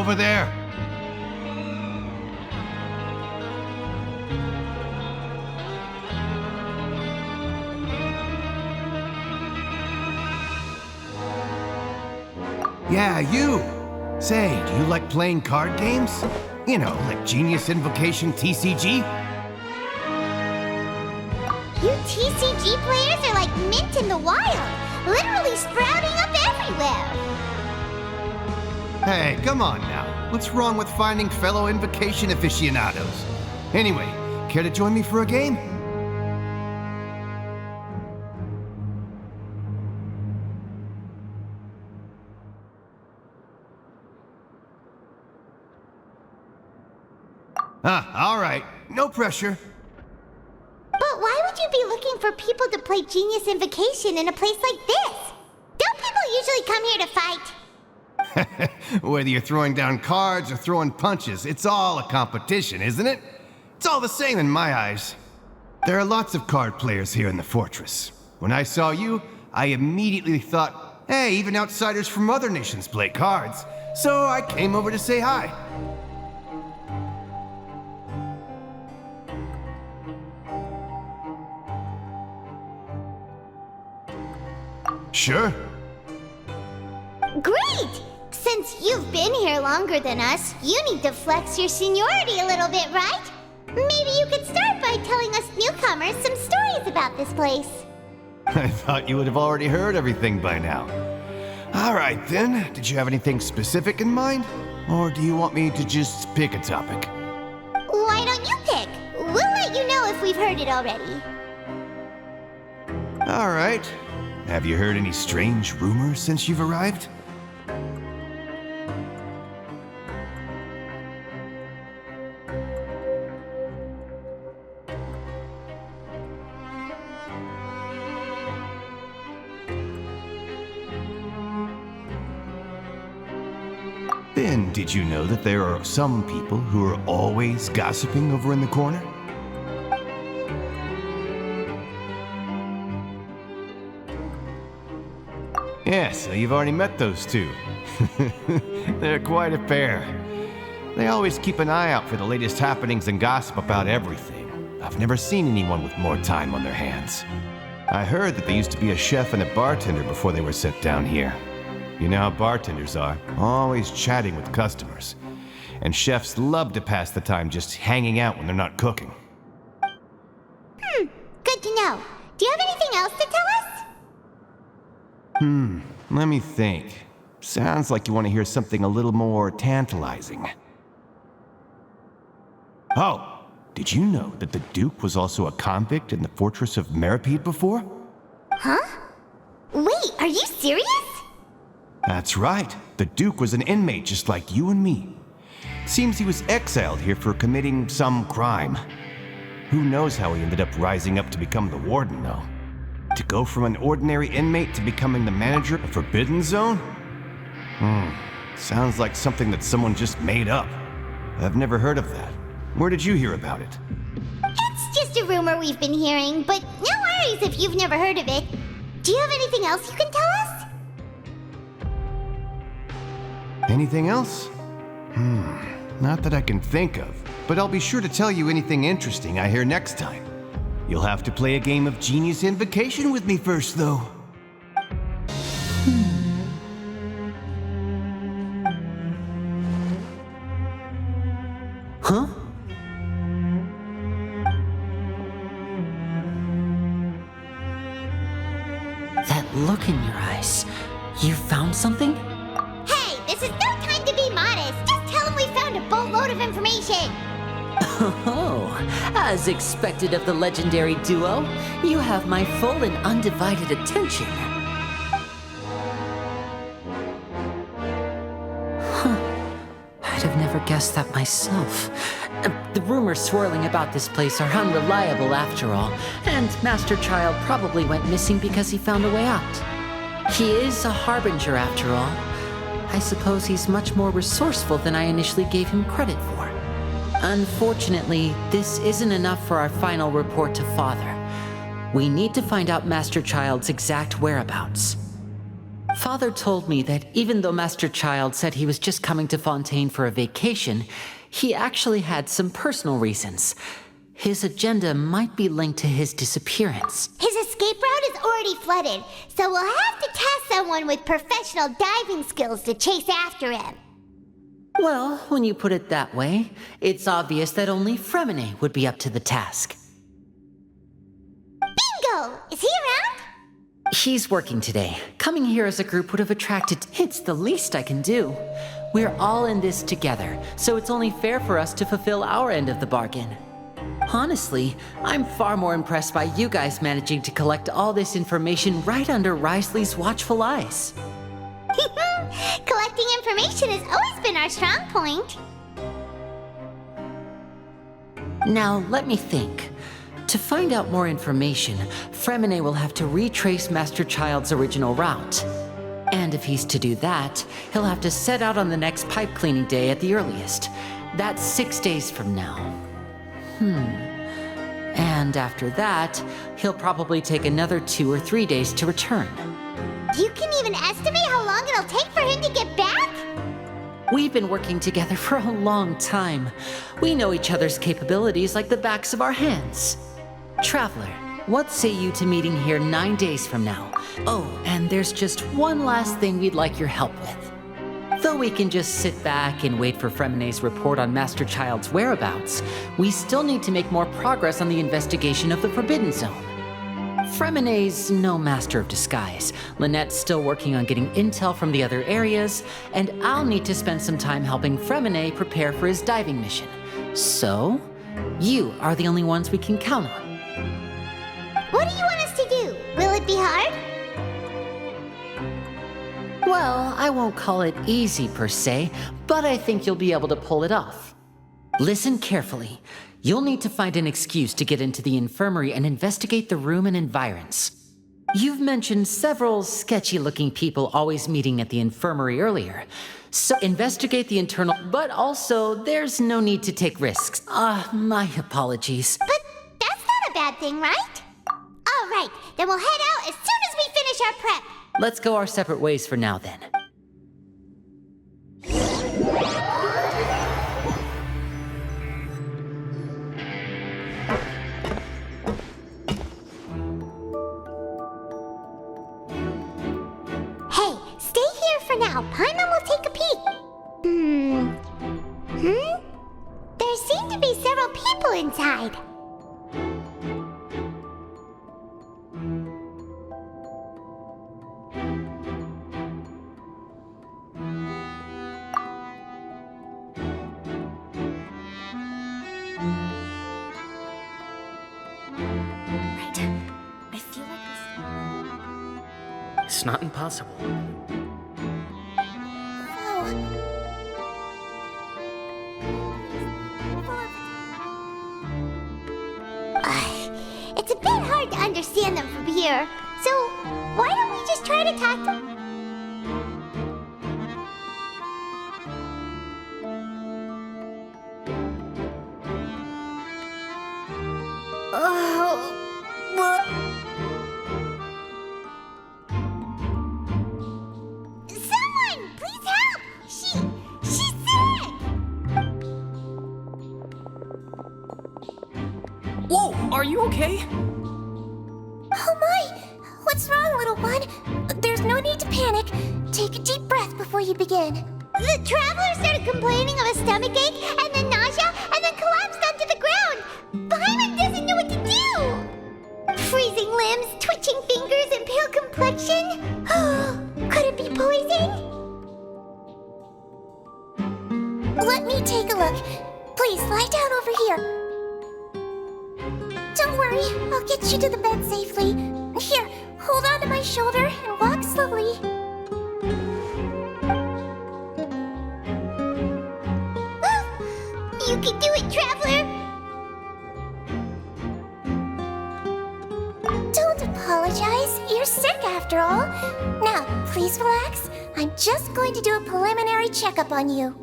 over there? Yeah, you! Say, do you like playing card games? You know, like Genius Invocation TCG? You TCG players are like mint in the wild, literally sprouting up everywhere. Hey, come on now. What's wrong with finding fellow Invocation aficionados? Anyway, care to join me for a game? All right. No pressure. But why would you be looking for people to play Genius Invocation in a place like this? Don't people usually come here to fight? Whether you're throwing down cards or throwing punches, it's all a competition, isn't it? It's all the same in my eyes. There are lots of card players here in the fortress. When I saw you, I immediately thought, hey, even outsiders from other nations play cards. So I came over to say hi. Sure. Great! Since you've been here longer than us, you need to flex your seniority a little bit, right? Maybe you could start by telling us newcomers some stories about this place. I thought you would have already heard everything by now. All right then, did you have anything specific in mind? Or do you want me to just pick a topic? Why don't you pick? We'll let you know if we've heard it already. All right. Have you heard any strange rumors since you've arrived? Then, did you know that there are some people who are always gossiping over in the corner? Yeah, so you've already met those two. They're quite a pair. They always keep an eye out for the latest happenings and gossip about everything. I've never seen anyone with more time on their hands. I heard that they used to be a chef and a bartender before they were sent down here. You know how bartenders are, always chatting with customers. And chefs love to pass the time just hanging out when they're not cooking. Good to know. Do you have anything else to tell us? Let me think. Sounds like you want to hear something a little more tantalizing. Oh, did you know that the Duke was also a convict in the fortress of Meripede before? Huh? Wait, are you serious? That's right. The Duke was an inmate just like you and me. Seems he was exiled here for committing some crime. Who knows how he ended up rising up to become the warden, though. To go from an ordinary inmate to becoming the manager of Forbidden Zone? Sounds like something that someone just made up. I've never heard of that. Where did you hear about it? It's just a rumor we've been hearing, but no worries if you've never heard of it. Do you have anything else you can tell us? Anything else? Not that I can think of, but I'll be sure to tell you anything interesting I hear next time. You'll have to play a game of Genius Invocation with me first, though. Huh? That look in your eyes. You found something? Hey, this is no time to be modest. Just tell them we found a boatload of information. Oh, as expected of the legendary duo, you have my full and undivided attention. I'd have never guessed that myself. The rumors swirling about this place are unreliable after all, and Master Child probably went missing because he found a way out. He is a harbinger after all. I suppose he's much more resourceful than I initially gave him credit for. Unfortunately, this isn't enough for our final report to Father. We need to find out Master Child's exact whereabouts. Father told me that even though Master Child said he was just coming to Fontaine for a vacation, he actually had some personal reasons. His agenda might be linked to his disappearance. His escape route is already flooded, so we'll have to task someone with professional diving skills to chase after him. Well, when you put it that way, it's obvious that only Fremine would be up to the task. Bingo! Is he around? He's working today. Coming here as a group would have attracted... It's the least I can do. We're all in this together, so it's only fair for us to fulfill our end of the bargain. Honestly, I'm far more impressed by you guys managing to collect all this information right under Risley's watchful eyes. Collecting information has always been our strong point. Now, let me think. To find out more information, Fremine will have to retrace Master Child's original route. And if he's to do that, he'll have to set out on the next pipe cleaning day at the earliest. That's 6 days from now. And after that, he'll probably take another 2 or 3 days to return. You can even estimate how long it'll take for him to get back? We've been working together for a long time. We know each other's capabilities like the backs of our hands. Traveler, what say you to meeting here 9 days from now? Oh, and there's just one last thing we'd like your help with. Though we can just sit back and wait for Fremine's report on Master Child's whereabouts, we still need to make more progress on the investigation of the Forbidden Zone. Fremine's no master of disguise. Lynette's still working on getting intel from the other areas, and I'll need to spend some time helping Fremine prepare for his diving mission. So, you are the only ones we can count on. What do you want us to do? Will it be hard? Well, I won't call it easy per se, but I think you'll be able to pull it off. Listen carefully. You'll need to find an excuse to get into the infirmary and investigate the room and environs. You've mentioned several sketchy-looking people always meeting at the infirmary earlier. So investigate the internal, but also there's no need to take risks. My apologies. But that's not a bad thing, right? All right, then we'll head out as soon as we finish our prep. Let's go our separate ways for now then. Hey, stay here for now. Paimon will take a peek. There seem to be several people inside. It's not impossible. It's a bit hard to understand them from here, so why don't we just try to talk to them? Someone, please help! She's sick! Whoa, are you okay? Oh my! What's wrong, little one? There's no need to panic. Take a deep breath before you begin. The traveler started complaining of a stomachache, and then nausea, and then collapsed onto the ground. Paimon doesn't know what to do! Freezing limbs, twitching fingers, and pale complexion? Could it be poison? Let me take a look. Please, lie down over here. Don't worry, I'll get you to the bed safely. Here, hold on to my shoulder and walk slowly. You can do it, Traveler! Don't apologize. You're sick after all. Now, please relax. I'm just going to do a preliminary checkup on you.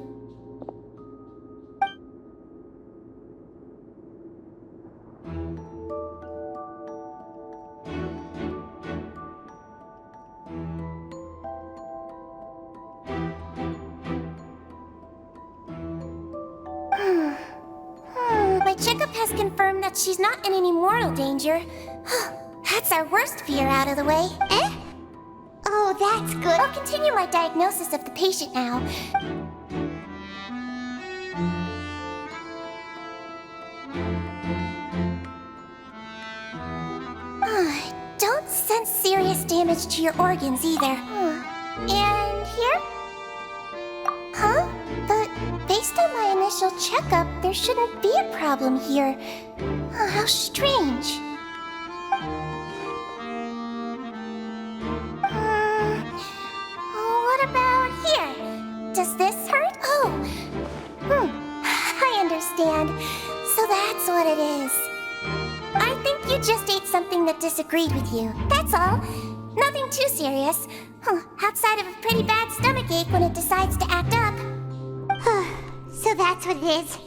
My checkup has confirmed that she's not in any mortal danger. That's our worst fear out of the way. Eh? Oh, that's good. I'll continue my diagnosis of the patient now. Don't sense serious damage to your organs either. And here? Huh? But based on my initial checkup, there shouldn't be a problem here. How strange. What about here? Does this hurt? Oh. I understand. So that's what it is. I think you just ate something that disagreed with you. That's all. Nothing too serious. Outside of a pretty bad stomachache when it decides to act up. So that's what it is.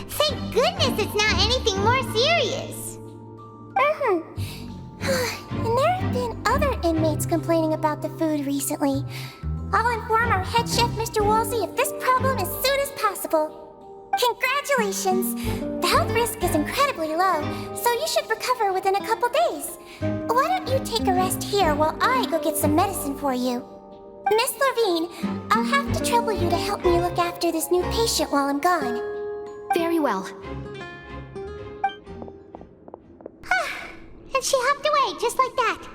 Thank goodness it's not anything more serious. And there have been other inmates complaining about the food recently. I'll inform our head chef, Mr. Woolsey, of this problem as soon as possible. Congratulations! The health risk is incredibly low, so you should recover within a couple days. Why don't you take a rest here while I go get some medicine for you? Miss Levine, I'll have to trouble you to help me look after this new patient while I'm gone. Very well. And she hopped away just like that.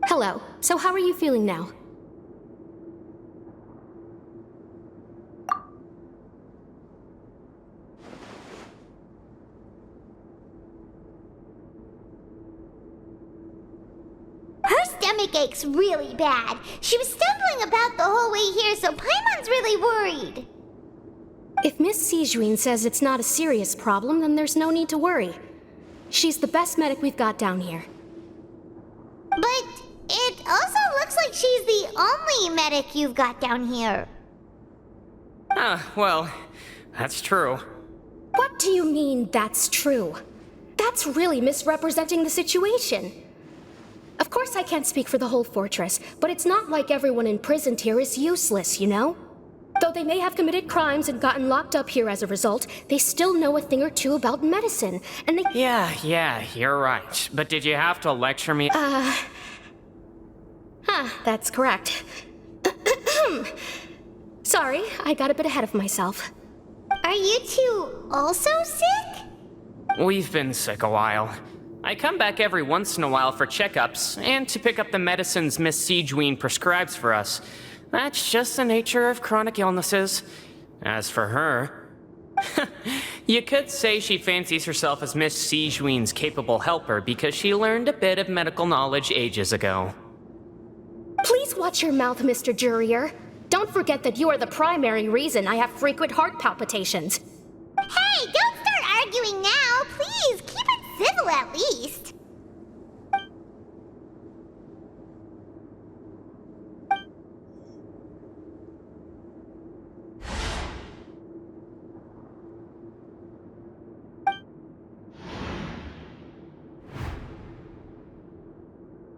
Hello. So how are you feeling now? Her stomach ache's really bad. She was stumbling about the whole way here, so Paimon's really worried. If Miss Sijuin says it's not a serious problem, then there's no need to worry. She's the best medic we've got down here. But it also looks like she's the only medic you've got down here. Well, that's true. What do you mean, that's true? That's really misrepresenting the situation. Of course I can't speak for the whole fortress, but it's not like everyone imprisoned here is useless, you know? Though they may have committed crimes and gotten locked up here as a result, they still know a thing or two about medicine, and they— Yeah, you're right. But did you have to lecture me? That's correct. Sorry, I got a bit ahead of myself. Are you two also sick? We've been sick a while. I come back every once in a while for checkups, and to pick up the medicines Miss Sijuin prescribes for us. That's just the nature of chronic illnesses. As for her, you could say she fancies herself as Miss Sijuin's capable helper because she learned a bit of medical knowledge ages ago. Please watch your mouth, Mr. Jurier. Don't forget that you are the primary reason I have frequent heart palpitations. Hey, don't start arguing now. Please, keep it civil at least.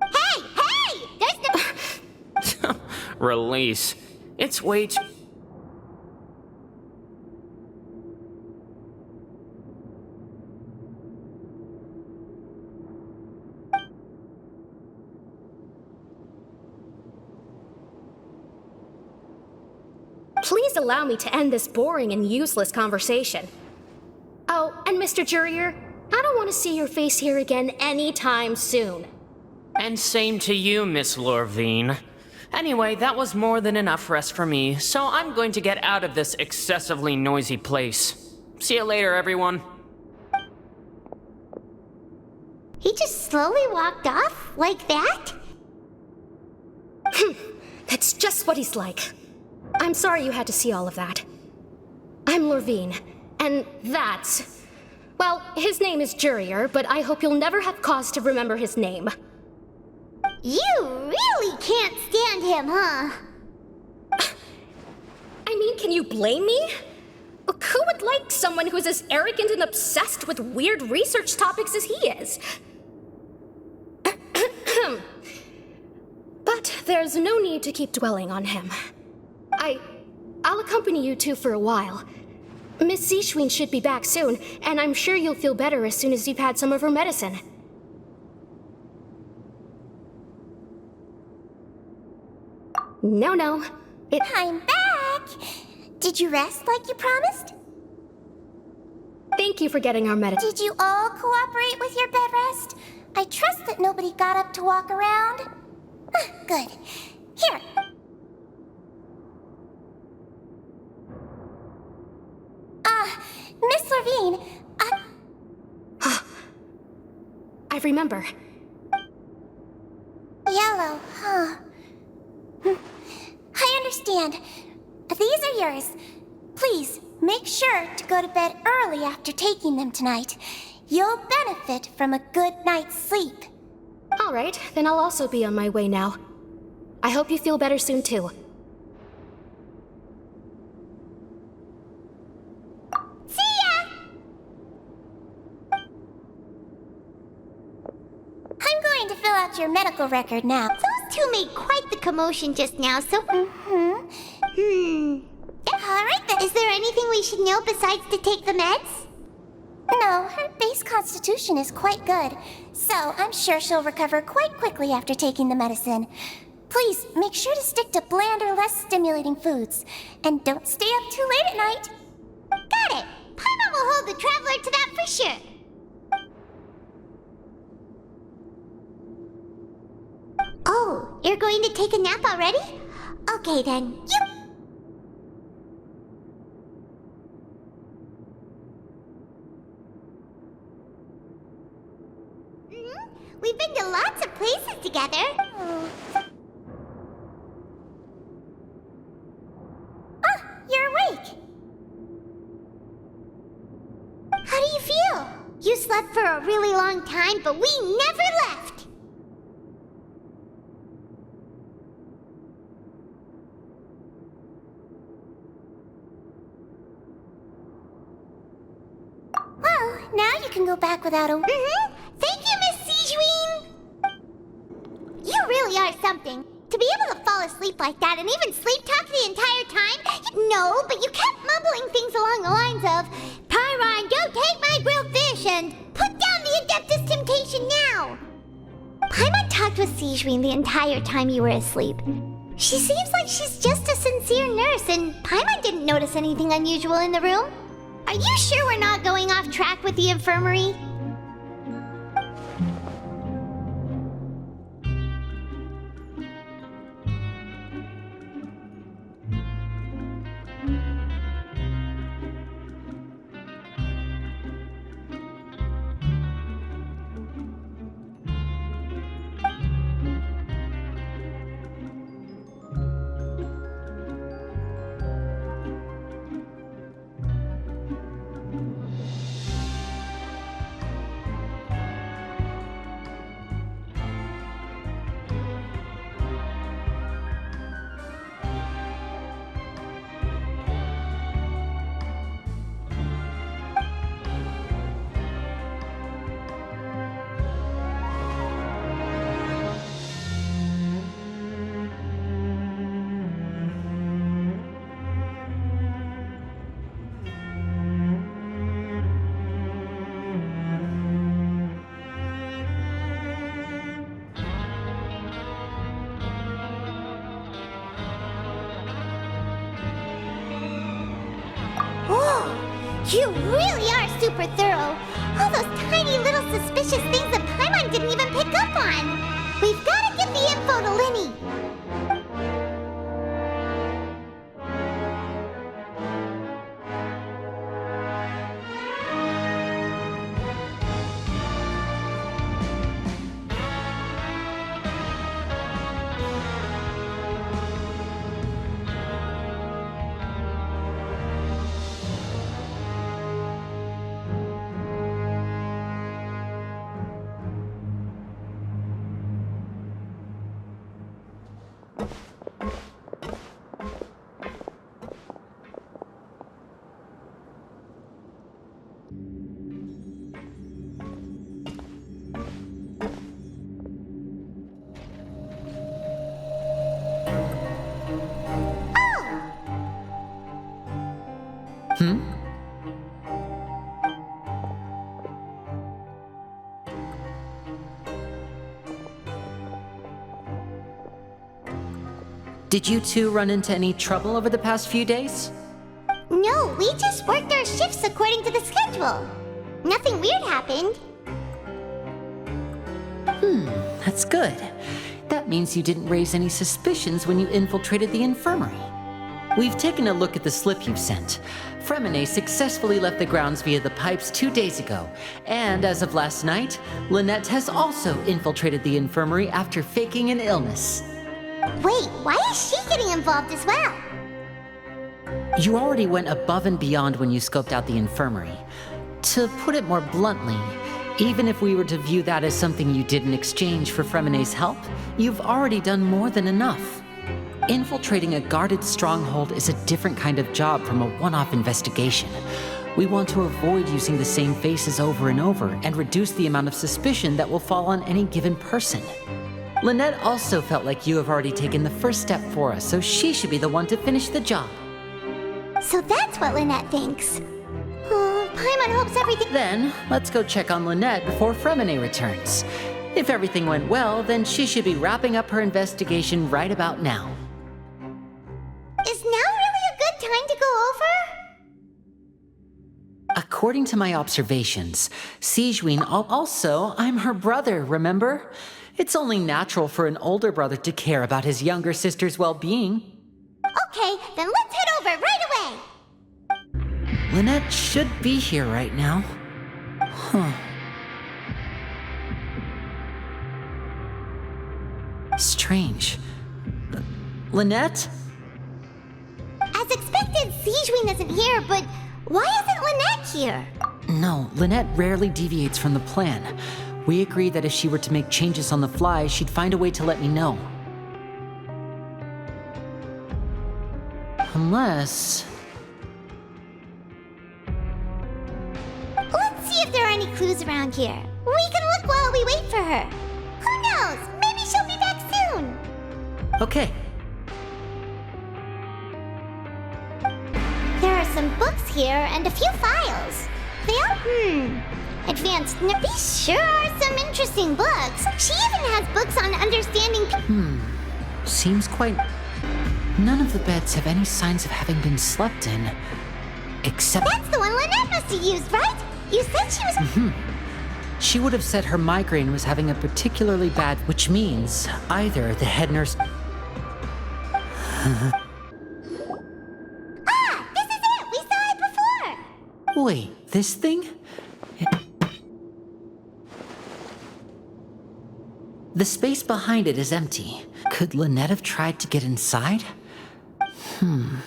Hey! There's no— Release. It's way too— Please allow me to end this boring and useless conversation. Oh, and Mr. Jurier, I don't want to see your face here again anytime soon. And same to you, Miss Lorvine. Anyway, that was more than enough rest for me, so I'm going to get out of this excessively noisy place. See you later, everyone. He just slowly walked off like that? That's just what he's like. I'm sorry you had to see all of that. I'm Lorvine, and that's— well, his name is Jurier, but I hope you'll never have cause to remember his name. You really can't stand him, huh? I can you blame me? Who would like someone who's as arrogant and obsessed with weird research topics as he is? But there's no need to keep dwelling on him. I'll accompany you two for a while. Miss Zishwin should be back soon, and I'm sure you'll feel better as soon as you've had some of her medicine. No. I'm back! Did you rest like you promised? Thank you for getting our medicine. Did you all cooperate with your bed rest? I trust that nobody got up to walk around. Good. Here. Miss Levine, I remember. Yellow, huh? I understand. These are yours. Please, make sure to go to bed early after taking them tonight. You'll benefit from a good night's sleep. All right, then I'll also be on my way now. I hope you feel better soon, too. See ya! I'm going to fill out your medical record now. Those two made quite the commotion just now, so... All right then. Is there anything we should know besides to take the meds? No, her base constitution is quite good, so I'm sure she'll recover quite quickly after taking the medicine. Please, make sure to stick to bland or less stimulating foods, and don't stay up too late at night. Got it! Paimon will hold the traveler to that for sure. Oh, you're going to take a nap already? Okay then. We've been to lots of places together. You're awake. How do you feel? You slept for a really long time, but we never left. Well, now you can go back without a... Thank you, Miss Zishwin. You really are something. To be able to fall asleep like that and even sleep talk the entire time? No, but you kept mumbling things along the lines of, Pyron, go take my grilled fish and put down the Adeptus Temptation now. Paimon talked with Zishwin the entire time you were asleep. She seems like she's just a sincere nurse, and Paimon didn't notice anything unusual in the room. Are you sure we're not going off track with the infirmary? You really are super thorough. All those tiny little suspicious things that Paimon didn't even pick up on. We've got to give the info to Linny. Did you two run into any trouble over the past few days? No, we just worked our shifts according to the schedule. Nothing weird happened. That's good. That means you didn't raise any suspicions when you infiltrated the infirmary. We've taken a look at the slip you've sent. Fremine successfully left the grounds via the pipes 2 days ago, and as of last night, Lynette has also infiltrated the infirmary after faking an illness. Wait, why is she getting involved as well? You already went above and beyond when you scoped out the infirmary. To put it more bluntly, even if we were to view that as something you did in exchange for Fremine's help, you've already done more than enough. Infiltrating a guarded stronghold is a different kind of job from a one-off investigation. We want to avoid using the same faces over and over and reduce the amount of suspicion that will fall on any given person. Lynette also felt like you have already taken the first step for us, so she should be the one to finish the job. So that's what Lynette thinks. Oh, Paimon hopes everything— Then, let's go check on Lynette before Fremine returns. If everything went well, then she should be wrapping up her investigation right about now. Is now really a good time to go over? According to my observations, Sigewinne also, I'm her brother, remember? It's only natural for an older brother to care about his younger sister's well-being. Okay, then let's head over right away. Lynette should be here right now. Huh. Strange. Lynette? As expected, Sigewinne isn't here, but why isn't Lynette here? No, Lynette rarely deviates from the plan. We agreed that if she were to make changes on the fly, she'd find a way to let me know. Unless... Let's see if there are any clues around here. We can look while we wait for her. Who knows? Maybe she'll be back soon. Okay. There are some books here and a few files. They are, advanced. These sure are some interesting books. She even has books on understanding. Seems quite... None of the beds have any signs of having been slept in. Except... That's the one Lynette must have used, right? You said she was... She would have said her migraine was having a particularly bad... Which means either the head nurse... This is it! We saw it before! Wait, this thing? The space behind it is empty. Could Lynette have tried to get inside?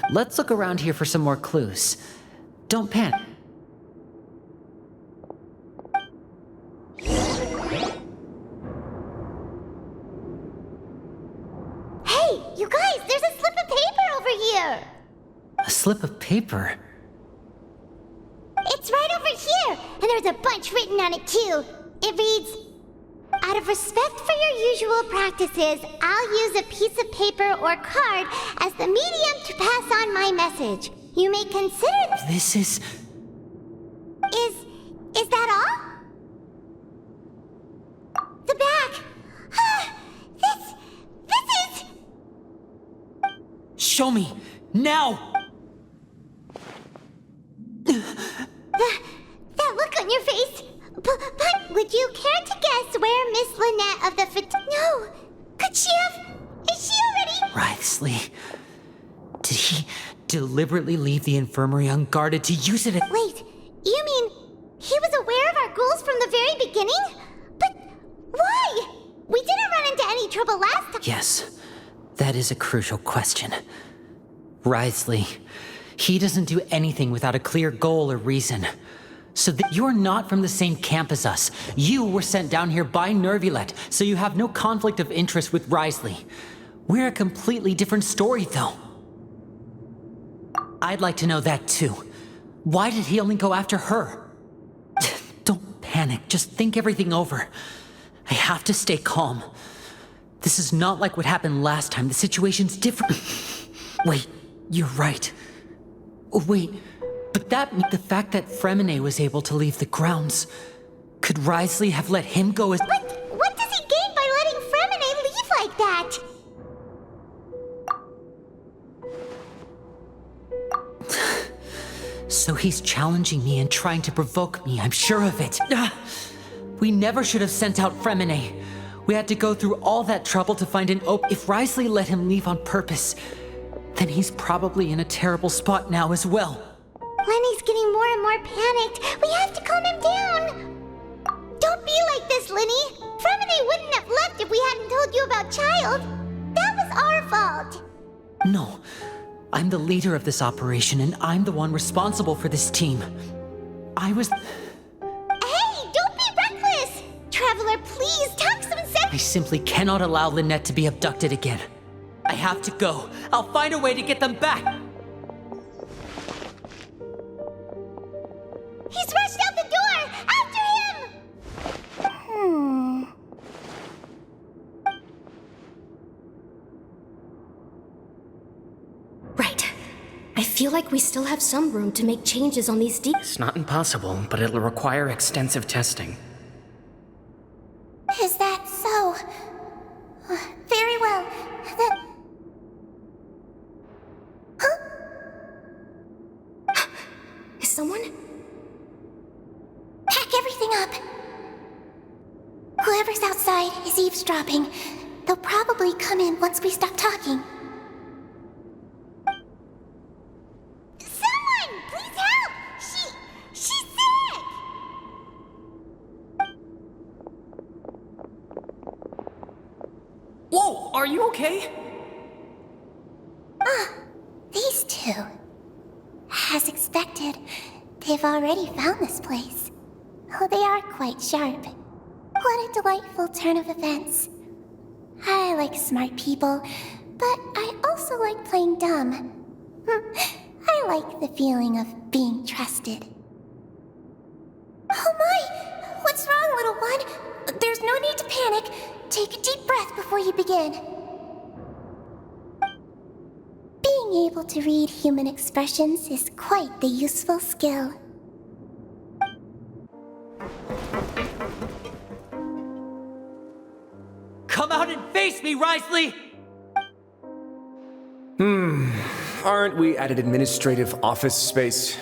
Let's look around here for some more clues. Don't panic. Hey, you guys, there's a slip of paper over here! A slip of paper? It's right over here, and there's a bunch written on it too. It reads, "Out of respect for your usual practices, I'll use a piece of paper or card as the medium to pass on my message. You may consider This is... Is that all? The back! This is... Show me! Now! That look on your face. But would you care to guess where Miss Lynette of the No! Could she have... Is she already... Wriothesley. Did he deliberately leave the infirmary unguarded to use it at... Wait, you mean he was aware of our goals from the very beginning? But why? We didn't run into any trouble last time. Yes, that is a crucial question. Wriothesley, he doesn't do anything without a clear goal or reason. So that you're not from the same camp as us. You were sent down here by Nervulet, so you have no conflict of interest with Wriothesley. We're a completely different story, though. I'd like to know that, too. Why did he only go after her? Don't panic, just think everything over. I have to stay calm. This is not like what happened last time. The situation's different. Wait, you're right. Wait, but the fact that Fremine was able to leave the grounds, could Wriothesley have let him go as... What does he gain by letting Fremine leave like that? So he's challenging me and trying to provoke me, I'm sure of it. We never should have sent out Fremine. We had to go through all that trouble to find an opening. If Risley let him leave on purpose, then he's probably in a terrible spot now as well. Lenny's getting more and more panicked. We have to calm him down. Don't be like this, Lenny. Fremine wouldn't have left if we hadn't told you about Child. That was our fault. No, I'm the leader of this operation, and I'm the one responsible for this team. I was... Hey, don't be reckless! Traveler, please, talk some sense. I simply cannot allow Lynette to be abducted again. I have to go. I'll find a way to get them back. He's rushed out the door! After him! Right. I feel like we still have some room to make changes on these It's not impossible, but it'll require extensive testing. Is that so? Very well. Then... Is someone? Pack everything up. Whoever's outside is eavesdropping. They'll probably come in once we stop talking. Someone! Please help! She's sick! Whoa, are you okay? These two. As expected, they've already found this place. Oh, they are quite sharp. What a delightful turn of events. I like smart people, but I also like playing dumb. I like the feeling of being trusted. Oh my! What's wrong, little one? There's no need to panic. Take a deep breath before you begin. Being able to read human expressions is quite the useful skill. Come out and face me, Risley! Aren't we at an administrative office space?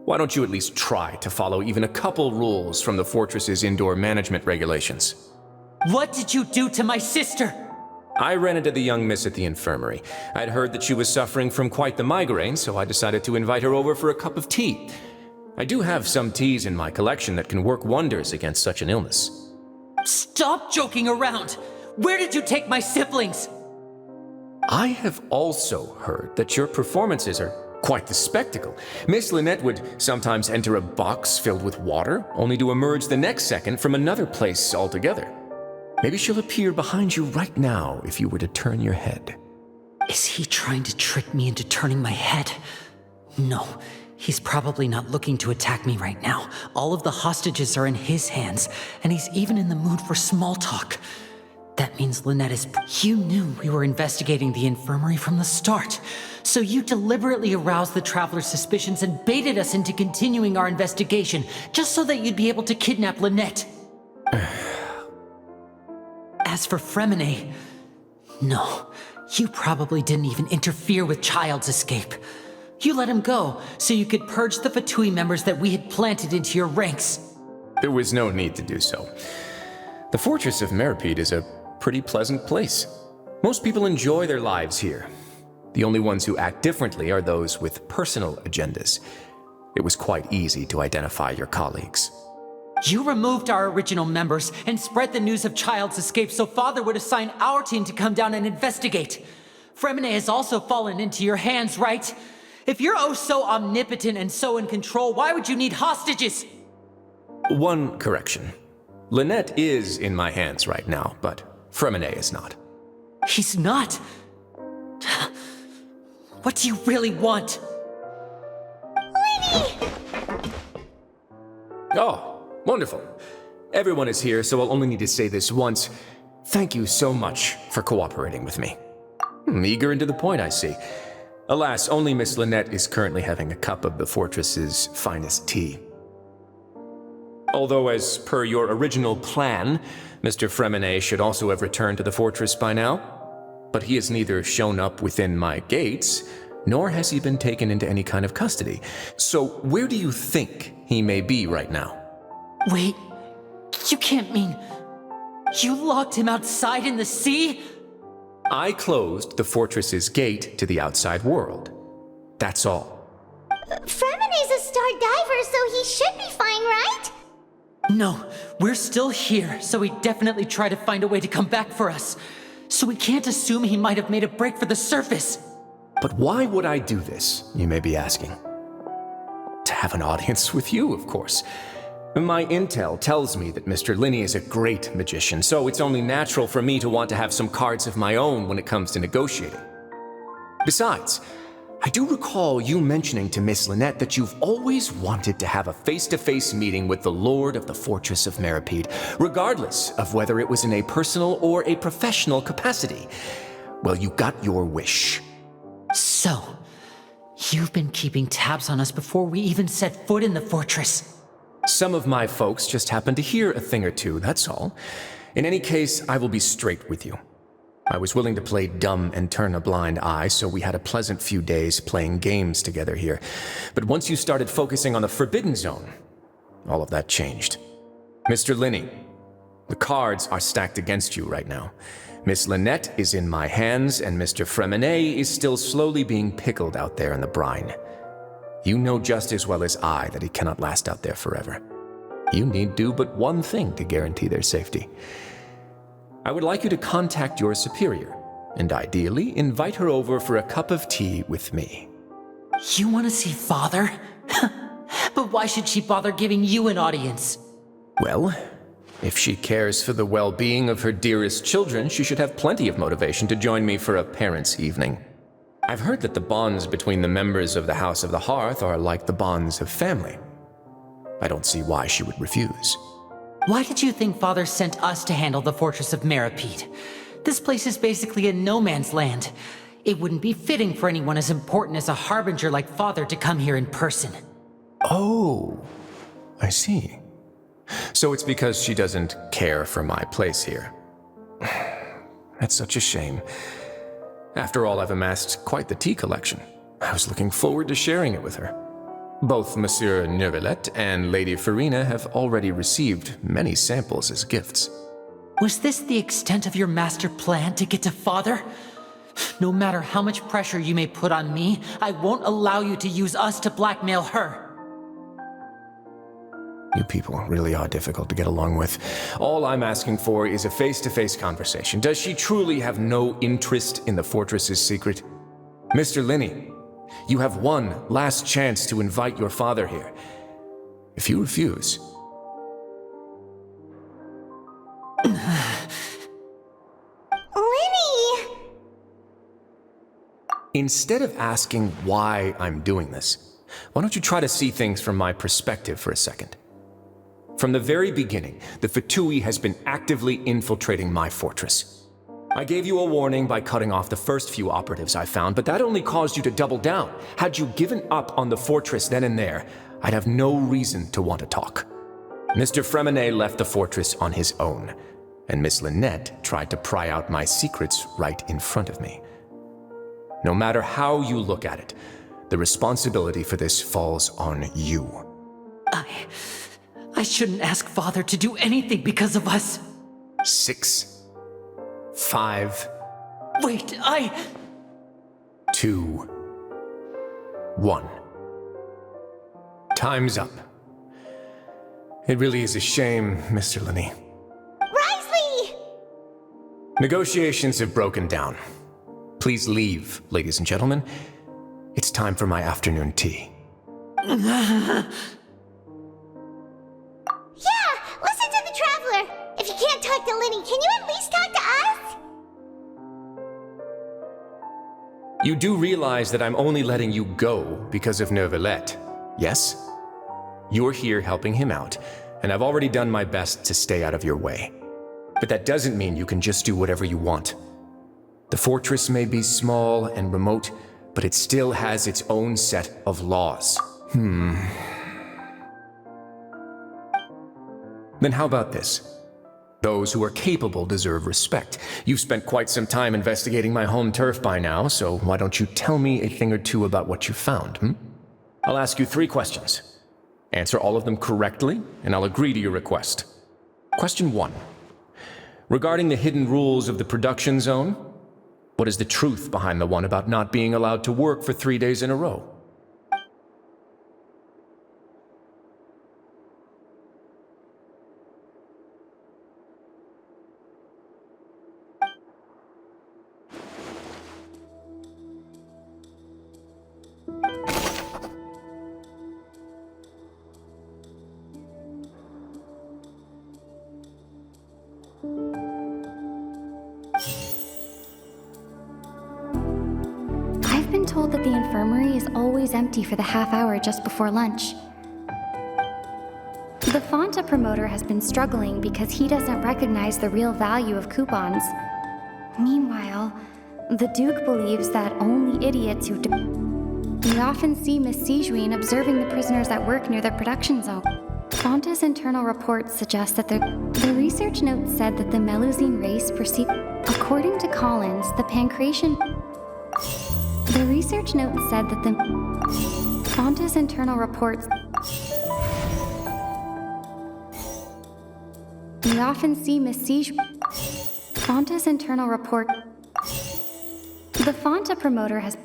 Why don't you at least try to follow even a couple rules from the fortress's indoor management regulations? What did you do to my sister? I ran into the young miss at the infirmary. I'd heard that she was suffering from quite the migraine, so I decided to invite her over for a cup of tea. I do have some teas in my collection that can work wonders against such an illness. Stop joking around! Where did you take my siblings? I have also heard that your performances are quite the spectacle. Miss Lynette would sometimes enter a box filled with water, only to emerge the next second from another place altogether. Maybe she'll appear behind you right now if you were to turn your head. Is he trying to trick me into turning my head? No, he's probably not looking to attack me right now. All of the hostages are in his hands, and he's even in the mood for small talk. That means Lynette is... You knew we were investigating the infirmary from the start. So you deliberately aroused the Traveler's suspicions and baited us into continuing our investigation, just so that you'd be able to kidnap Lynette. As for Fremine, no, you probably didn't even interfere with Child's escape. You let him go so you could purge the Fatui members that we had planted into your ranks. There was no need to do so. The fortress of Meripede is a pretty pleasant place. Most people enjoy their lives here. The only ones who act differently are those with personal agendas. It was quite easy to identify your colleagues. You removed our original members and spread the news of Child's escape so Father would assign our team to come down and investigate. Fremine has also fallen into your hands, right? If you're oh so omnipotent and so in control, why would you need hostages? One correction. Lynette is in my hands right now, but Fremine is not. He's not. What do you really want? Lenny! Oh, wonderful. Everyone is here, so I'll only need to say this once. Thank you so much for cooperating with me. Eager and to the point, I see. Alas, only Miss Lynette is currently having a cup of the fortress's finest tea. Although, as per your original plan, Mr. Fremine should also have returned to the fortress by now. But he has neither shown up within my gates, nor has he been taken into any kind of custody. So where do you think he may be right now? Wait, you can't mean you locked him outside in the sea? I closed the fortress's gate to the outside world. That's all. Fremenne's a star diver, so he should be fine, right? No, we're still here, so he definitely tried to find a way to come back for us. So we can't assume he might have made a break for the surface. But why would I do this, you may be asking? To have an audience with you, of course. My intel tells me that Mr. Linney is a great magician, so it's only natural for me to want to have some cards of my own when it comes to negotiating. Besides, I do recall you mentioning to Miss Lynette that you've always wanted to have a face-to-face meeting with the Lord of the Fortress of Meripede, regardless of whether it was in a personal or a professional capacity. Well, you got your wish. So, you've been keeping tabs on us before we even set foot in the fortress. Some of my folks just happened to hear a thing or two, that's all. In any case, I will be straight with you. I was willing to play dumb and turn a blind eye, so we had a pleasant few days playing games together here. But once you started focusing on the Forbidden Zone, all of that changed. Mr. Linney, the cards are stacked against you right now. Miss Lynette is in my hands, and Mr. Fremene is still slowly being pickled out there in the brine. You know just as well as I that he cannot last out there forever. You need do but one thing to guarantee their safety. I would like you to contact your superior, and ideally invite her over for a cup of tea with me. You want to see Father? But why should she bother giving you an audience? Well, if she cares for the well-being of her dearest children, she should have plenty of motivation to join me for a parents' evening. I've heard that the bonds between the members of the House of the Hearth are like the bonds of family. I don't see why she would refuse. Why did you think Father sent us to handle the Fortress of Meripede? This place is basically a no man's land. It wouldn't be fitting for anyone as important as a harbinger like Father to come here in person. Oh, I see. So it's because she doesn't care for my place here. That's such a shame. After all, I've amassed quite the tea collection. I was looking forward to sharing it with her. Both Monsieur Neuvillette and Lady Farina have already received many samples as gifts. Was this the extent of your master plan to get to Father? No matter how much pressure you may put on me, I won't allow you to use us to blackmail her. You people really are difficult to get along with. All I'm asking for is a face-to-face conversation. Does she truly have no interest in the fortress's secret? Mr. Linney, you have one last chance to invite your father here. If you refuse... Linny! Instead of asking why I'm doing this, why don't you try to see things from my perspective for a second? From the very beginning, the Fatui has been actively infiltrating my fortress. I gave you a warning by cutting off the first few operatives I found, but that only caused you to double down. Had you given up on the fortress then and there, I'd have no reason to want to talk. Mr. Fremene left the fortress on his own, and Miss Lynette tried to pry out my secrets right in front of me. No matter how you look at it, the responsibility for this falls on you. I shouldn't ask Father to do anything because of us. 6, 5... Wait, 2, 1. Time's up. It really is a shame, Mr. Linney. Risley! Negotiations have broken down. Please leave, ladies and gentlemen. It's time for my afternoon tea. Yeah, listen to the Traveler! If you can't talk to Linny, can you at least talk to us? You do realize that I'm only letting you go because of Neuvillette, yes? You're here helping him out, and I've already done my best to stay out of your way. But that doesn't mean you can just do whatever you want. The fortress may be small and remote, but it still has its own set of laws. Then how about this? Those who are capable deserve respect. You've spent quite some time investigating my home turf by now, so why don't you tell me a thing or two about what you found, hmm? I'll ask you 3 questions. Answer all of them correctly, and I'll agree to your request. Question 1. Regarding the hidden rules of the production zone, what is the truth behind the one about not being allowed to work for 3 days in a row? I've been told that the infirmary is always empty for the half hour just before lunch. The Fonta promoter has been struggling because he doesn't recognize the real value of coupons. Meanwhile, the Duke believes that only idiots who We often see Miss Sijuin observing the prisoners at work near the production zone. Fonta's internal reports suggest that the research notes said that the Melusine race perceived... According to Collins, the pancreation... The research note said that the... Fonta's internal reports... We often see Miss Sijuin... Fonta's internal report... The Fonta promoter has...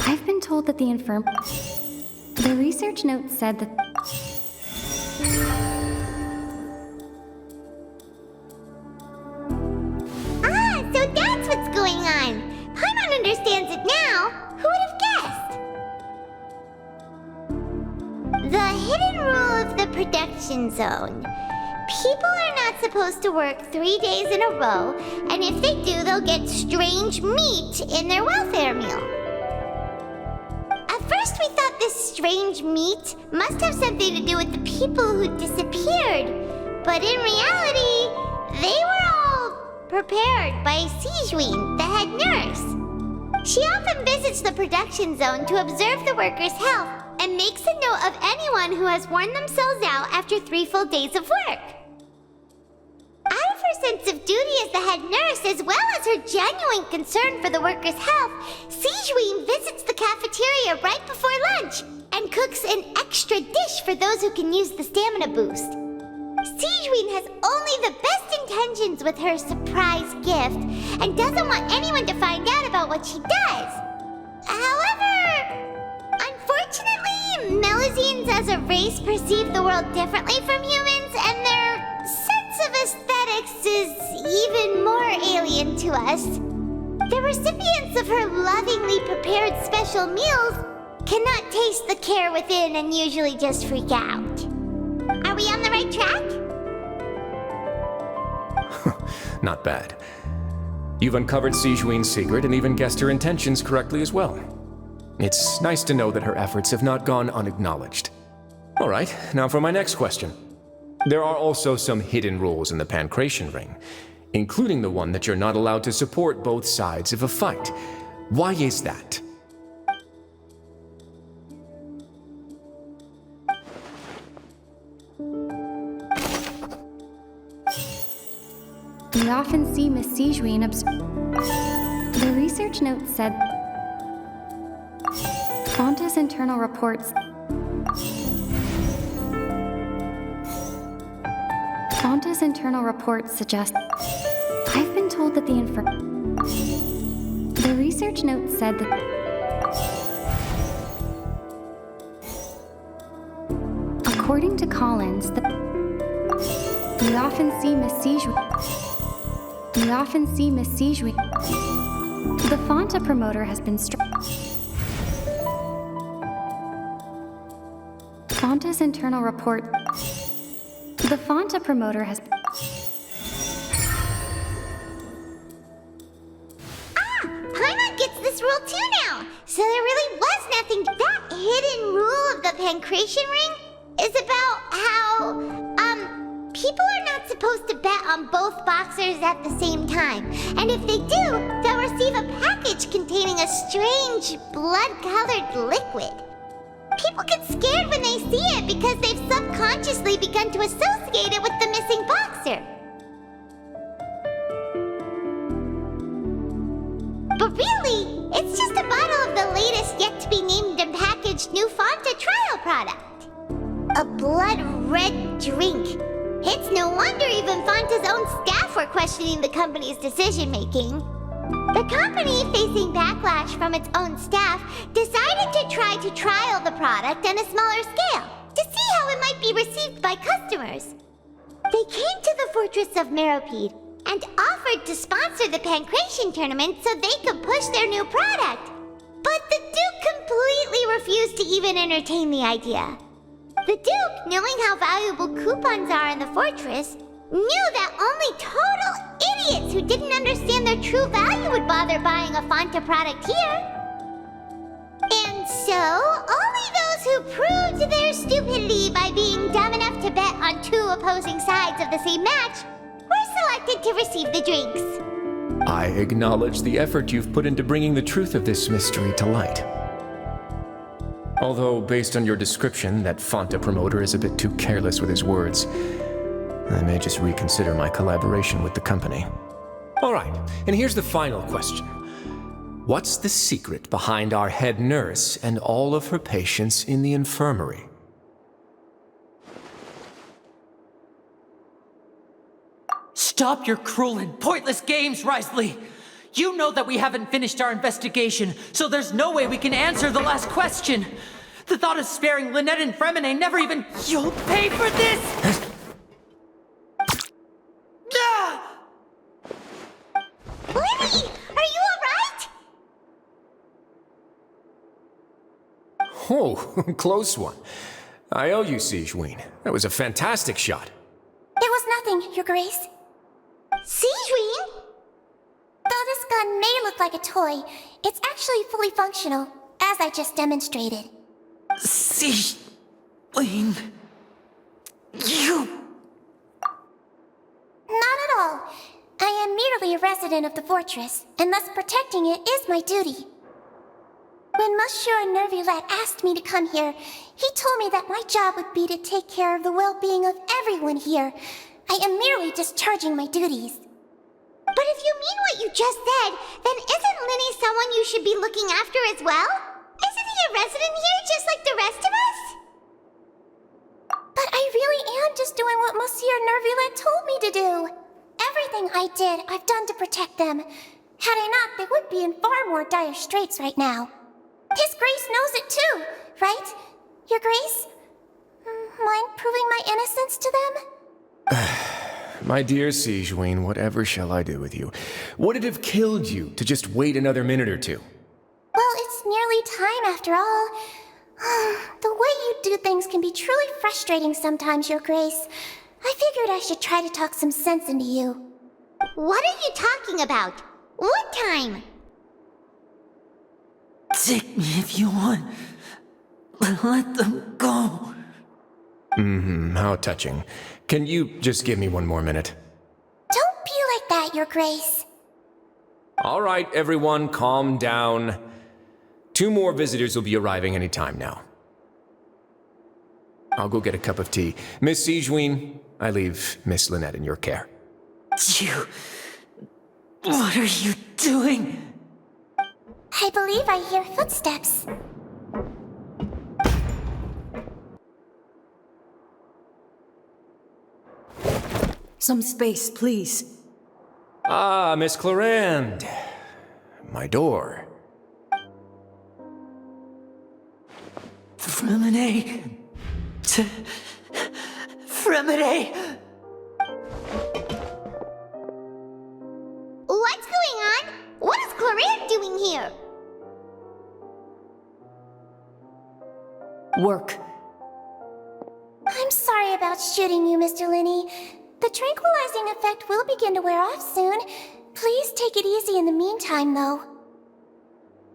I've been told that the The research note said that... Ah, so that's what's going on. Paimon understands it now. Who would have guessed? The hidden rule of the production zone. People are not supposed to work 3 days in a row, and if they do, they'll get strange meat in their welfare meal. At first, we thought this strange meat must have something to do with the people who disappeared, but in reality, they were all prepared by Sijuin, the head nurse. She often visits the production zone to observe the workers' health and makes a note of anyone who has worn themselves out after 3 full days of work. Out of her sense of duty as the head nurse, as well as her genuine concern for the workers' health, Sijuin visits the cafeteria right before lunch and cooks an extra dish for those who can use the stamina boost. Sijuin has only the best intentions with her surprise gift and doesn't want anyone to find out about what she does. However, unfortunately, Melusines as a race perceive the world differently from humans, and their sense of aesthetics is even more alien to us. The recipients of her lovingly prepared special meals cannot taste the care within and usually just freak out. Are we on the right track? Not bad. You've uncovered Sijuin's secret and even guessed her intentions correctly as well. It's nice to know that her efforts have not gone unacknowledged. All right, now for my next question. There are also some hidden rules in the Pancration Ring, including the one that you're not allowed to support both sides of a fight. Why is that? We often see Miss Sijuin The research note said... Fonta's internal reports... Fonta's internal reports suggest... I've been told that the The research note said that... According to Collins, we often see Miss Sijuin... The Fonta promoter has been Fonta's internal report... The Fonta promoter has... Paimon gets this rule too now! So there really was nothing... That hidden rule of the Pancration Ring is about how, people are not supposed to bet on both boxers at the same time. And if they do, they'll receive a package containing a strange, blood-colored liquid. People get scared when they see it because they've subconsciously begun to associate it with the missing boxer. But really, it's just a bottle of the latest yet-to-be-named and packaged new Fanta trial product. A blood-red drink. It's no wonder even Fanta's own staff were questioning the company's decision-making. The company, facing backlash from its own staff, decided to try to trial the product on a smaller scale to see how it might be received by customers. They came to the fortress of Meropide and offered to sponsor the Pancration tournament so they could push their new product. But the Duke completely refused to even entertain the idea. The Duke, knowing how valuable coupons are in the fortress, knew that only total idiots who didn't understand their true value would bother buying a Fanta product here. And so, only those who proved their stupidity by being dumb enough to bet on two opposing sides of the same match were selected to receive the drinks. I acknowledge the effort you've put into bringing the truth of this mystery to light. Although, based on your description, that Fanta promoter is a bit too careless with his words, I may just reconsider my collaboration with the company. All right, and here's the final question. What's the secret behind our head nurse and all of her patients in the infirmary? Stop your cruel and pointless games, Risley! You know that we haven't finished our investigation, so there's no way we can answer the last question! The thought of sparing Lynette and Fremine never even— You'll pay for this! Lenny, are you alright? Oh, close one. I owe you, Sigewinne. That was a fantastic shot. It was nothing, Your Grace. Sigewinne? Though this gun may look like a toy, it's actually fully functional, as I just demonstrated. Sigewinne... You... Not at all. I am merely a resident of the fortress, and thus protecting it is my duty. When Monsieur Nervulette asked me to come here, he told me that my job would be to take care of the well-being of everyone here. I am merely discharging my duties. But if you mean what you just said, then isn't Linny someone you should be looking after as well? Isn't he a resident here just like the rest of us? But I really am just doing what Monsieur Nervulette told me to do. Everything I did, I've done to protect them. Had I not, they would be in far more dire straits right now. His Grace knows it too, right? Your Grace? Mind proving my innocence to them? My dear Sigewinne, whatever shall I do with you? Would it have killed you to just wait another minute or two? Well, it's nearly time after all. The way you do things can be truly frustrating sometimes, Your Grace. I figured I should try to talk some sense into you. What are you talking about? What time? Take me if you want. Let them go. How touching. Can you just give me one more minute? Don't be like that, Your Grace. All right, everyone, calm down. 2 more visitors will be arriving any time now. I'll go get a cup of tea. Miss Sigewinne, I leave Miss Lynette in your care. You... What are you doing? I believe I hear footsteps. Some space, please. Ah, Miss Clarande. My door. Fremine... Fremine... What's going on? What is Clarande doing here? Work. I'm sorry about shooting you, Mr. Linney. The tranquilizing effect will begin to wear off soon. Please take it easy in the meantime, though.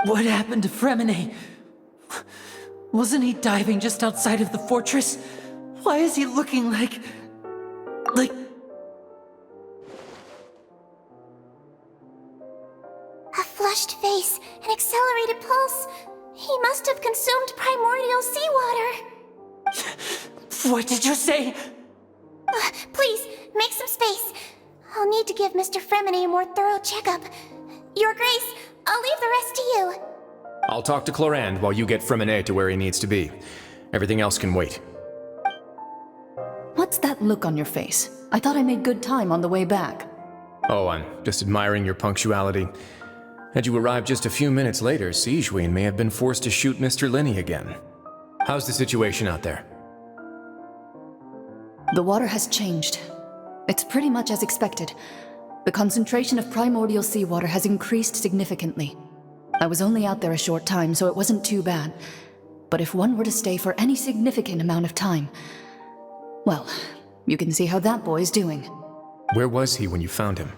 What happened to Fremine? Wasn't he diving just outside of the fortress? Why is he looking like... A flushed face, an accelerated pulse. He must have consumed primordial seawater. What did you say? Please, make some space. I'll need to give Mr. Fremine a more thorough checkup. Your Grace, I'll leave the rest to you. I'll talk to Clorand while you get Fremine to where he needs to be. Everything else can wait. What's that look on your face? I thought I made good time on the way back. Oh, I'm just admiring your punctuality. Had you arrived just a few minutes later, Sigewinne may have been forced to shoot Mr. Lenny again. How's the situation out there? The water has changed. It's pretty much as expected. The concentration of primordial seawater has increased significantly. I was only out there a short time, so it wasn't too bad. But if one were to stay for any significant amount of time, well, you can see how that boy's doing. Where was he when you found him?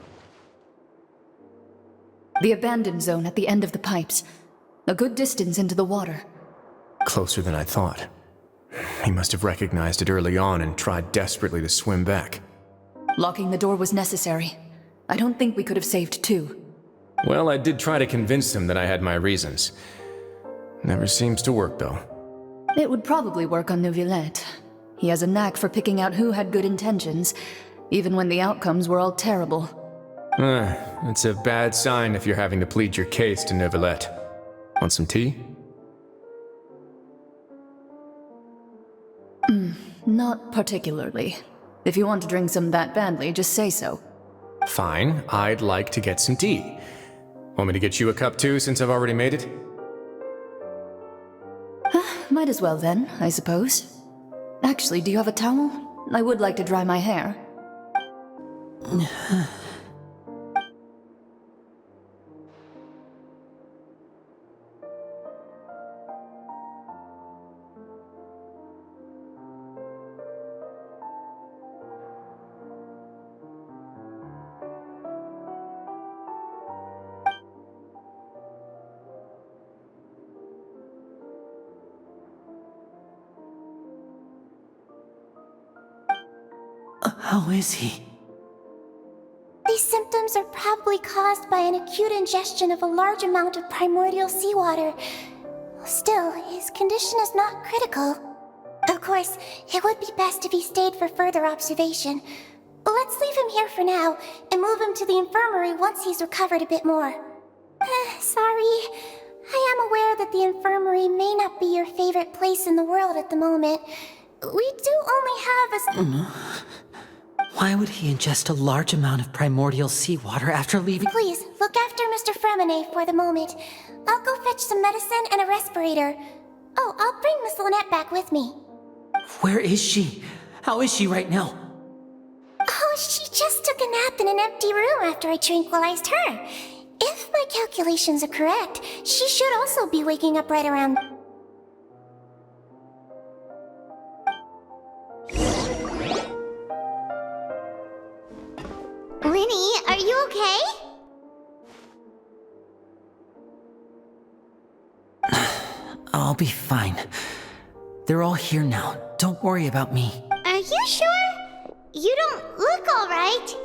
The abandoned zone at the end of the pipes. A good distance into the water. Closer than I thought. He must have recognized it early on and tried desperately to swim back. Locking the door was necessary. I don't think we could have saved two. Well, I did try to convince him that I had my reasons. Never seems to work, though. It would probably work on Neuvillette. He has a knack for picking out who had good intentions, even when the outcomes were all terrible. It's a bad sign if you're having to plead your case to Neuvillette. Want some tea? Not particularly. If you want to drink some that badly, just say so. Fine, I'd like to get some tea. Want me to get you a cup too, since I've already made it? Might as well then, I suppose. Actually, do you have a towel? I would like to dry my hair. How is he? These symptoms are probably caused by an acute ingestion of a large amount of primordial seawater. Still, his condition is not critical. Of course, it would be best if he stayed for further observation. But let's leave him here for now, and move him to the infirmary once he's recovered a bit more. Sorry. I am aware that the infirmary may not be your favorite place in the world at the moment. We do only have a... Why would he ingest a large amount of primordial seawater after leaving? Please, look after Mr. Fremine for the moment. I'll go fetch some medicine and a respirator. Oh, I'll bring Miss Lynette back with me. Where is she? How is she right now? Oh, she just took a nap in an empty room after I tranquilized her. If my calculations are correct, she should also be waking up right around... Linny, are you okay? I'll be fine. They're all here now. Don't worry about me. Are you sure? You don't look alright.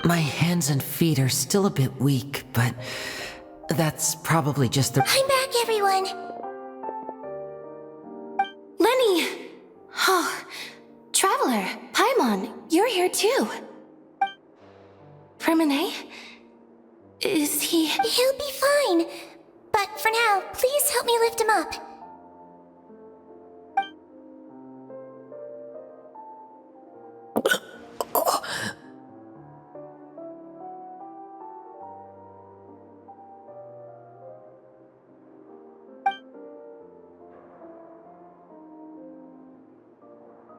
My hands and feet are still a bit weak, but that's probably just the... I'm back, everyone. Lenny! Oh, Traveler, Paimon, you're here too. Fremine? Is he... He'll be fine. But for now, please help me lift him up.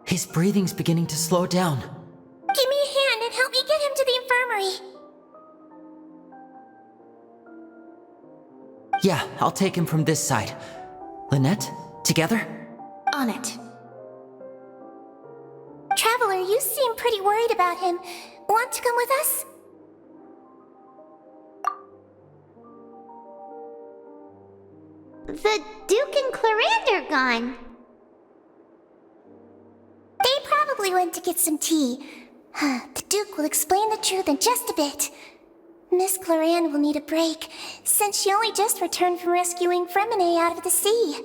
His breathing's beginning to slow down. Give me a hand and help me get him to the infirmary. Yeah, I'll take him from this side. Lynette, together? On it. Traveler, you seem pretty worried about him. Want to come with us? The Duke and Clorand are gone. They probably went to get some tea. The Duke will explain the truth in just a bit. Miss Cloran will need a break, since she only just returned from rescuing Fremine out of the sea.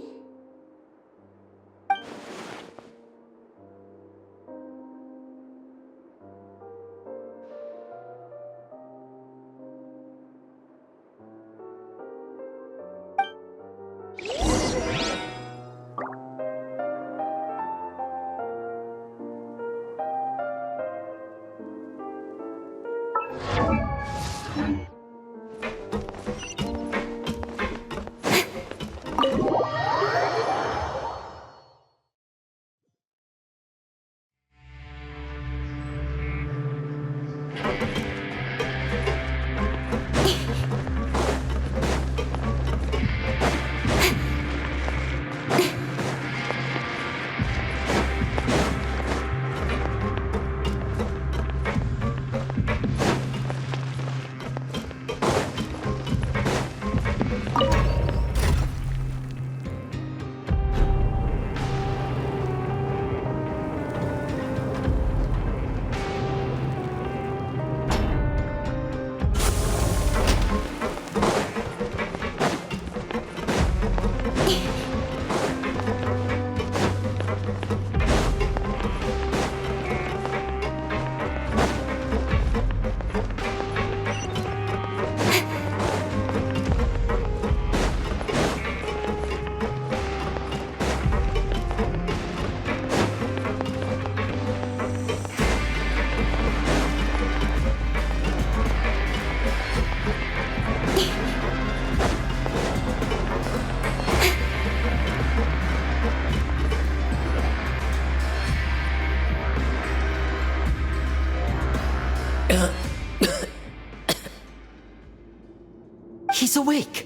He's awake.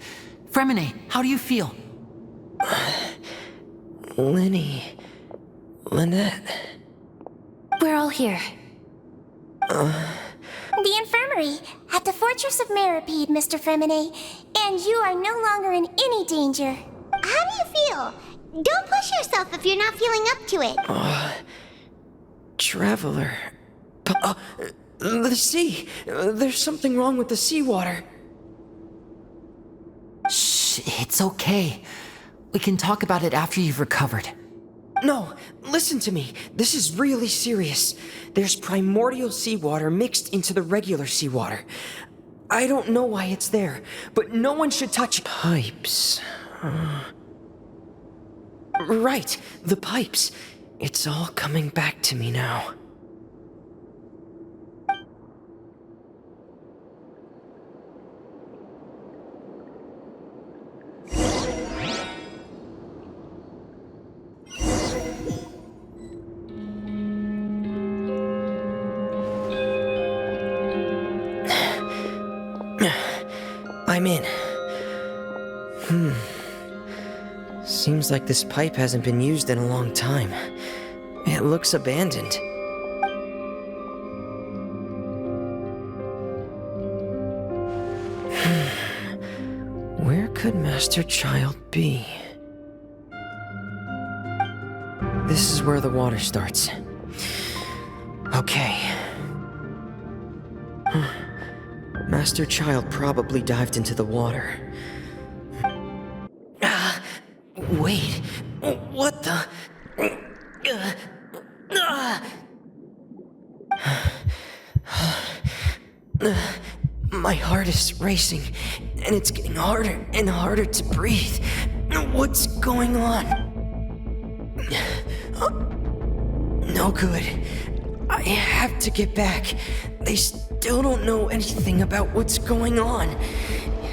Fremine, how do you feel? Lenny. Lynette. We're all here. The infirmary, at the Fortress of Meripede, Mr. Fremine, and you are no longer in any danger. How do you feel? Don't push yourself if you're not feeling up to it. Traveler. The sea. There's something wrong with the seawater. Shh, it's okay. We can talk about it after you've recovered. No, listen to me. This is really serious. There's primordial seawater mixed into the regular seawater. I don't know why it's there, but no one should touch it. Pipes. Right, the pipes. It's all coming back to me now. I'm in. Seems like this pipe hasn't been used in a long time. It looks abandoned. Where could Master Child be? This is where the water starts. Okay. Master Child probably dived into the water. Wait, what the? My heart is racing, and it's getting harder and harder to breathe. What's going on? No good. I have to get back. They still don't know anything about what's going on.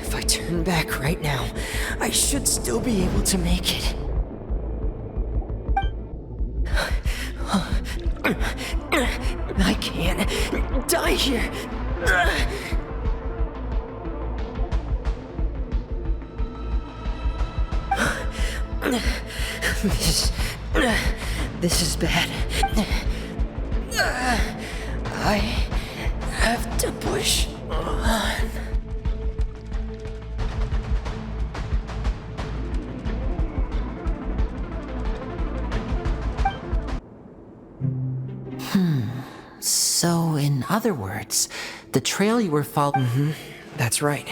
If I turn back right now, I should still be able to make it. I can't die here. This is bad. I have to push on. So, in other words, the trail you were following... That's right.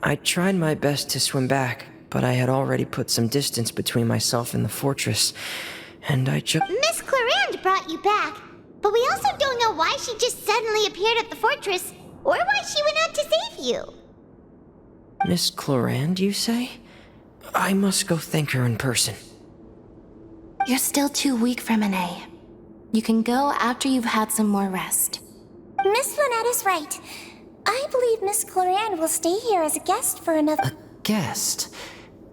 I tried my best to swim back, but I had already put some distance between myself and the fortress, and I just... Miss Clarande brought you back, but we also don't know why she just suddenly appeared at the fortress, or why she went out to save you. Miss Clarande, you say? I must go thank her in person. You're still too weak, Freminet. You can go after you've had some more rest. Miss Lynette is right. I believe Miss Clarande will stay here as a guest for another... A guest?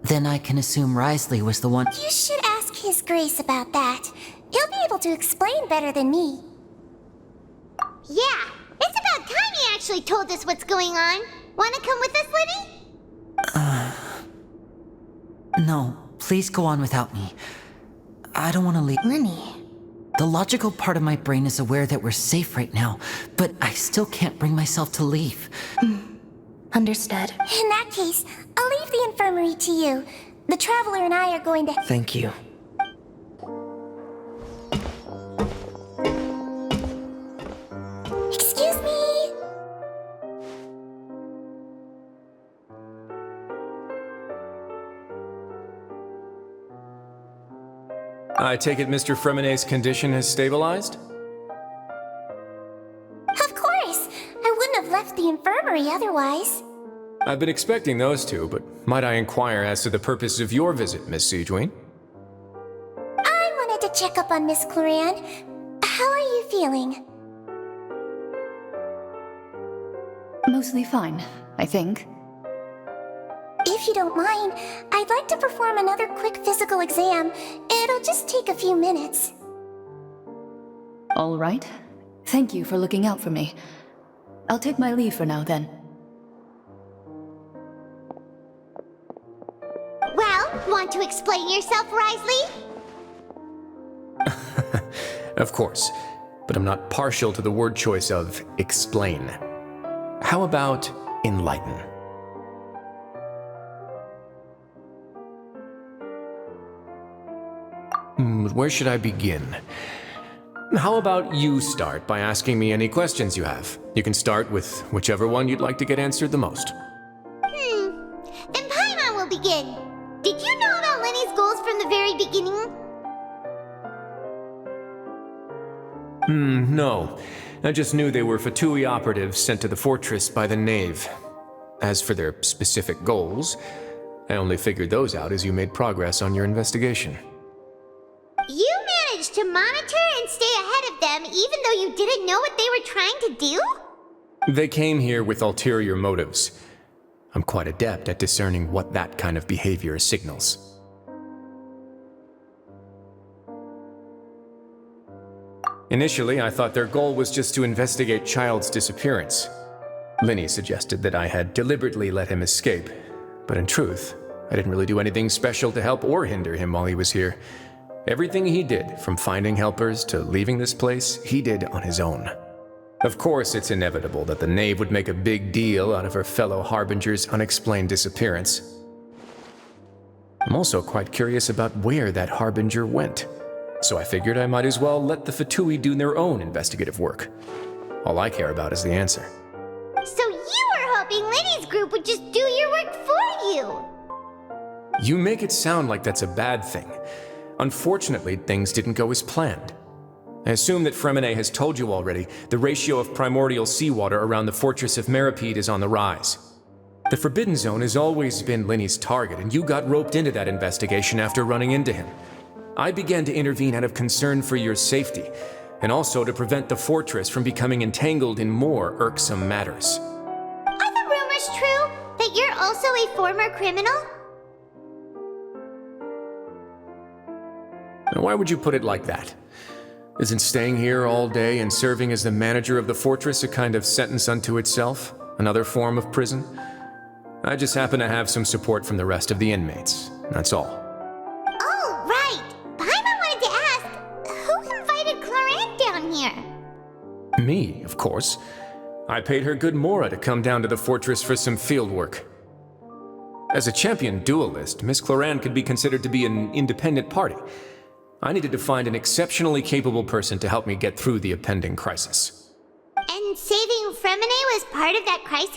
Then I can assume Risley was the one... You should ask His Grace about that. He'll be able to explain better than me. Yeah, it's about time he actually told us what's going on. Wanna come with us, Liddy? No, please go on without me. I don't want to leave. Lenny. The logical part of my brain is aware that we're safe right now, but I still can't bring myself to leave. Understood. In that case, I'll leave the infirmary to you. The Traveler and I are going to... Thank you. Excuse me! I take it Mr. Freminet's condition has stabilized? Of course! I wouldn't have left the infirmary otherwise. I've been expecting those two, but might I inquire as to the purpose of your visit, Miss Sidgeween? I wanted to check up on Miss Clarande. How are you feeling? Mostly fine, I think. If you don't mind, I'd like to perform another quick physical exam. It'll just take a few minutes. All right. Thank you for looking out for me. I'll take my leave for now, then. Well, want to explain yourself, Risley? Of course, but I'm not partial to the word choice of explain. How about enlighten? Where should I begin? How about you start by asking me any questions you have? You can start with whichever one you'd like to get answered the most. Then Paimon will begin. Did you know about Lenny's goals from the very beginning? No. I just knew they were Fatui operatives sent to the fortress by the Knave. As for their specific goals, I only figured those out as you made progress on your investigation. You managed to monitor and stay ahead of them even though you didn't know what they were trying to do? They came here with ulterior motives. I'm quite adept at discerning what that kind of behavior signals. Initially, I thought their goal was just to investigate Child's disappearance. Linny suggested that I had deliberately let him escape, but in truth, I didn't really do anything special to help or hinder him while he was here. Everything he did, from finding helpers to leaving this place, he did on his own. Of course, it's inevitable that the Knave would make a big deal out of her fellow Harbinger's unexplained disappearance. I'm also quite curious about where that Harbinger went, so I figured I might as well let the Fatui do their own investigative work. All I care about is the answer. So you were hoping Lenny's group would just do your work for you! You make it sound like that's a bad thing. Unfortunately, things didn't go as planned. I assume that Freminet has told you already, the ratio of primordial seawater around the fortress of Meripede is on the rise. The Forbidden Zone has always been Linny's target, and you got roped into that investigation after running into him. I began to intervene out of concern for your safety, and also to prevent the fortress from becoming entangled in more irksome matters. Are the rumors true that you're also a former criminal? Now, why would you put it like that? Isn't staying here all day and serving as the manager of the fortress a kind of sentence unto itself? Another form of prison? I just happen to have some support from the rest of the inmates. That's all. Oh, right! Paimon wanted to ask, who invited Clarande down here? Me, of course. I paid her good mora to come down to the fortress for some field work. As a champion duelist, Miss Clarande could be considered to be an independent party. I needed to find an exceptionally capable person to help me get through the impending crisis. And saving Freminet was part of that crisis?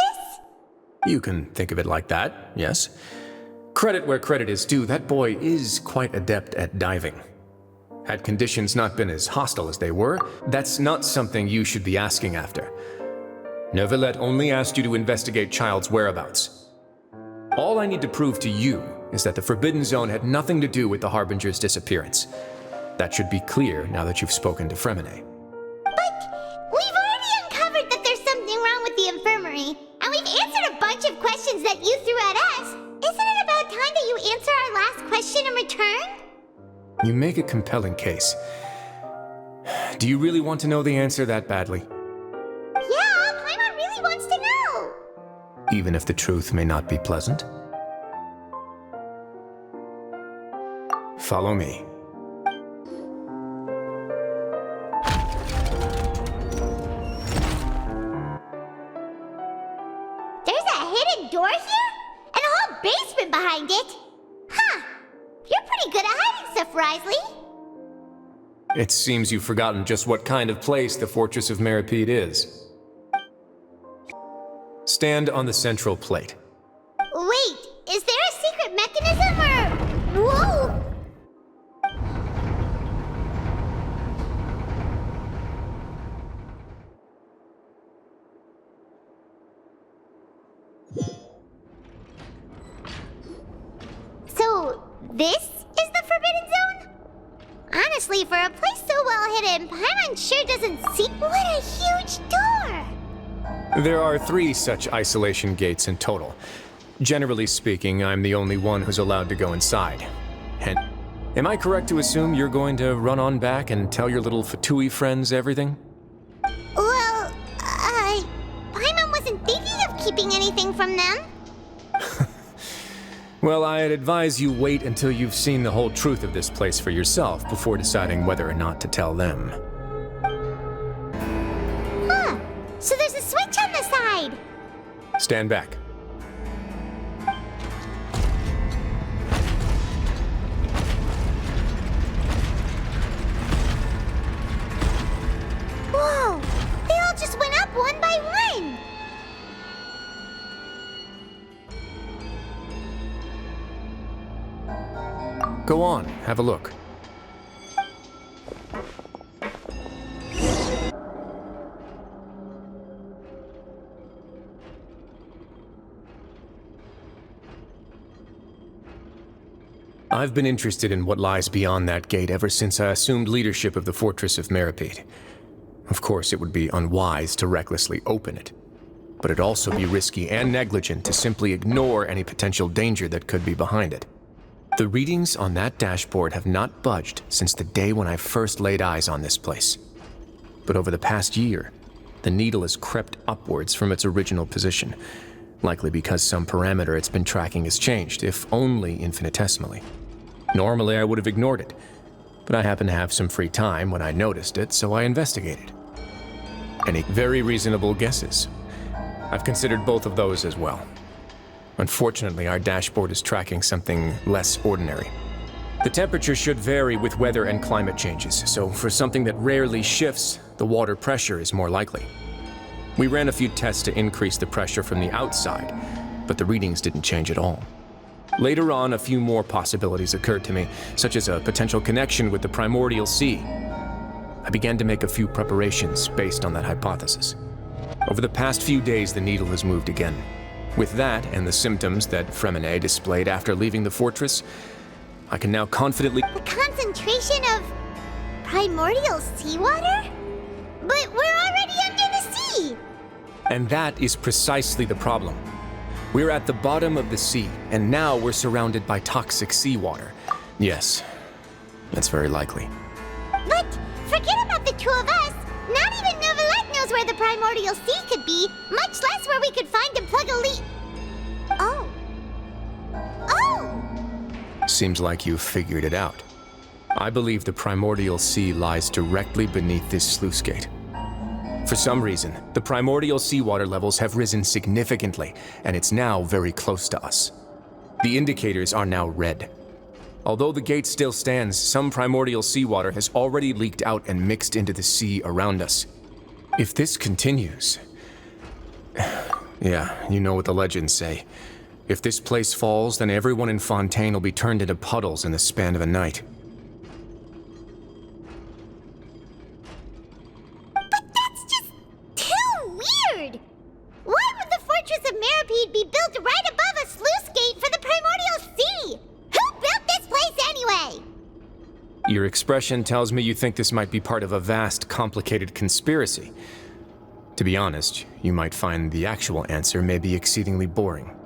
You can think of it like that, yes. Credit where credit is due, that boy is quite adept at diving. Had conditions not been as hostile as they were, that's not something you should be asking after. Neuvillette only asked you to investigate Child's whereabouts. All I need to prove to you is that the Forbidden Zone had nothing to do with the Harbinger's disappearance. That should be clear now that you've spoken to Fremine. But we've already uncovered that there's something wrong with the infirmary, and we've answered a bunch of questions that you threw at us. Isn't it about time that you answer our last question in return? You make a compelling case. Do you really want to know the answer that badly? Yeah, Paimon really wants to know. Even if the truth may not be pleasant? Follow me. There's a hidden door here? And a whole basement behind it? Huh. You're pretty good at hiding stuff, Risley. It seems you've forgotten just what kind of place the Fortress of Meripede is. Stand on the central plate. Wait, is there a secret mechanism or... Whoa! So, this is the Forbidden Zone? Honestly, for a place so well hidden, Paimon sure doesn't see... What a huge door! There are 3 such isolation gates in total. Generally speaking, I'm the only one who's allowed to go inside. And am I correct to assume you're going to run on back and tell your little Fatui friends everything? Well, Paimon wasn't thinking of keeping anything from them. Well, I'd advise you wait until you've seen the whole truth of this place for yourself before deciding whether or not to tell them. Huh. So there's a switch on the side. Stand back. Whoa! They all just went up one by one! Go on, have a look. I've been interested in what lies beyond that gate ever since I assumed leadership of the Fortress of Meripede. Of course, it would be unwise to recklessly open it, but it'd also be risky and negligent to simply ignore any potential danger that could be behind it. The readings on that dashboard have not budged since the day when I first laid eyes on this place. But over the past year, the needle has crept upwards from its original position, likely because some parameter it's been tracking has changed, if only infinitesimally. Normally, I would have ignored it, but I happened to have some free time when I noticed it, so I investigated. Any very reasonable guesses? I've considered both of those as well. Unfortunately, our dashboard is tracking something less ordinary. The temperature should vary with weather and climate changes, so for something that rarely shifts, the water pressure is more likely. We ran a few tests to increase the pressure from the outside, but the readings didn't change at all. Later on, a few more possibilities occurred to me, such as a potential connection with the primordial sea. I began to make a few preparations based on that hypothesis. Over the past few days, the needle has moved again. With that and the symptoms that Fremine displayed after leaving the fortress, I can now confidently... The concentration of primordial seawater? But we're already under the sea! And that is precisely the problem. We're at the bottom of the sea, and now we're surrounded by toxic seawater. Yes, that's very likely. But forget about the two of us. Not even Neuvillette knows where the primordial sea could be, much less where we could find and plug a leak. Oh. Oh! Seems like you've figured it out. I believe the primordial sea lies directly beneath this sluice gate. For some reason, the primordial seawater levels have risen significantly, and it's now very close to us. The indicators are now red. Although the gate still stands, some primordial seawater has already leaked out and mixed into the sea around us. If this continues, Yeah, you know what the legends say. If this place falls, then everyone in Fontaine will be turned into puddles in the span of a night. But that's just too weird! Why would the Fortress of Meripede be built right above a sluice gate for the Primordial Sea? Who built this place anyway? Your expression tells me you think this might be part of a vast, complicated conspiracy. To be honest, you might find the actual answer may be exceedingly boring.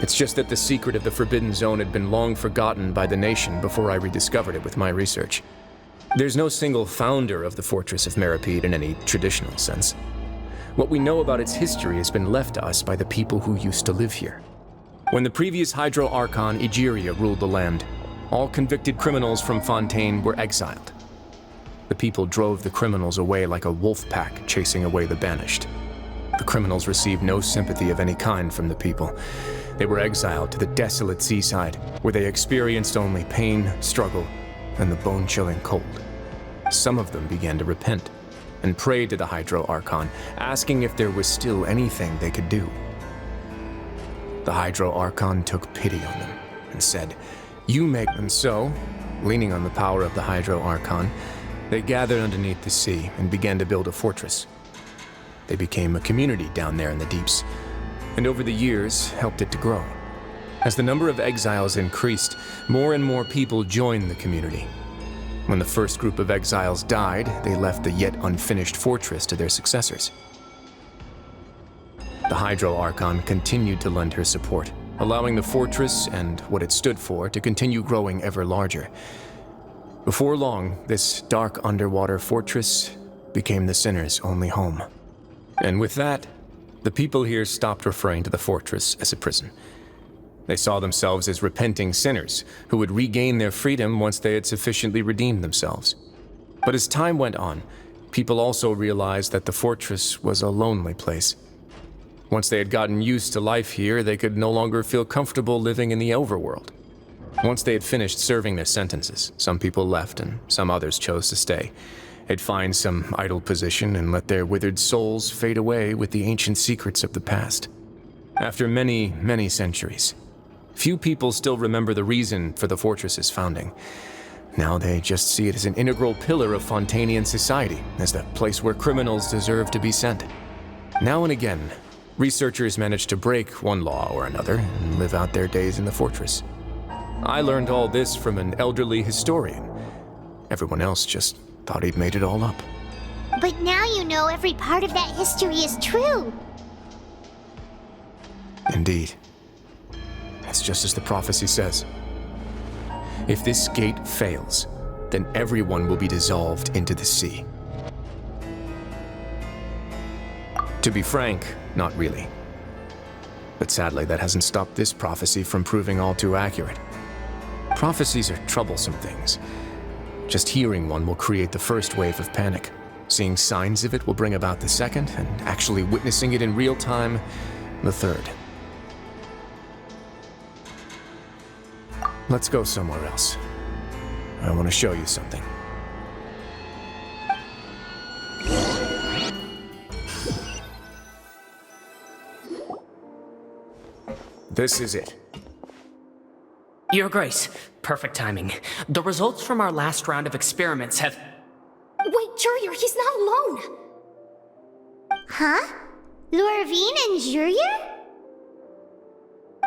It's just that the secret of the Forbidden Zone had been long forgotten by the nation before I rediscovered it with my research. There's no single founder of the Fortress of Meripede in any traditional sense. What we know about its history has been left to us by the people who used to live here. When the previous Hydro Archon Egeria ruled the land, all convicted criminals from Fontaine were exiled. The people drove the criminals away like a wolf pack chasing away the banished. The criminals received no sympathy of any kind from the people. They were exiled to the desolate seaside, where they experienced only pain, struggle, and the bone-chilling cold. Some of them began to repent and prayed to the Hydro Archon, asking if there was still anything they could do. The Hydro Archon took pity on them and said, "You make them so." Leaning on the power of the Hydro Archon, they gathered underneath the sea and began to build a fortress. They became a community down there in the deeps, and over the years helped it to grow. As the number of exiles increased, more and more people joined the community. When the first group of exiles died, they left the yet unfinished fortress to their successors. The Hydro Archon continued to lend her support, allowing the fortress and what it stood for to continue growing ever larger. Before long, this dark underwater fortress became the sinner's only home. And with that, the people here stopped referring to the fortress as a prison. They saw themselves as repenting sinners who would regain their freedom once they had sufficiently redeemed themselves. But as time went on, people also realized that the fortress was a lonely place. Once they had gotten used to life here, they could no longer feel comfortable living in the overworld. Once they had finished serving their sentences, some people left and some others chose to stay. They'd find some idle position and let their withered souls fade away with the ancient secrets of the past. After many, many centuries, few people still remember the reason for the fortress's founding. Now they just see it as an integral pillar of Fontainian society, as the place where criminals deserve to be sent. Now and again, researchers manage to break one law or another and live out their days in the fortress. I learned all this from an elderly historian. Everyone else just thought he'd made it all up. But now you know every part of that history is true. Indeed. It's just as the prophecy says. If this gate fails, then everyone will be dissolved into the sea. To be frank, not really. But sadly, that hasn't stopped this prophecy from proving all too accurate. Prophecies are troublesome things. Just hearing one will create the first wave of panic. Seeing signs of it will bring about the second, and actually witnessing it in real time, the third. Let's go somewhere else. I want to show you something. This is it. Your Grace, perfect timing. The results from our last round of experiments have... Wait, Jurier, he's not alone! Huh? Lorvine and Jurier?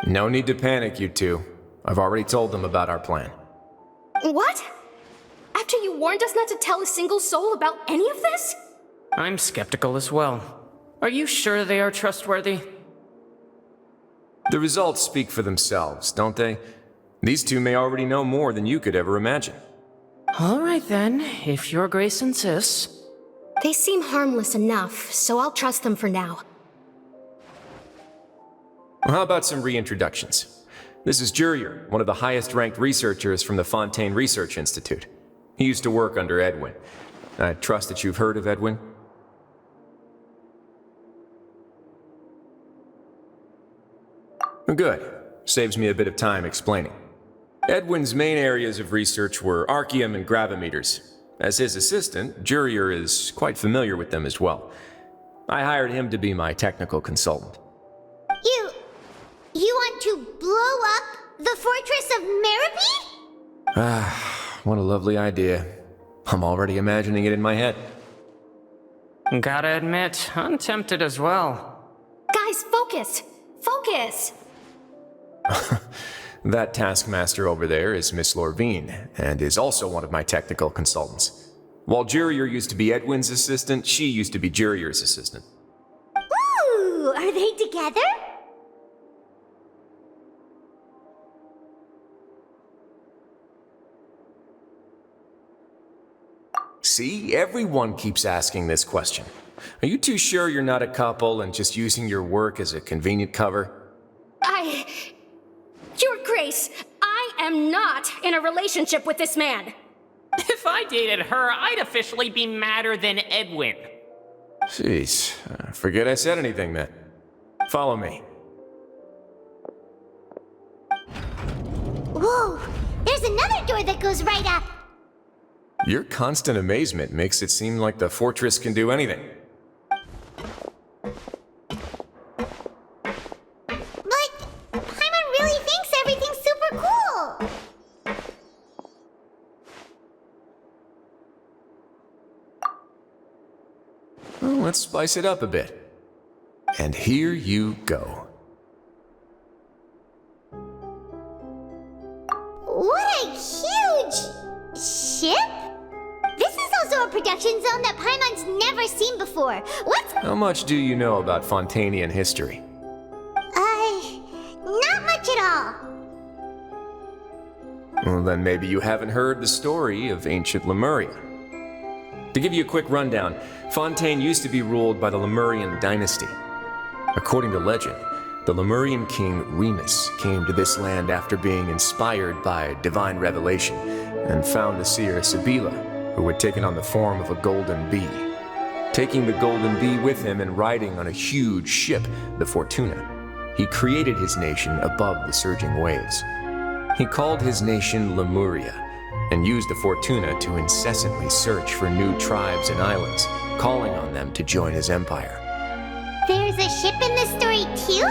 No need to panic, you two. I've already told them about our plan. What? After you warned us not to tell a single soul about any of this? I'm skeptical as well. Are you sure they are trustworthy? The results speak for themselves, don't they? These two may already know more than you could ever imagine. All right then, if Your Grace insists. They seem harmless enough, so I'll trust them for now. Well, how about some reintroductions? This is Jurier, one of the highest-ranked researchers from the Fontaine Research Institute. He used to work under Edwin. I trust that you've heard of Edwin? Good. Saves me a bit of time explaining. Edwin's main areas of research were archaeum and gravimeters. As his assistant, Jurier is quite familiar with them as well. I hired him to be my technical consultant. blow up the fortress of Meripede? What a lovely idea. I'm already imagining it in my head. Gotta admit, I'm tempted as well. Guys, focus! Focus! That taskmaster over there is Miss Lorvine, and is also one of my technical consultants. While Jurier used to be Edwin's assistant, she used to be Jurier's assistant. Ooh, are they together? See, everyone keeps asking this question. Are you too sure you're not a couple and just using your work as a convenient cover? Your Grace, I am not in a relationship with this man. If I dated her, I'd officially be madder than Edwin. Jeez, forget I said anything then. Follow me. Whoa, there's another door that goes right up. Your constant amazement makes it seem like the fortress can do anything. But Paimon really thinks everything's super cool. Well, let's spice it up a bit. And here you go. What a huge ship! This is also a production zone that Paimon's never seen before. What's... How much do you know about Fontainian history? Not much at all. Well, then maybe you haven't heard the story of ancient Lemuria. To give you a quick rundown, Fontaine used to be ruled by the Lemurian dynasty. According to legend, the Lemurian king Remus came to this land after being inspired by divine revelation and found the seer Sibila, who had taken on the form of a golden bee. Taking the golden bee with him and riding on a huge ship, the Fortuna, he created his nation above the surging waves. He called his nation Lemuria and used the Fortuna to incessantly search for new tribes and islands, calling on them to join his empire. There's a ship in this story too?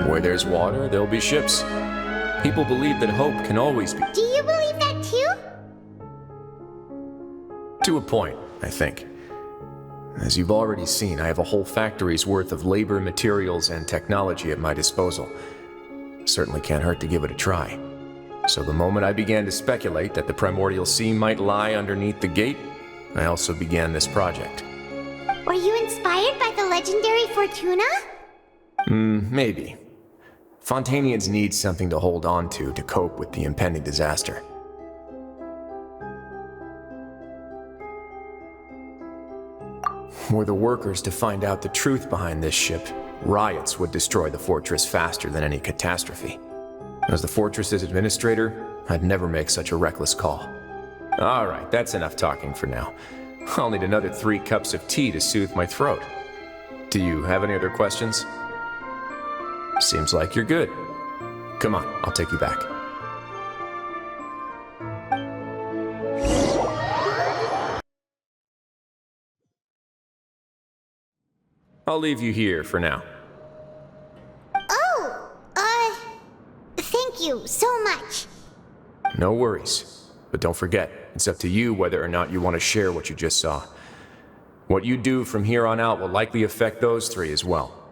Where there's water, there'll be ships. People believe that hope can always be... Do you believe that too? To a point, I think. As you've already seen, I have a whole factory's worth of labor, materials, and technology at my disposal. Certainly can't hurt to give it a try. So the moment I began to speculate that the Primordial Sea might lie underneath the gate, I also began this project. Were you inspired by the legendary Fortuna? Maybe. Fontainians need something to hold on to cope with the impending disaster. Were the workers to find out the truth behind this ship, riots would destroy the fortress faster than any catastrophe. As the fortress's administrator, I'd never make such a reckless call. All right, that's enough talking for now. I'll need another 3 cups of tea to soothe my throat. Do you have any other questions? Seems like you're good. Come on, I'll take you back. I'll leave you here for now. Oh, thank you so much. No worries. But don't forget, it's up to you whether or not you want to share what you just saw. What you do from here on out will likely affect those 3 as well.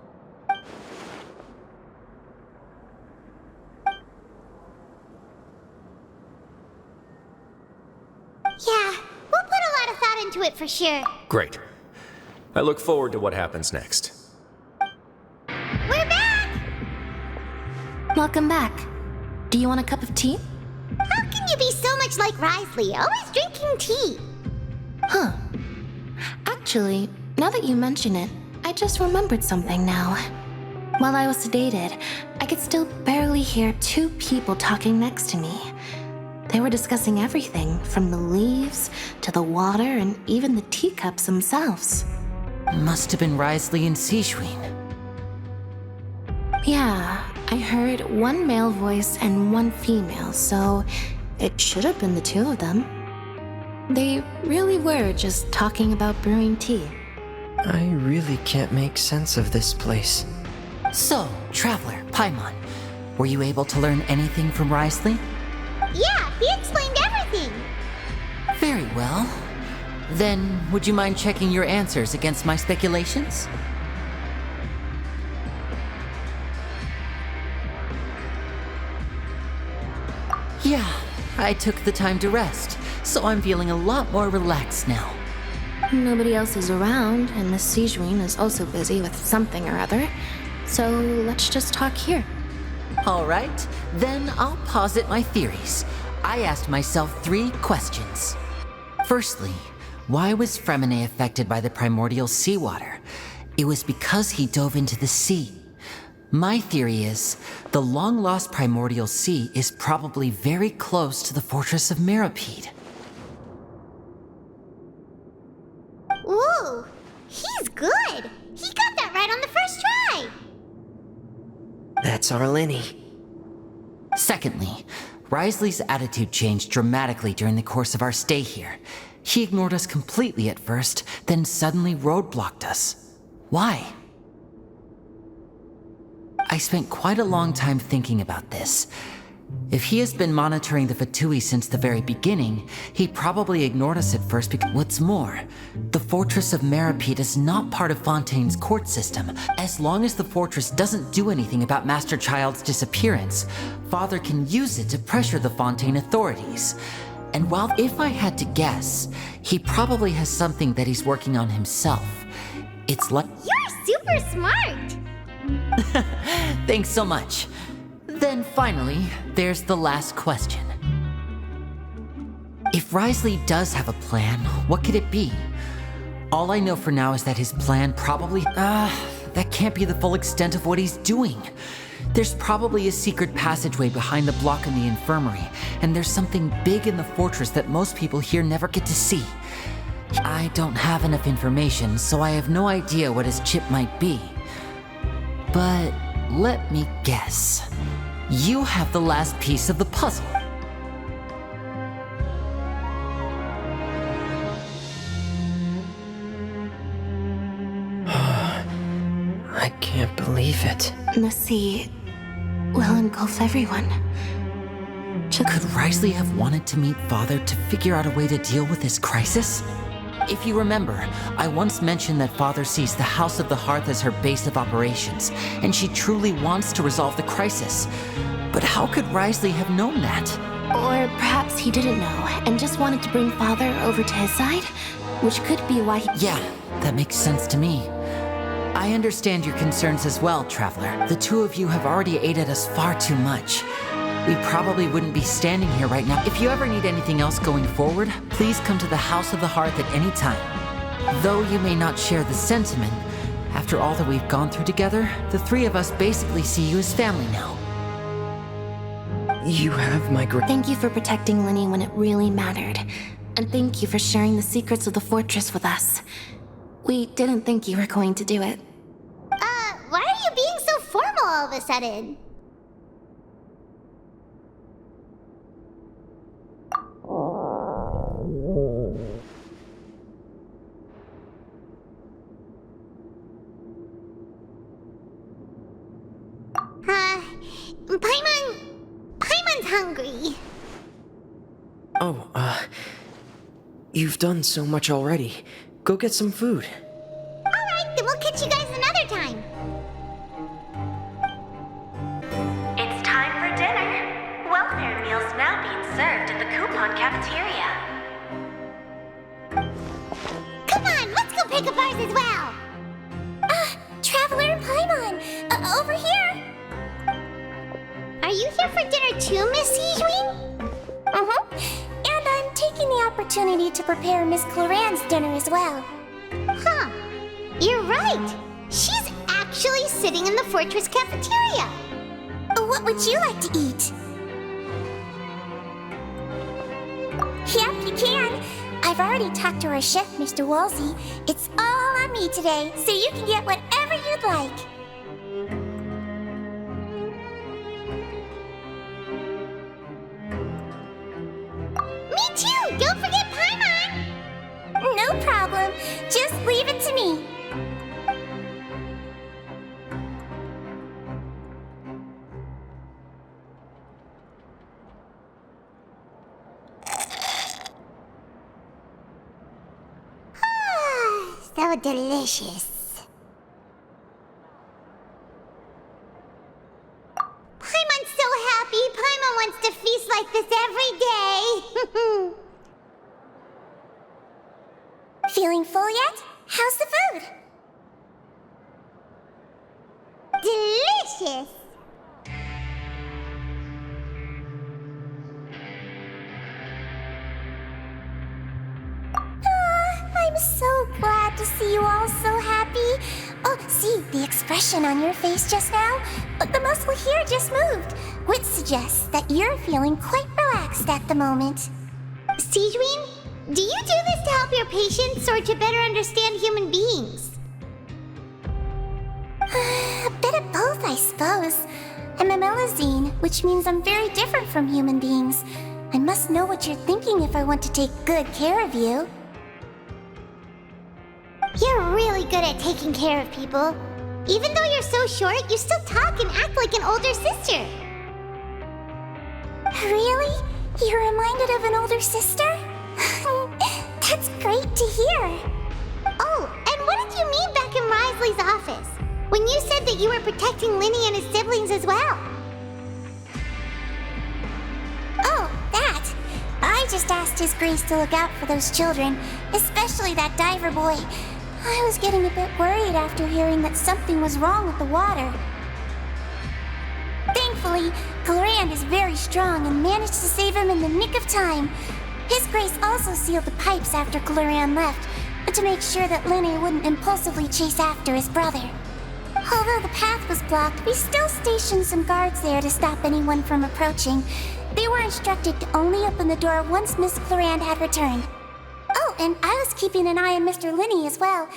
Yeah, we'll put a lot of thought into it for sure. Great. I look forward to what happens next. We're back! Welcome back. Do you want a cup of tea? How can you be so much like Risley, always drinking tea? Huh. Actually, now that you mention it, I just remembered something now. While I was sedated, I could still barely hear 2 people talking next to me. They were discussing everything, from the leaves to the water and even the teacups themselves. Must have been Risley and Sigewin. Yeah, I heard 1 male voice and 1 female, so it should have been the 2 of them. They really were just talking about brewing tea. I really can't make sense of this place. So, Traveler, Paimon, were you able to learn anything from Wriothesley? Yeah, he explained everything. Very well. Then, would you mind checking your answers against my speculations? Yeah, I took the time to rest, so I'm feeling a lot more relaxed now. Nobody else is around, and Miss Sijuin is also busy with something or other. So let's just talk here. All right, then I'll posit my theories. I asked myself 3 questions. Firstly, why was Fremine affected by the primordial seawater? It was because he dove into the sea. My theory is, the long-lost primordial sea is probably very close to the fortress of Meropide. Ooh, he's good. He got that right on the first try. That's our Lenny. Secondly, Wriothesley's attitude changed dramatically during the course of our stay here. He ignored us completely at first, then suddenly roadblocked us. Why? I spent quite a long time thinking about this. If he has been monitoring the Fatui since the very beginning, he probably ignored us at first because— What's more, the Fortress of Meropide is not part of Fontaine's court system. As long as the fortress doesn't do anything about Master Child's disappearance, Father can use it to pressure the Fontaine authorities. And while if I had to guess, he probably has something that he's working on himself. It's like— You're super smart. Thanks so much. Then finally, there's the last question. If Wriothesley does have a plan, what could it be? All I know for now is that his plan probably— that can't be the full extent of what he's doing. There's probably a secret passageway behind the block in the infirmary, and there's something big in the fortress that most people here never get to see. I don't have enough information, so I have no idea what his chip might be. But let me guess. You have the last piece of the puzzle. I can't believe it. The sea will engulf everyone. Could Wriothesley have wanted to meet Father to figure out a way to deal with this crisis? If you remember, I once mentioned that Father sees the House of the Hearth as her base of operations, and she truly wants to resolve the crisis. But how could Wriothesley have known that? Or perhaps he didn't know and just wanted to bring Father over to his side, which could be why he— Yeah, that makes sense to me. I understand your concerns as well, Traveler. The two of you have already aided us far too much. We probably wouldn't be standing here right now. If you ever need anything else going forward, please come to the House of the Hearth at any time. Though you may not share the sentiment, after all that we've gone through together, the 3 of us basically see you as family now. You have my Thank you for protecting Lenny when it really mattered. And thank you for sharing the secrets of the fortress with us. We didn't think you were going to do it. Why are you being so formal all of a sudden? Paimon's hungry. You've done so much already. Go get some food. Alright, then we'll catch you guys another time. It's time for dinner. Welfare meals now being served in the coupon cafeteria. Come on, let's go pick up ours as well. Traveler and Paimon, over here. Are you here for dinner too, Miss Sijuin? And I'm taking the opportunity to prepare Miss Cloran's dinner as well. Huh. You're right. She's actually sitting in the fortress cafeteria. What would you like to eat? Yep, you can. I've already talked to our chef, Mr. Wolsey. It's all on me today, so you can get whatever you'd like. Me too! Don't forget Paimon! No problem. Just leave it to me. so delicious. Paimon's so happy. Paimon wants to feast like this every day. Feeling full yet? How's the food? Delicious. I'm so glad to see you all so happy. Oh, see the expression on your face just now? The muscle here just moved, which suggests that you're feeling quite relaxed at the moment. Sigewin, do you do this to help your patients or to better understand human beings? A bit of both, I suppose. I'm a Melazine, which means I'm very different from human beings. I must know what you're thinking if I want to take good care of you. You're really good at taking care of people. Even though you're so short, you still talk and act like an older sister. Really? You're reminded of an older sister? That's great to hear. Oh, and what did you mean back in Risley's office? When you said that you were protecting Linny and his siblings as well? Oh, that. I just asked His Grace to look out for those children, especially that diver boy. I was getting a bit worried after hearing that something was wrong with the water. Thankfully, Glorand is very strong and managed to save him in the nick of time. His Grace also sealed the pipes after Glorand left, to make sure that Linny wouldn't impulsively chase after his brother. Although the path was blocked, we still stationed some guards there to stop anyone from approaching. They were instructed to only open the door once Miss Glorand had returned. Oh, and I was keeping an eye on Mr. Linny as well.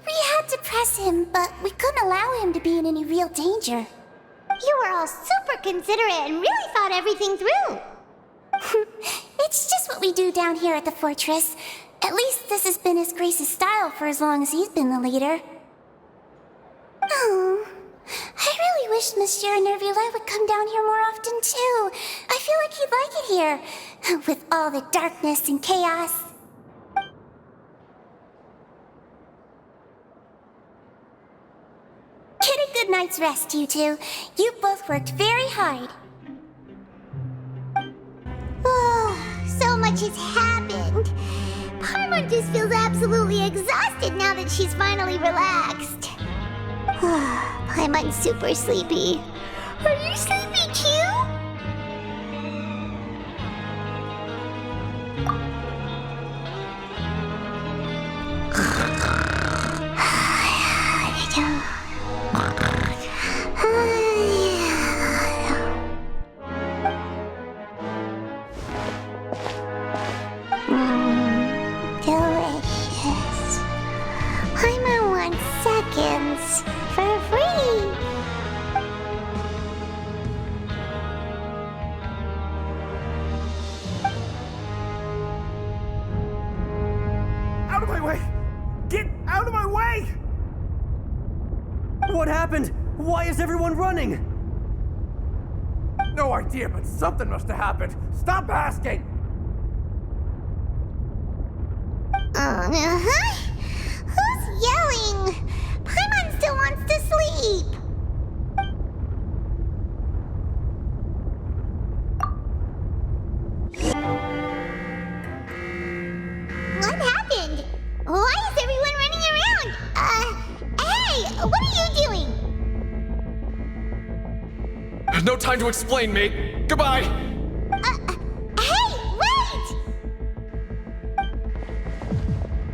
We had to press him, but we couldn't allow him to be in any real danger. You were all super considerate and really thought everything through. It's just what we do down here at the fortress. At least this has been His Grace's style for as long as he's been the leader. Oh, I really wish Monsieur Nervula would come down here more often too. I feel like he'd like it here, with all the darkness and chaos. Get a good night's rest, you two. You both worked very hard. Oh, so much has happened. Paimon just feels absolutely exhausted now that she's finally relaxed. Paimon's super sleepy. Are you sleepy too? Delicious. Paimon wants seconds for free. Out of my way! Get out of my way! What happened? Why is everyone running? No idea, but something must have happened. Stop asking! Who's yelling? Paimon still wants to sleep. What happened? Why is everyone running around? Hey, what are you doing? No time to explain, mate. Goodbye. Hey, wait!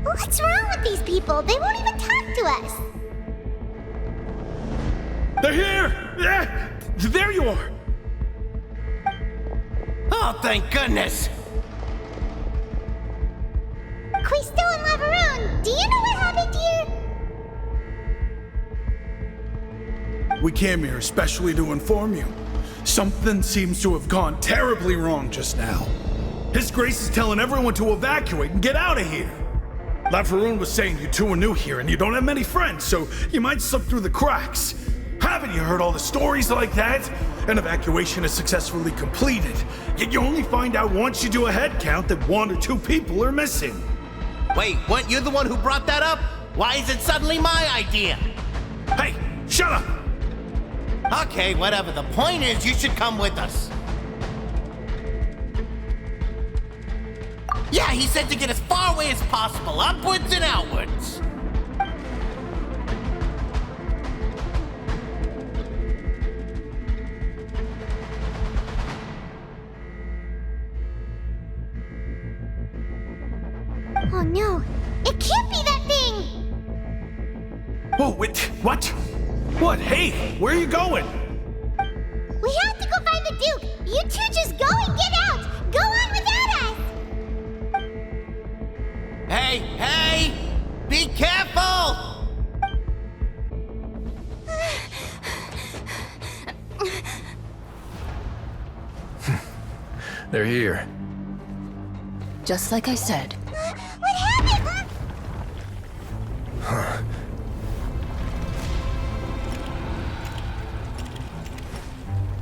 What's wrong with these people? They won't even talk to us. They're here! Yeah! There you are! Oh, thank goodness! Quisto and Lavaroon, do you know what happened here? We came here especially to inform you. Something seems to have gone terribly wrong just now. His Grace is telling everyone to evacuate and get out of here. Lavaroon was saying you two are new here and you don't have many friends, so you might slip through the cracks. Haven't you heard all the stories like that? An evacuation is successfully completed, yet you only find out once you do a head count that 1 or 2 people are missing. Wait, weren't you the one who brought that up? Why is it suddenly my idea? Hey, shut up! Okay, whatever. The point is, you should come with us. Yeah, he said to get as far away as possible, upwards and outwards. Oh no, it can't be that thing! Whoa, wait, what? What? Hey, where are you going? We have to go find the Duke! You two just go and get out! Go on without us! Hey, hey! Be careful! They're here. Just like I said. What happened?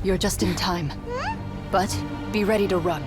You're just in time. But be ready to run.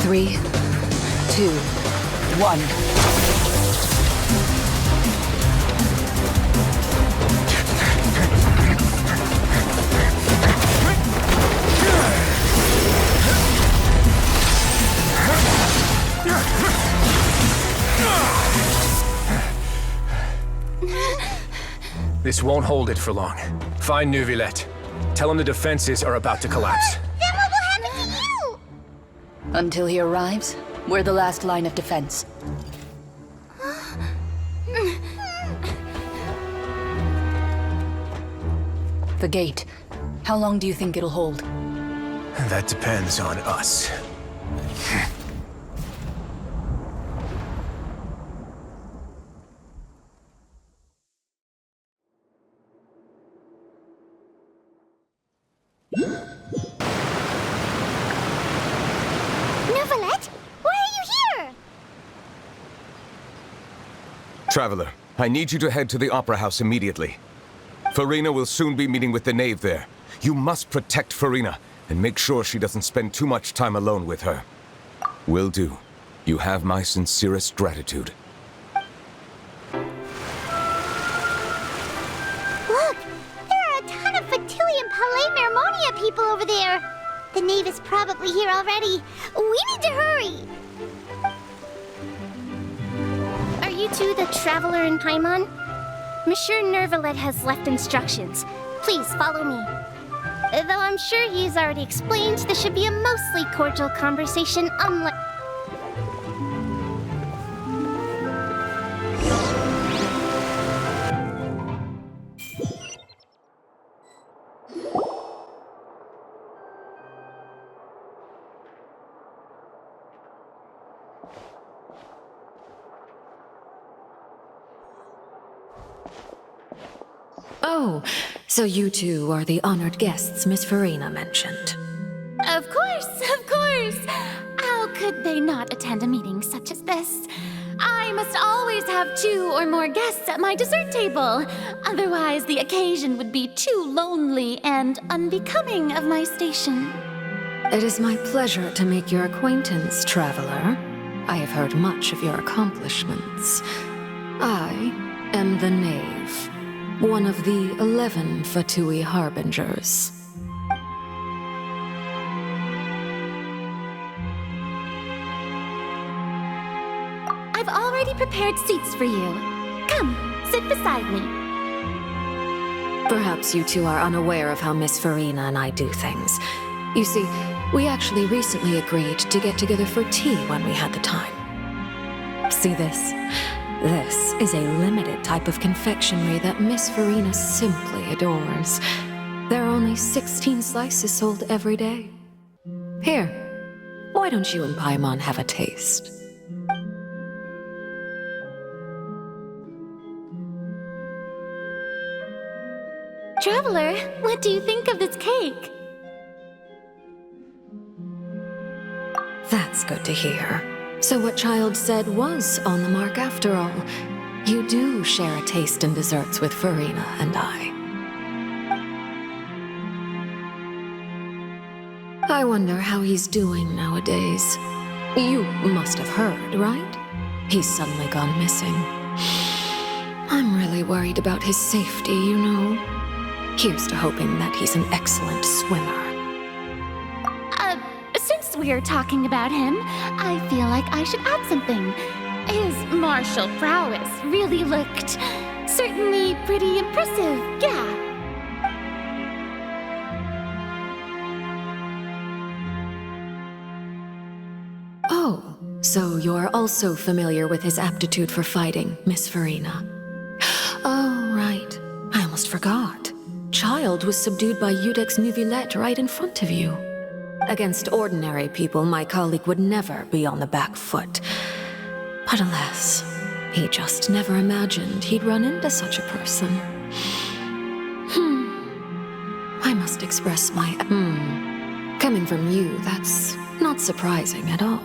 Three, 2, 1. This won't hold it for long. Find Neuvillette. Tell him the defenses are about to collapse. Then what will happen to you? Until he arrives, we're the last line of defense. The gate. How long do you think it'll hold? That depends on us. Neuvillette? Why are you here? Traveler, I need you to head to the Opera House immediately. Farina will soon be meeting with the knave there. You must protect Farina, and make sure she doesn't spend too much time alone with her. Will do. You have my sincerest gratitude. Look! There are a ton of Fatui and Palais Mermonia people over there! The knave is probably here already. We need to hurry! Are you two the traveler in Paimon? Monsieur Neuvillette has left instructions. Please follow me. Though I'm sure he's already explained, this should be a mostly cordial conversation, unlike... Oh, so you two are the honored guests Miss Farina mentioned. Of course, of course! How could they not attend a meeting such as this? I must always have 2 or more guests at my dessert table. Otherwise, the occasion would be too lonely and unbecoming of my station. It is my pleasure to make your acquaintance, traveler. I have heard much of your accomplishments. I am the knave, one of the 11 Fatui harbingers. I've already prepared seats for you. Come, sit beside me. Perhaps you two are unaware of how Miss Farina and I do things. You see, We actually recently agreed to get together for tea when we had the time. See this? This is a limited type of confectionery that Miss Farina simply adores. There are only 16 slices sold every day. Here, why don't you and Paimon have a taste? Traveler, what do you think of this cake? That's good to hear. So what Child said was on the mark after all. You do share a taste in desserts with Farina and I. I wonder how he's doing nowadays. You must have heard, right? He's suddenly gone missing. I'm really worried about his safety, you know. Here's to hoping that he's an excellent swimmer. Since we're talking about him, I feel like I should add something. His martial prowess really looked certainly pretty impressive, yeah. Oh, so you're also familiar with his aptitude for fighting, Miss Farina. Oh, right. I almost forgot. Child was subdued by Udex Neuvillette right in front of you. Against ordinary people, my colleague would never be on the back foot. But alas, he just never imagined he'd run into such a person. I must express my Coming from you, that's not surprising at all.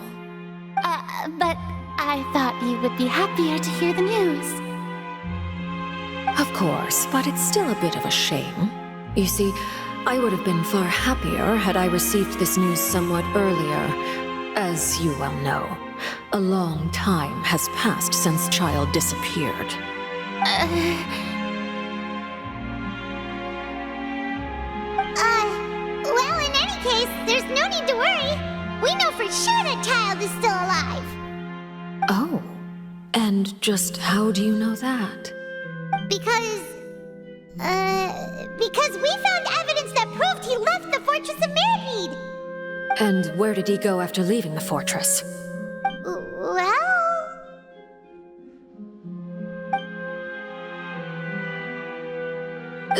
But I thought you would be happier to hear the news. Of course, but it's still a bit of a shame. You see, I would have been far happier had I received this news somewhat earlier. As you well know, a long time has passed since Child disappeared. Well, in any case, there's no need to worry. We know for sure that Child is still alive. Oh, and just how do you know that? Because we found evidence that proved he left the Fortress of Mirapede. And where did he go after leaving the fortress? Well...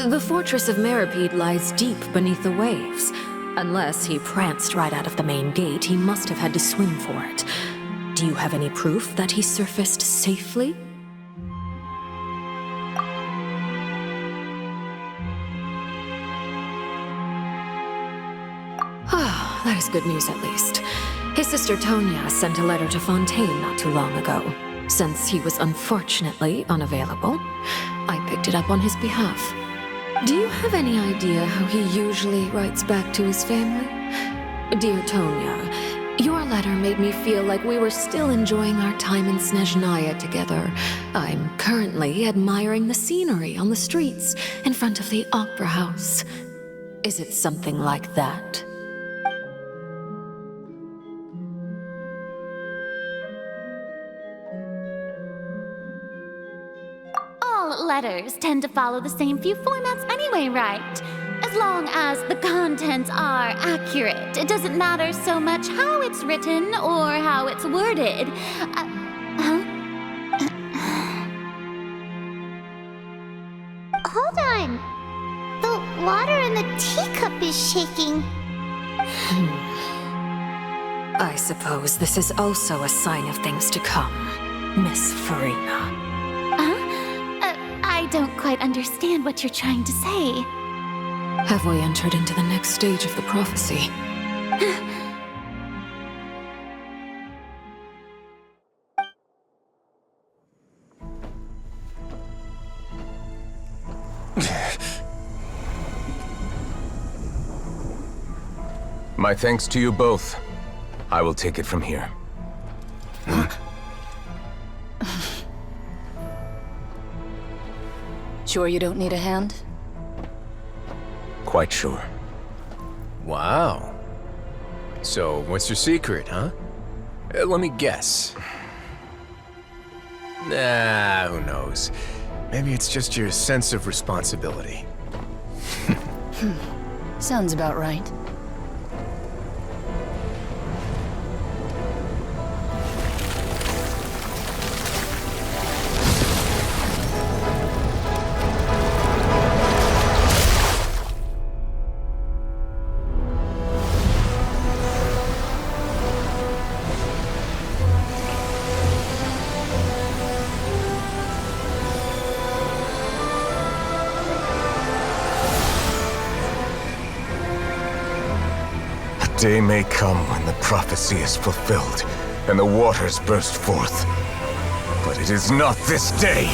The Fortress of Mirapede lies deep beneath the waves. Unless he pranced right out of the main gate, he must have had to swim for it. Do you have any proof that he surfaced safely? That is good news, at least. His sister Tonya sent a letter to Ffontaine not too long ago. Since he was unfortunately unavailable, I picked it up on his behalf. Do you have any idea how he usually writes back to his family? Dear Tonya, your letter made me feel like we were still enjoying our time in Snezhnaya together. I'm currently admiring the scenery on the streets in front of the Opera House. Is it something like that? Letters tend to follow the same few formats anyway, right? As long as the contents are accurate, it doesn't matter so much how it's written or how it's worded. Hold on. The water in the teacup is shaking. I suppose this is also a sign of things to come, Miss Farina. I don't quite understand what you're trying to say. Have we entered into the next stage of the prophecy? My thanks to you both. I will take it from here. Sure you don't need a hand? Quite sure. Wow. So, what's your secret, huh? Let me guess. Nah, who knows? Maybe it's just your sense of responsibility. Sounds about right. day may come when the prophecy is fulfilled and the waters burst forth. But it is not this day!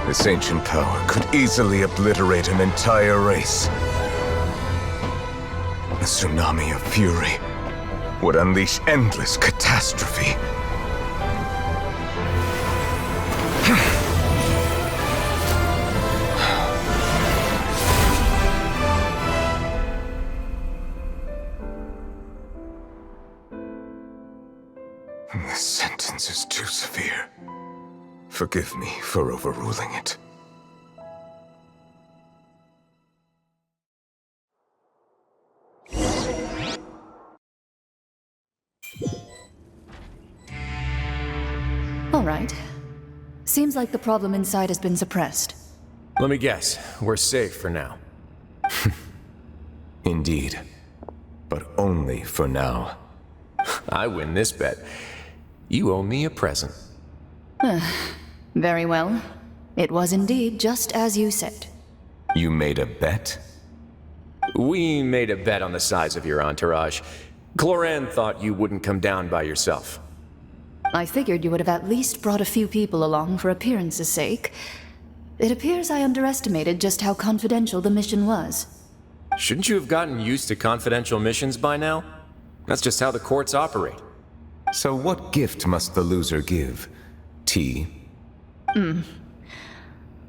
This ancient power could easily obliterate an entire race. A tsunami of fury would unleash endless catastrophe. This sentence is too severe. Forgive me for overruling it. All right. Seems like the problem inside has been suppressed. Let me guess, we're safe for now. Indeed. But only for now. I win this bet. You owe me a present. Very well. It was indeed just as you said. You made a bet? We made a bet on the size of your entourage. Cloran thought you wouldn't come down by yourself. I figured you would have at least brought a few people along for appearance's sake. It appears I underestimated just how confidential the mission was. Shouldn't you have gotten used to confidential missions by now? That's just how the courts operate. So what gift must the loser give? Tea?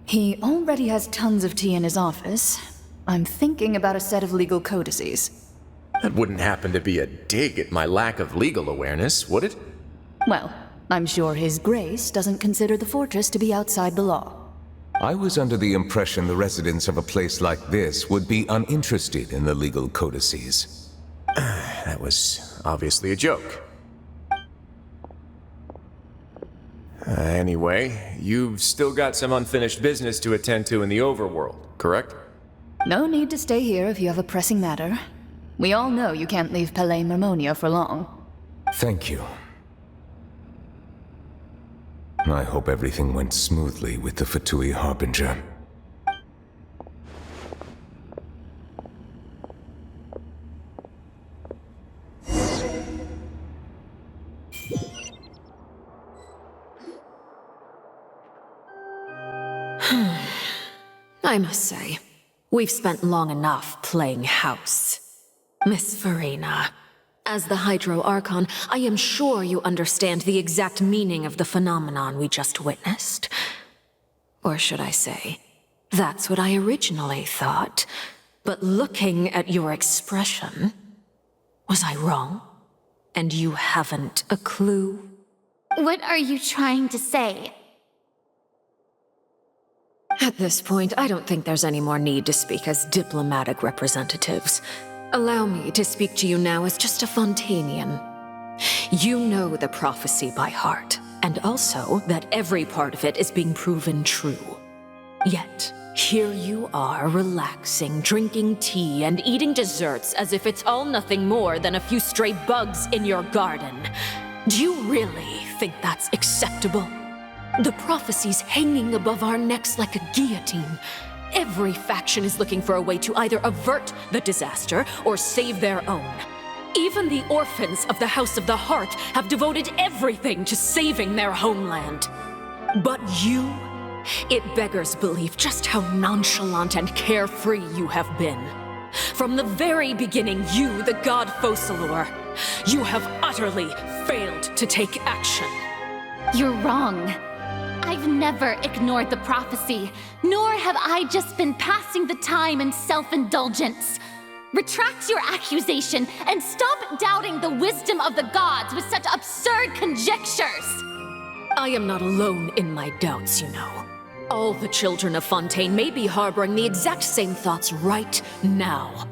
He already has tons of tea in his office. I'm thinking about a set of legal codices. That wouldn't happen to be a dig at my lack of legal awareness, would it? Well, I'm sure His Grace doesn't consider the fortress to be outside the law. I was under the impression the residents of a place like this would be uninterested in the legal codices. That was obviously a joke. Anyway, you've still got some unfinished business to attend to in the overworld, correct? No need to stay here if you have a pressing matter. We all know you can't leave Palais Mermonia for long. Thank you. I hope everything went smoothly with the Fatui Harbinger. I must say, we've spent long enough playing house. Miss Farina, as the Hydro Archon, I am sure you understand the exact meaning of the phenomenon we just witnessed. Or should I say, that's what I originally thought. But looking at your expression, was I wrong? And you haven't a clue? What are you trying to say? At this point, I don't think there's any more need to speak as diplomatic representatives. Allow me to speak to you now as just a Fontainian. You know the prophecy by heart, and also that every part of it is being proven true. Yet, here you are relaxing, drinking tea, and eating desserts as if it's all nothing more than a few stray bugs in your garden. Do you really think that's acceptable? The prophecy's hanging above our necks like a guillotine. Every faction is looking for a way to either avert the disaster or save their own. Even the orphans of the House of the Heart have devoted everything to saving their homeland. But you, it beggars belief just how nonchalant and carefree you have been. From the very beginning, you, the god Focalor, you have utterly failed to take action. You're wrong. I've never ignored the prophecy, nor have I just been passing the time in self-indulgence. Retract your accusation and stop doubting the wisdom of the gods with such absurd conjectures. I am not alone in my doubts, you know. All the children of Fontейн may be harboring the exact same thoughts right now.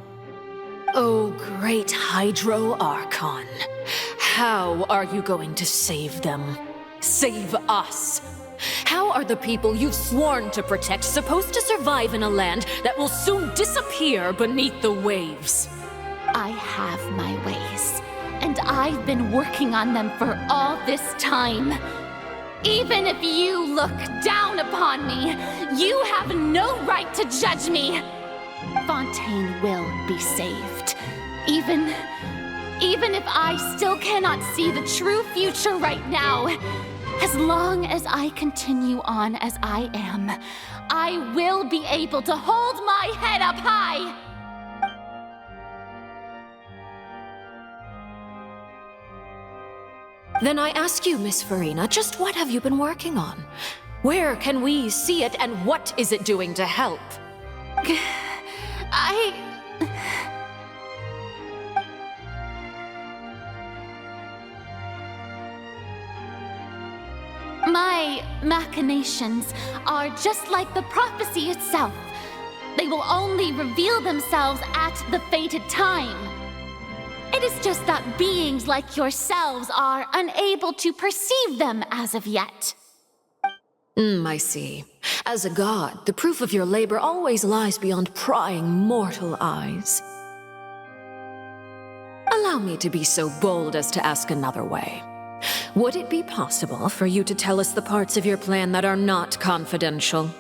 Oh, great Hydro Archon. How are you going to save them? Save us? How are the people you've sworn to protect supposed to survive in a land that will soon disappear beneath the waves? I have my ways, and I've been working on them for all this time. Even if you look down upon me, you have no right to judge me. Fontaine will be saved. Even if I still cannot see the true future right now, as long as I continue on as I am, I will be able to hold my head up high! Then I ask you, Miss Farina, just what have you been working on? Where can we see it, and what is it doing to help? My machinations are just like the prophecy itself. They will only reveal themselves at the fated time. It is just that beings like yourselves are unable to perceive them as of yet. I see. As a god, the proof of your labor always lies beyond prying mortal eyes. Allow me to be so bold as to ask another way. Would it be possible for you to tell us the parts of your plan that are not confidential?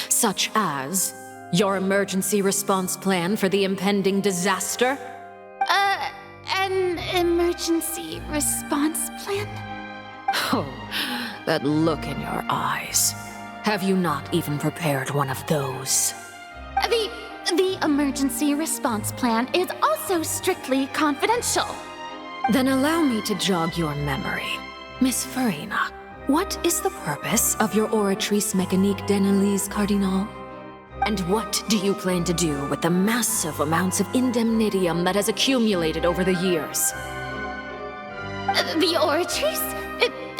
Such as your emergency response plan for the impending disaster? An emergency response plan? Oh, that look in your eyes. Have you not even prepared one of those? The emergency response plan is also strictly confidential. Then allow me to jog your memory. Miss Farina, what is the purpose of your Oratrice Mécanique d'Annelise Cardinal? And what do you plan to do with the massive amounts of indemnitium that has accumulated over the years? The Oratrice?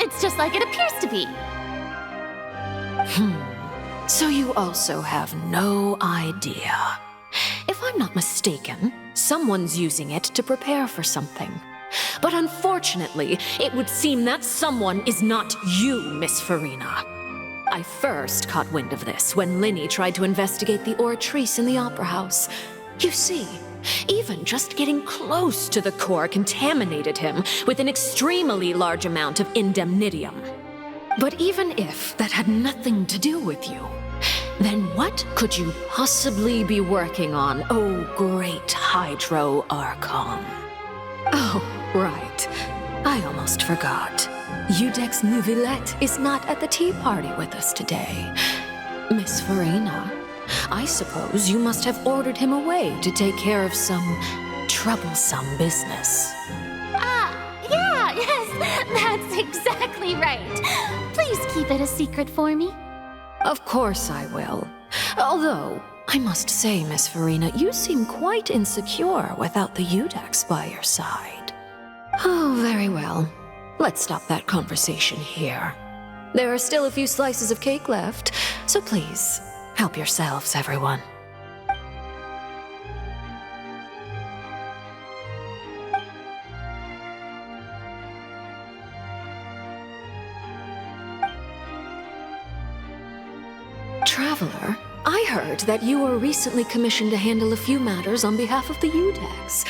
It's just like it appears to be. So you also have no idea. If I'm not mistaken, someone's using it to prepare for something. But unfortunately, it would seem that someone is not you, Miss Farina. I first caught wind of this when Linny tried to investigate the Oratrice in the Opera House. You see, even just getting close to the core contaminated him with an extremely large amount of indemnitium. But even if that had nothing to do with you, then what could you possibly be working on, oh great Hydro Archon? Oh, right. I almost forgot. Udex Neuvillette is not at the tea party with us today. Miss Farina, I suppose you must have ordered him away to take care of some troublesome business. Yes, that's exactly right. Please keep it a secret for me. Of course I will. Although, I must say, Miss Farina, you seem quite insecure without the Udex by your side. Oh, very well. Let's stop that conversation here. There are still a few slices of cake left, so please, help yourselves, everyone. Traveler, I heard that you were recently commissioned to handle a few matters on behalf of the Udex.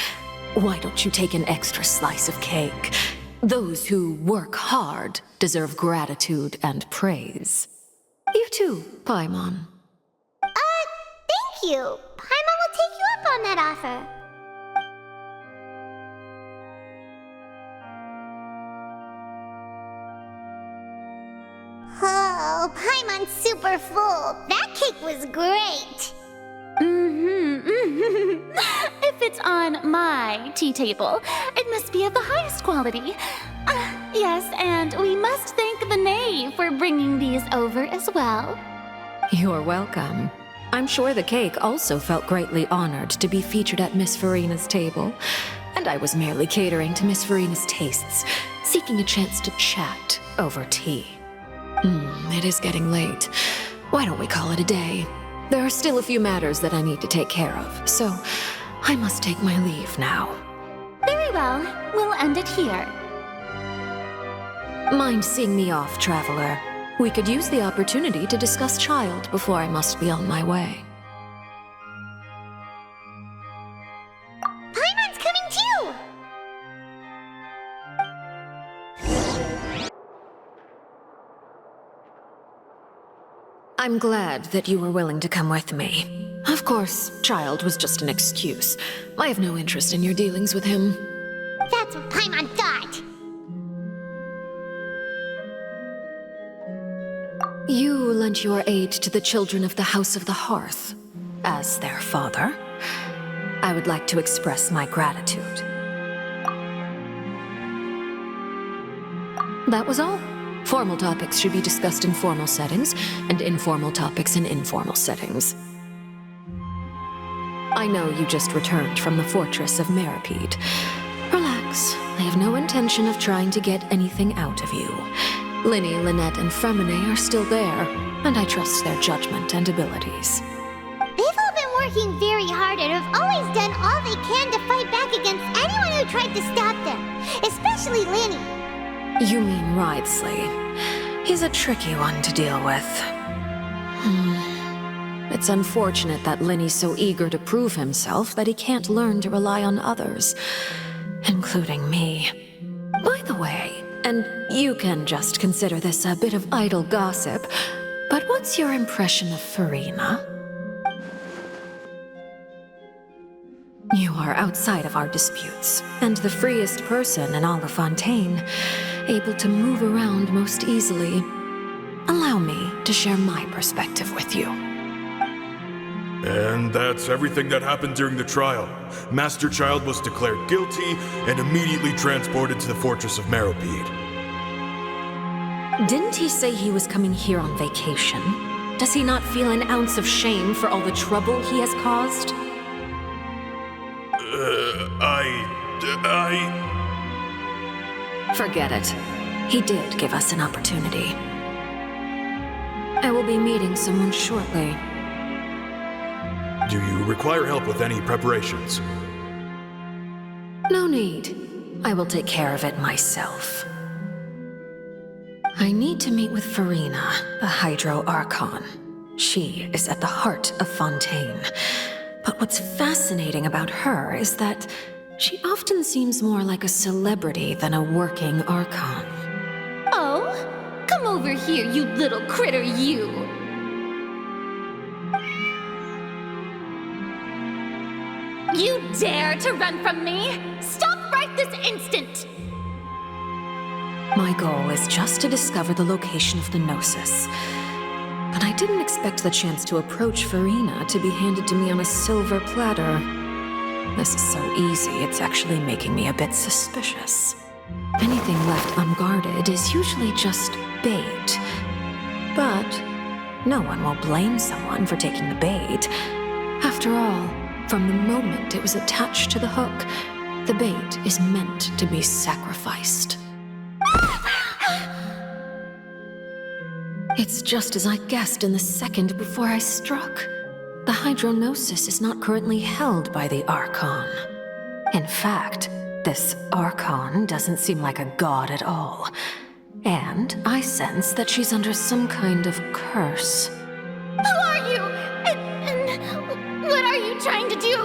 Why don't you take an extra slice of cake? Those who work hard deserve gratitude and praise. You too, Paimon. Thank you. Paimon will take you up on that offer. Oh, Paimon's super full. That cake was great. If it's on my tea table, it must be of the highest quality. Yes, and we must thank the knave for bringing these over as well. You're welcome. I'm sure the cake also felt greatly honored to be featured at Miss Farina's table, and I was merely catering to Miss Farina's tastes, seeking a chance to chat over tea. It is getting late. Why don't we call it a day? There are still a few matters that I need to take care of, so I must take my leave now. Very well. We'll end it here. Mind seeing me off, Traveler? We could use the opportunity to discuss Child before I must be on my way. Paimon's coming too! I'm glad that you were willing to come with me. Of course, Child was just an excuse. I have no interest in your dealings with him. That's what Paimon thought. You lent your aid to the children of the House of the Hearth. As their father, I would like to express my gratitude. That was all. Formal topics should be discussed in formal settings, and informal topics in informal settings. I know you just returned from the fortress of Meripede. Relax. I have no intention of trying to get anything out of you. Linny, Lynette, and Fremine are still there, and I trust their judgment and abilities. They've all been working very hard and have always done all they can to fight back against anyone who tried to stop them, especially Linny. You mean Wriothesley. He's a tricky one to deal with. It's unfortunate that Linny's so eager to prove himself that he can't learn to rely on others, including me. By the way, and you can just consider this a bit of idle gossip, but what's your impression of Furina? You are outside of our disputes, and the freest person in all of Fontain, able to move around most easily. Allow me to share my perspective with you. And that's everything that happened during the trial. Master Child was declared guilty and immediately transported to the Fortress of Meripede. Didn't he say he was coming here on vacation? Does he not feel an ounce of shame for all the trouble he has caused? Forget it. He did give us an opportunity. I will be meeting someone shortly. Do you require help with any preparations? No need. I will take care of it myself. I need to meet with Furina, the Hydro Archon. She is at the heart of Fontain. But what's fascinating about her is that she often seems more like a celebrity than a working Archon. Oh? Come over here, you little critter, you! You dare to run from me? Stop right this instant! My goal is just to discover the location of the Gnosis. But I didn't expect the chance to approach Furina to be handed to me on a silver platter. This is so easy, it's actually making me a bit suspicious. Anything left unguarded is usually just bait. But no one will blame someone for taking the bait. After all, from the moment it was attached to the hook, the bait is meant to be sacrificed. It's just as I guessed in the second before I struck. The Hydronosis is not currently held by the Archon. In fact, this Archon doesn't seem like a god at all. And I sense that she's under some kind of curse. Who are you? And what are you trying to do?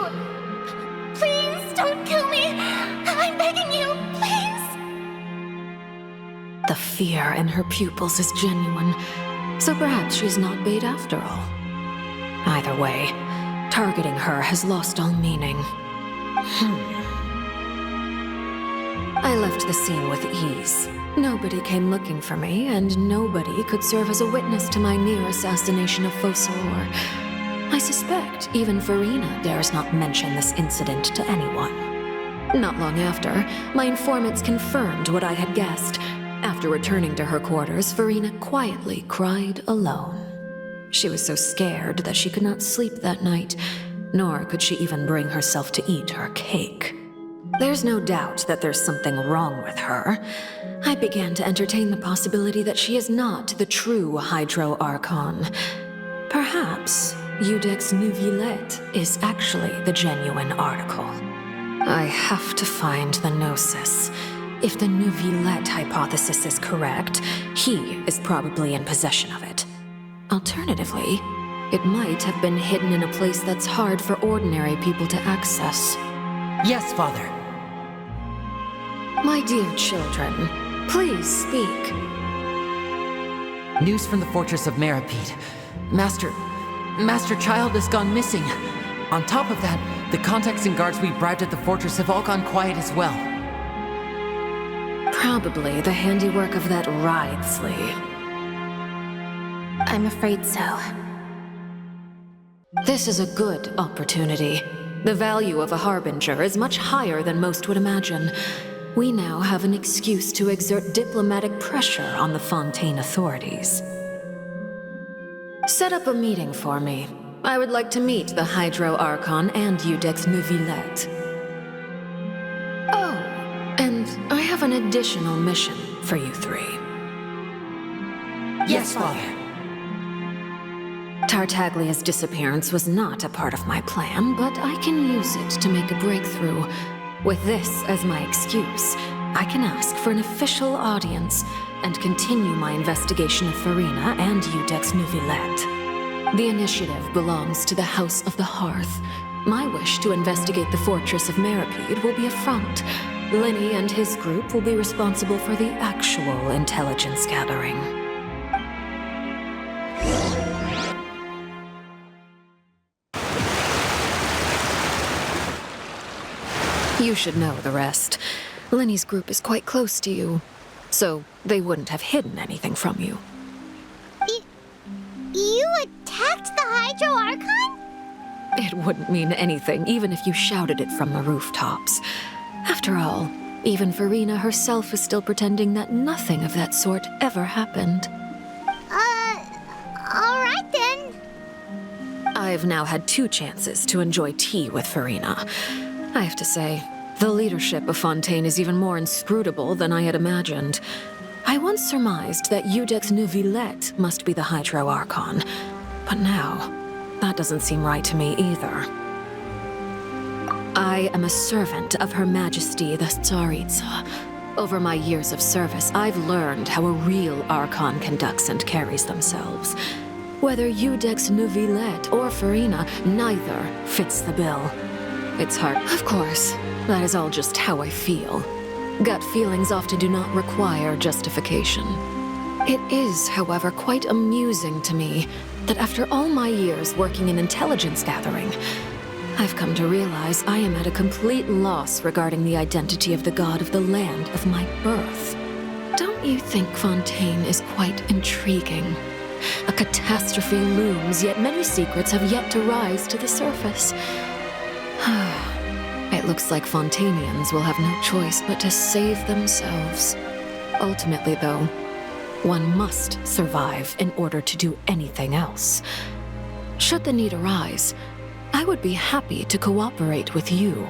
Please don't kill me. I'm begging you, please. The fear in her pupils is genuine, so perhaps she's not bait after all. Either way, targeting her has lost all meaning. I left the scene with ease. Nobody came looking for me, and nobody could serve as a witness to my near assassination of Fosor. I suspect even Furina dares not mention this incident to anyone. Not long after, my informants confirmed what I had guessed. After returning to her quarters, Furina quietly cried alone. She was so scared that she could not sleep that night, nor could she even bring herself to eat her cake. There's no doubt that there's something wrong with her. I began to entertain the possibility that she is not the true Hydro Archon. Perhaps Eudex Neuvillette is actually the genuine article. I have to find the Gnosis. If the Neuvillette hypothesis is correct, he is probably in possession of it. Alternatively, it might have been hidden in a place that's hard for ordinary people to access. Yes, Father. My dear children, please speak. News from the Fortress of Meripede. Master Master Child has gone missing. On top of that, the contacts and guards we bribed at the fortress have all gone quiet as well. Probably the handiwork of that Ridesley. I'm afraid so. This is a good opportunity. The value of a Harbinger is much higher than most would imagine. We now have an excuse to exert diplomatic pressure on the Fontейn authorities. Set up a meeting for me. I would like to meet the Hydro Archon and Iudex Neuvillette. Oh, and I have an additional mission for you three. Yes, Father. Tartaglia's disappearance was not a part of my plan, but I can use it to make a breakthrough. With this as my excuse, I can ask for an official audience and continue my investigation of Farina and Iudex Neuvillette. The initiative belongs to the House of the Hearth. My wish to investigate the fortress of Meripede will be a front. Lenny and his group will be responsible for the actual intelligence gathering. You should know the rest. Lenny's group is quite close to you, so they wouldn't have hidden anything from you. You attacked the Hydro Archon? It wouldn't mean anything, even if you shouted it from the rooftops. After all, even Farina herself is still pretending that nothing of that sort ever happened. Alright then. I've now had 2 chances to enjoy tea with Farina. I have to say, the leadership of Fontейn is even more inscrutable than I had imagined. I once surmised that Iudex Neuvillette must be the Hydro Archon, but now, that doesn't seem right to me either. I am a servant of Her Majesty the Tsaritsa. Over my years of service, I've learned how a real Archon conducts and carries themselves. Whether Iudex Neuvillette or Farina, neither fits the bill. It's hard. Of course, that is all just how I feel. Gut feelings often do not require justification. It is, however, quite amusing to me that after all my years working in intelligence gathering, I've come to realize I am at a complete loss regarding the identity of the god of the land of my birth. Don't you think Fontейn is quite intriguing? A catastrophe looms, yet many secrets have yet to rise to the surface. It looks like Fontainians will have no choice but to save themselves. Ultimately, though, one must survive in order to do anything else. Should the need arise, I would be happy to cooperate with you.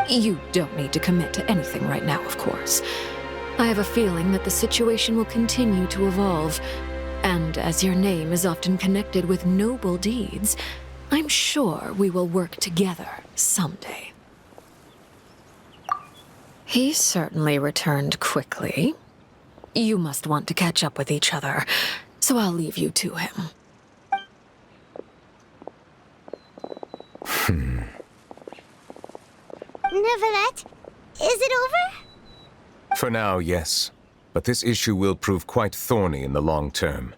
You don't need to commit to anything right now, of course. I have a feeling that the situation will continue to evolve, and as your name is often connected with noble deeds, I'm sure we will work together someday. He certainly returned quickly. You must want to catch up with each other, so I'll leave you to him. Neuvillette, is it over? For now, yes. But this issue will prove quite thorny in the long term.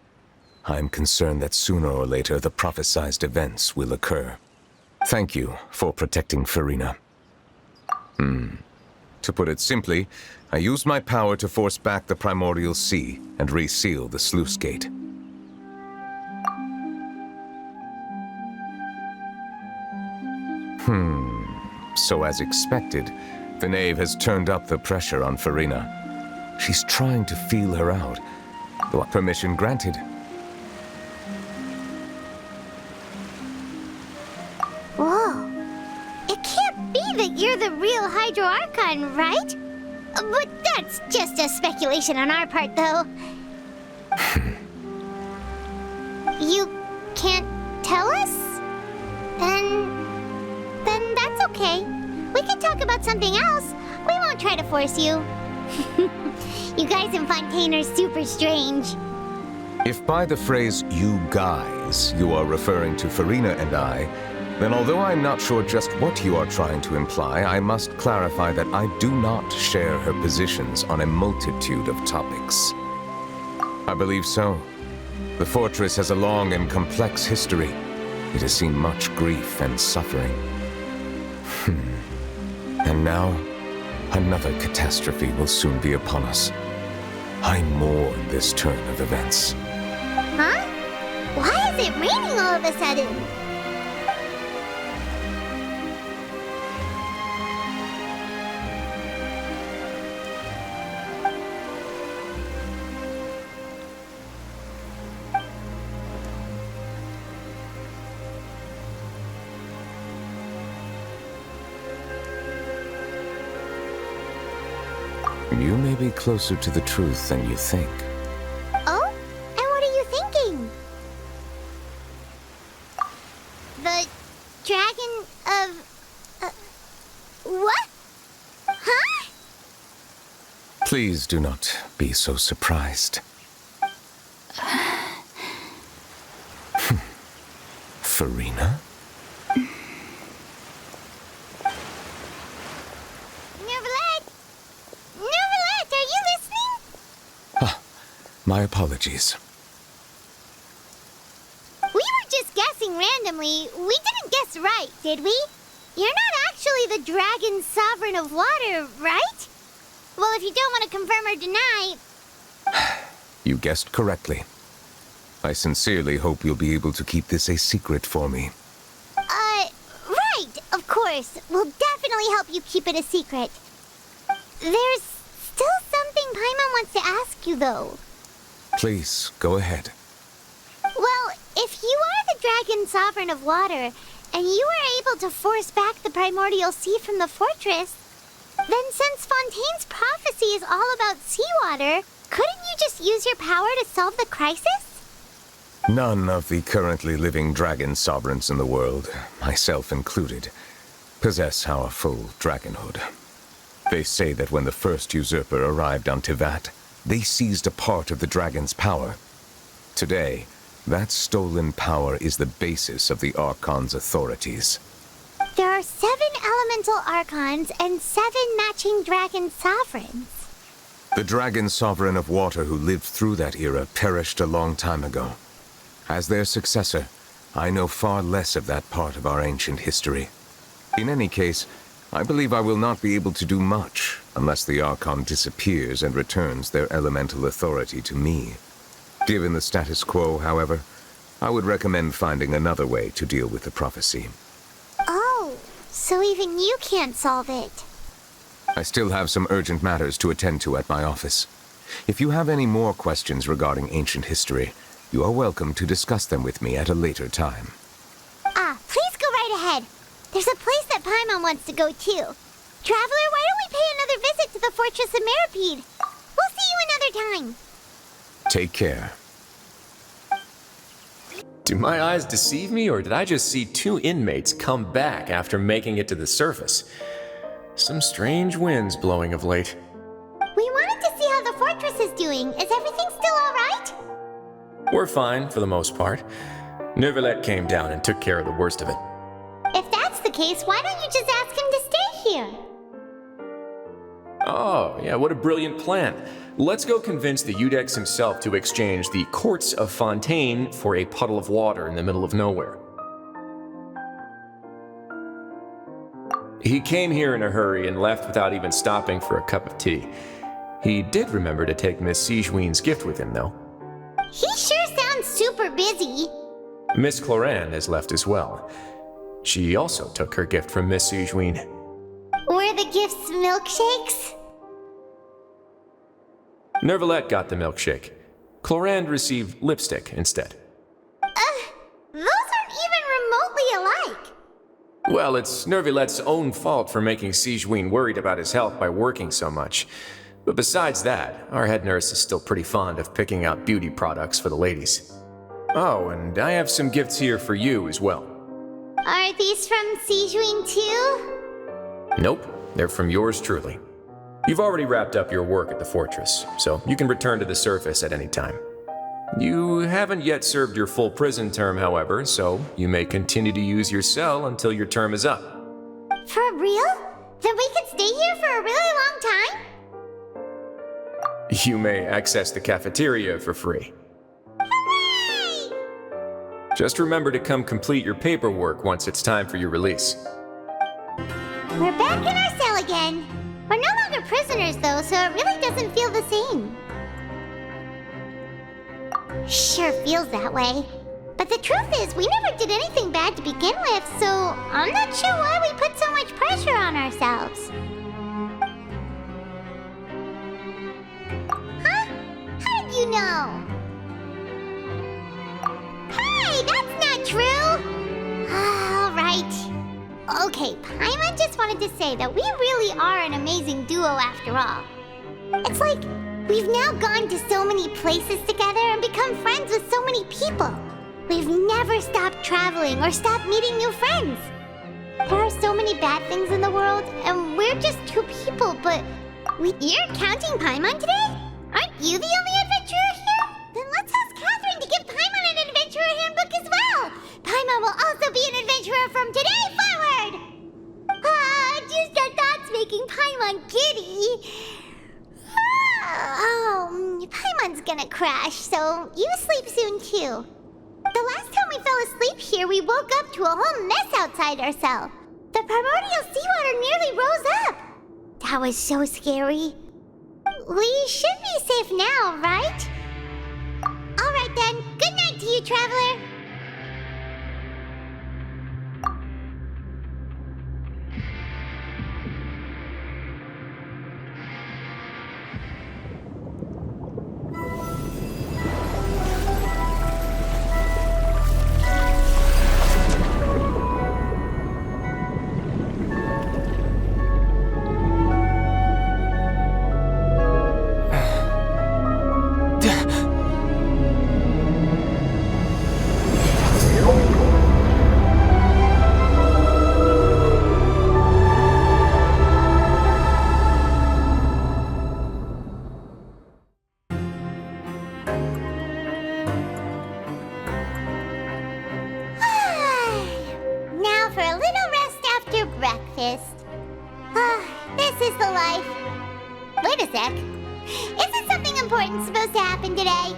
I'm concerned that sooner or later the prophesized events will occur. Thank you for protecting Farina. To put it simply, I used my power to force back the primordial sea and reseal the sluice gate. So as expected, the knave has turned up the pressure on Farina. She's trying to feel her out, though permission granted. Whoa. It can't be that you're the real Hydro Archon, right? But that's just a speculation on our part, though. You can't tell us? Then that's okay. We can talk about something else. We won't try to force you. You guys in Fontейn are super strange. If by the phrase, you guys, you are referring to Farina and I, then although I'm not sure just what you are trying to imply, I must clarify that I do not share her positions on a multitude of topics. I believe so. The fortress has a long and complex history. It has seen much grief and suffering. And now, another catastrophe will soon be upon us. I mourn this turn of events. Huh? Why is it raining all of a sudden? You may be closer to the truth than you think. Oh? And what are you thinking? The dragon of... what? Huh? Please do not be so surprised. Farina? My apologies. We were just guessing randomly. We didn't guess right, did we? You're not actually the dragon sovereign of water, right? Well, if you don't want to confirm or deny... You guessed correctly. I sincerely hope you'll be able to keep this a secret for me. Right, of course. We'll definitely help you keep it a secret. There's still something Paimon wants to ask you, though. Please, go ahead. Well, if you are the dragon sovereign of water, and you were able to force back the primordial sea from the fortress, then since Fontaine's prophecy is all about seawater, couldn't you just use your power to solve the crisis? None of the currently living dragon sovereigns in the world, myself included, possess our full dragonhood. They say that when the first usurper arrived on Tivat, they seized a part of the dragon's power. Today, that stolen power is the basis of the Archon's authorities. There are 7 elemental Archons and 7 matching dragon sovereigns. The dragon sovereign of water who lived through that era perished a long time ago. As their successor, I know far less of that part of our ancient history. In any case, I believe I will not be able to do much unless the Archon disappears and returns their elemental authority to me. Given the status quo, however, I would recommend finding another way to deal with the prophecy. Oh, so even you can't solve it. I still have some urgent matters to attend to at my office. If you have any more questions regarding ancient history, you are welcome to discuss them with me at a later time. Please go right ahead. There's a place that Paimon wants to go too. Traveler, why don't we pay another visit to the Fortress of Meripede? We'll see you another time. Take care. Do my eyes deceive me, or did I just see 2 inmates come back after making it to the surface? Some strange winds blowing of late. We wanted to see how the fortress is doing. Is everything still all right? We're fine, for the most part. Neuvillette came down and took care of the worst of it. If that's the case, why don't you just ask him to stay here? Oh, yeah, what a brilliant plan. Let's go convince the Eudex himself to exchange the courts of Ffontaine for a puddle of water in the middle of nowhere. He came here in a hurry and left without even stopping for a cup of tea. He did remember to take Miss Sigewinne's gift with him, though. He sure sounds super busy. Miss Cloran has left as well. She also took her gift from Miss Sigewinne. Were the gifts milkshakes? Neuvillette got the milkshake. Cloran received lipstick instead. Those aren't even remotely alike. Well, it's Neuvillette's own fault for making Sigewinne worried about his health by working so much. But besides that, our head nurse is still pretty fond of picking out beauty products for the ladies. Oh, and I have some gifts here for you as well. Are these from Sigewinne too? Nope, they're from yours truly. You've already wrapped up your work at the fortress, so you can return to the surface at any time. You haven't yet served your full prison term, however, so you may continue to use your cell until your term is up. For real? Then we could stay here for a really long time? You may access the cafeteria for free. Hooray! Just remember to come complete your paperwork once it's time for your release. We're back in our cell again. We're no longer prisoners, though, so it really doesn't feel the same. Sure feels that way. But the truth is, we never did anything bad to begin with, so I'm not sure why we put so much pressure on ourselves. Huh? How did you know? Hey, that's not true! Alright. Okay, Paimon just wanted to say that we really are an amazing duo after all. It's like we've now gone to so many places together and become friends with so many people. We've never stopped traveling or stopped meeting new friends. There are so many bad things in the world, and we're just two people, but you're counting Paimon today? Aren't you the only adventurer here? Then let's ask Catherine to give Paimon an adventurer handbook as well. Paimon will also be an adventurer from today forward. Just the thoughts making Paimon giddy. Paimon's gonna crash, so you sleep soon too. The last time we fell asleep here, we woke up to a whole mess outside our cell. The primordial seawater nearly rose up. That was so scary. We should be safe now, right? Alright then, good night to you, traveler. This is the life. Wait a sec. Isn't something important supposed to happen today?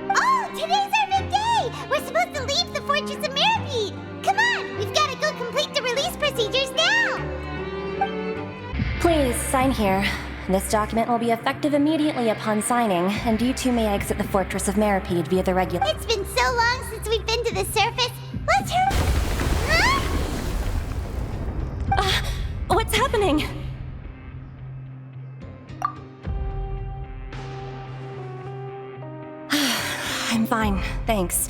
Oh, today's our big day! We're supposed to leave the Fortress of Mirapede! Come on, we've got to go complete the release procedures now! Please, sign here. This document will be effective immediately upon signing, and you two may exit the Fortress of Mirapede via the regular... It's been so long since we've been to the surface. Let's hurry... Huh? What's happening? I'm fine, thanks.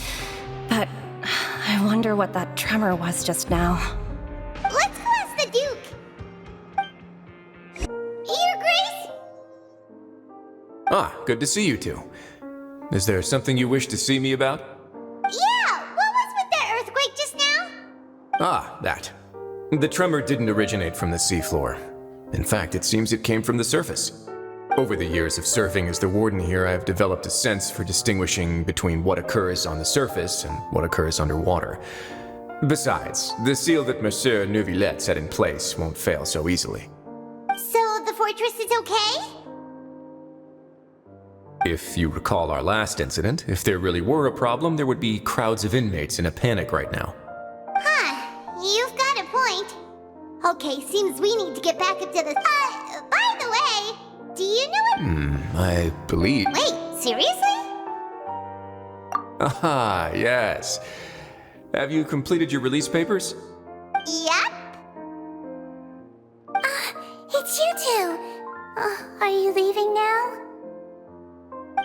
But I wonder what that tremor was just now. Let's go ask the Duke. Your Grace? Ah, good to see you two. Is there something you wish to see me about? Yeah, what was with that earthquake just now? Ah, that. The tremor didn't originate from the seafloor. In fact, it seems it came from the surface. Over the years of serving as the warden here, I have developed a sense for distinguishing between what occurs on the surface and what occurs underwater. Besides, the seal that Monsieur Neuvillette set in place won't fail so easily. So the fortress is okay? If you recall our last incident, if there really were a problem, there would be crowds of inmates in a panic right now. Huh, you've got a point. Okay, seems we need to get back up to the... by the way, do you know what... I believe... Wait, seriously? Ah, yes. Have you completed your release papers? Yep. It's you two. Are you leaving now?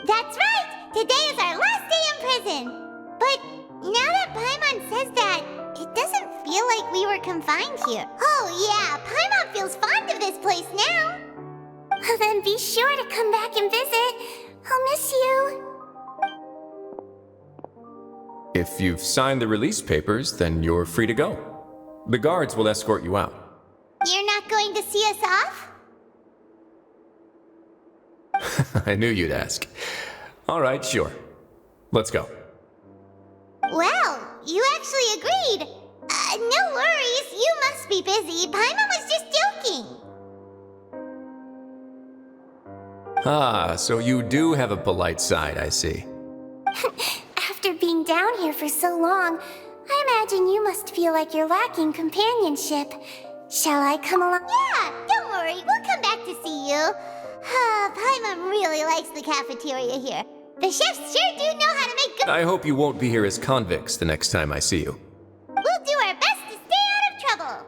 That's right! Today is our last day in prison! But now that Paimon says that, it doesn't feel like we were confined here. Oh yeah, Paimon feels fond of this place now! Then be sure to come back and visit. I'll miss you. If you've signed the release papers, then you're free to go. The guards will escort you out. You're not going to see us off? I knew you'd ask. All right, sure. Let's go. Well, you actually agreed. No worries, you must be busy. Paimon was just joking. Ah, so you do have a polite side, I see. After being down here for so long, I imagine you must feel like you're lacking companionship. Shall I come along? Yeah, don't worry. We'll come back to see you. Paimon really likes the cafeteria here. The chefs sure do know how to make good... I hope you won't be here as convicts the next time I see you. We'll do our best to stay out of trouble.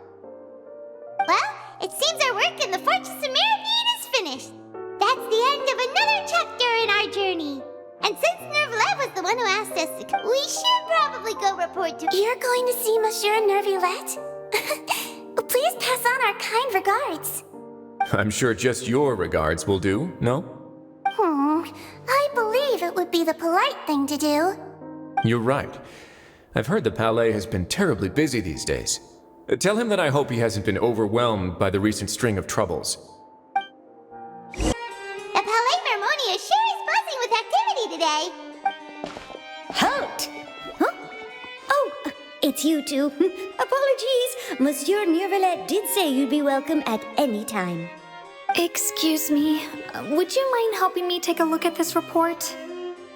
Well, it seems our work in the Fortress of Meripede is finished. That's the end of another chapter in our journey. And since Nervalet was the one who asked us to come, we should probably go report to... You're going to see Monsieur Nervalet? Please pass on our kind regards. I'm sure just your regards will do, no? I believe it would be the polite thing to do. You're right. I've heard the Palais has been terribly busy these days. Tell him that I hope he hasn't been overwhelmed by the recent string of troubles. The Palais Mermonia sure is buzzing with activity today. Halt! Huh? Oh, it's you two. Apologies. Monsieur Nervalet did say you'd be welcome at any time. Excuse me, would you mind helping me take a look at this report?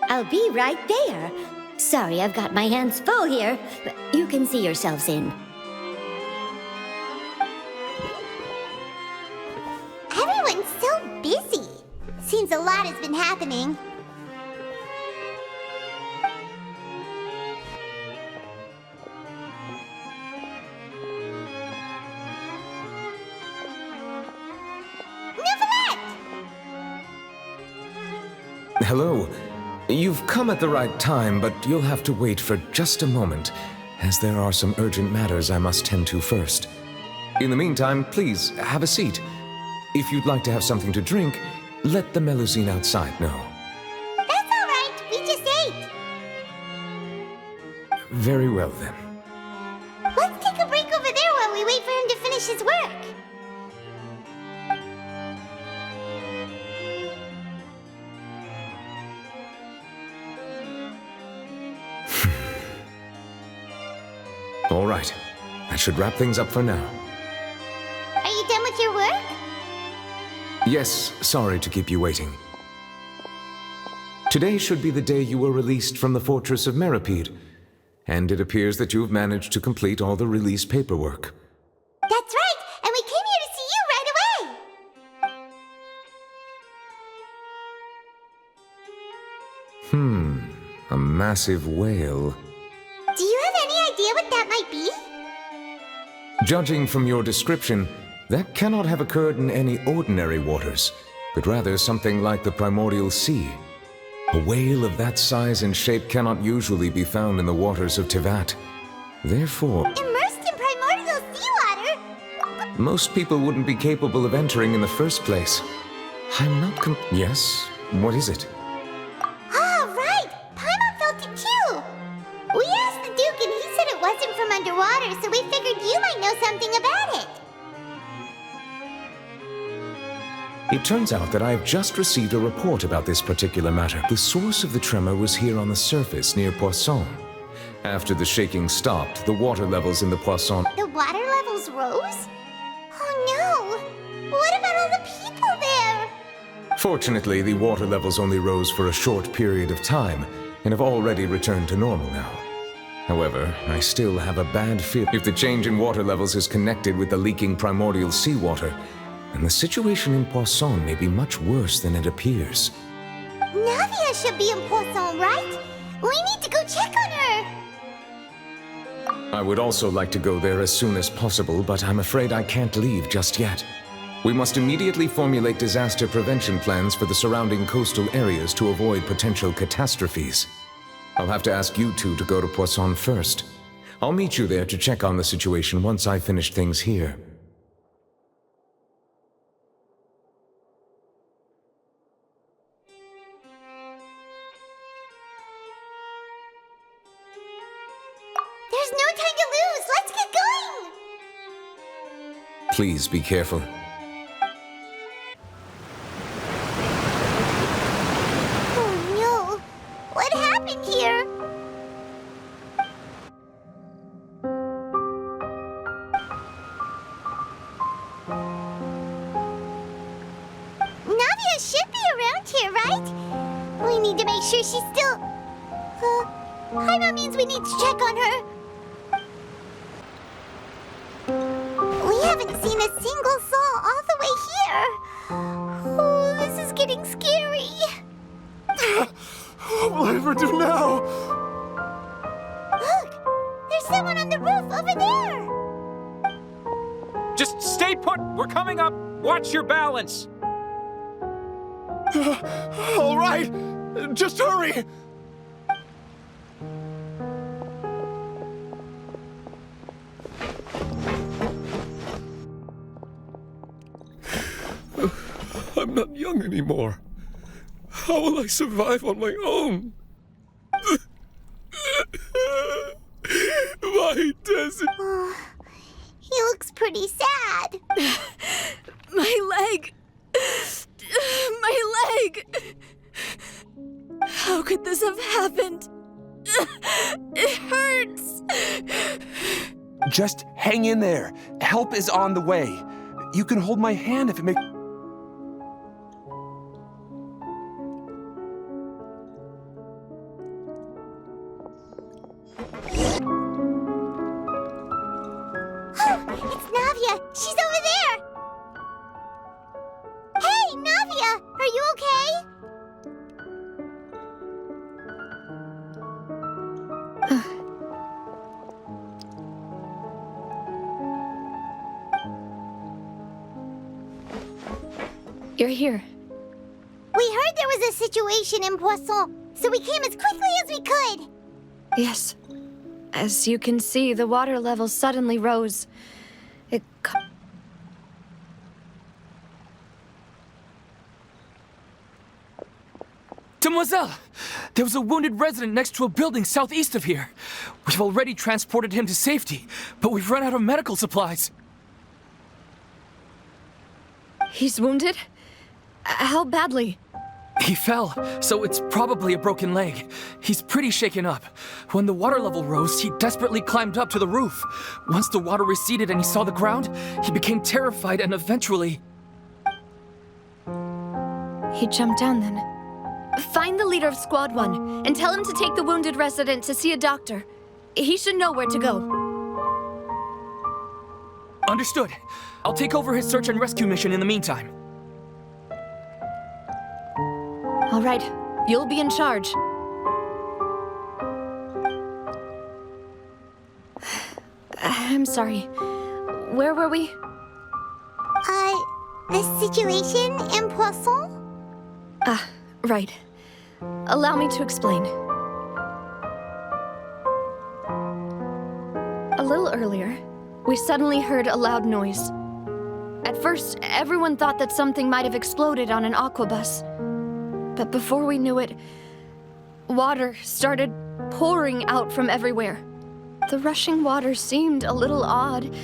I'll be right there. Sorry, I've got my hands full here. But you can see yourselves in. Everyone's so busy. Seems a lot has been happening. Hello. You've come at the right time, but you'll have to wait for just a moment, as there are some urgent matters I must tend to first. In the meantime, please, have a seat. If you'd like to have something to drink, let the Melusine outside know. That's all right. We just ate. Very well, then. Let's take a break over there while we wait for him to finish his work. All right. That should wrap things up for now. Are you done with your work? Yes, sorry to keep you waiting. Today should be the day you were released from the Fortress of Meripede, and it appears that you've managed to complete all the release paperwork. That's right, and we came here to see you right away. A massive whale. Do you have any idea what that might be? Judging from your description, that cannot have occurred in any ordinary waters, but rather something like the primordial sea. A whale of that size and shape cannot usually be found in the waters of Tevat. Therefore, Immersed in primordial seawater? most people wouldn't be capable of entering in the first place. I'm not Yes? What is it? Ah, right! Paimon felt it too! We asked the Duke and he said it wasn't from underwater, so we figured you might know something about it. It turns out that I have just received a report about this particular matter. The source of the tremor was here on the surface near Poisson. After the shaking stopped, the water levels in the Poisson... The water levels rose? Oh no! What about all the people there? Fortunately, the water levels only rose for a short period of time, and have already returned to normal now. However, I still have a bad feeling if the change in water levels is connected with the leaking primordial seawater, and the situation in Poisson may be much worse than it appears. Navia should be in Poisson, right? We need to go check on her! I would also like to go there as soon as possible, but I'm afraid I can't leave just yet. We must immediately formulate disaster prevention plans for the surrounding coastal areas to avoid potential catastrophes. I'll have to ask you two to go to Poisson first. I'll meet you there to check on the situation once I finish things here. There's no time to lose! Let's get going! Please be careful. Oh no! What happened here? Navia should be around here, right? We need to make sure she's still... Paimon means we need to check on her. We haven't seen a single soul all the way here. Oh, this is getting scary. What will I ever do now? Look! There's someone on the roof over there! Just stay put! We're coming up! Watch your balance! All right! Just hurry! I'm not young anymore. How will I survive on my own? My desert. Oh, he looks pretty sad. My leg! My leg! How could this have happened? It hurts! Just hang in there. Help is on the way. You can hold my hand if it makes... It's Navia! She's over there! Hey, Navia! Are you okay? You're here. We heard there was a situation in Poisson, so we came as quickly as we could. Yes. As you can see, the water level suddenly rose. Demoiselle! There was a wounded resident next to a building southeast of here. We've already transported him to safety, but we've run out of medical supplies. He's wounded? How badly? He fell, so it's probably a broken leg. He's pretty shaken up. When the water level rose, he desperately climbed up to the roof. Once the water receded and he saw the ground, he became terrified and eventually... He jumped down then. Find the leader of Squad 1 and tell him to take the wounded resident to see a doctor. He should know where to go. Understood. I'll take over his search and rescue mission in the meantime. All right, you'll be in charge. I'm sorry. Where were we? The situation in Poisson? Ah, right. Allow me to explain. A little earlier, we suddenly heard a loud noise. At first, everyone thought that something might have exploded on an aquabus. But before we knew it, water started pouring out from everywhere. The rushing water seemed a little odd,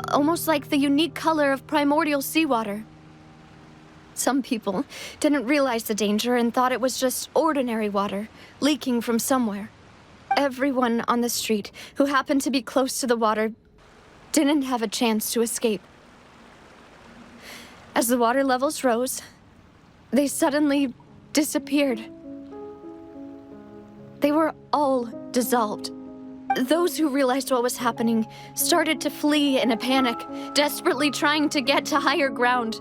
almost like the unique color of primordial seawater. Some people didn't realize the danger and thought it was just ordinary water, leaking from somewhere. Everyone on the street who happened to be close to the water didn't have a chance to escape. As the water levels rose, they suddenly disappeared. They were all dissolved. Those who realized what was happening started to flee in a panic, desperately trying to get to higher ground.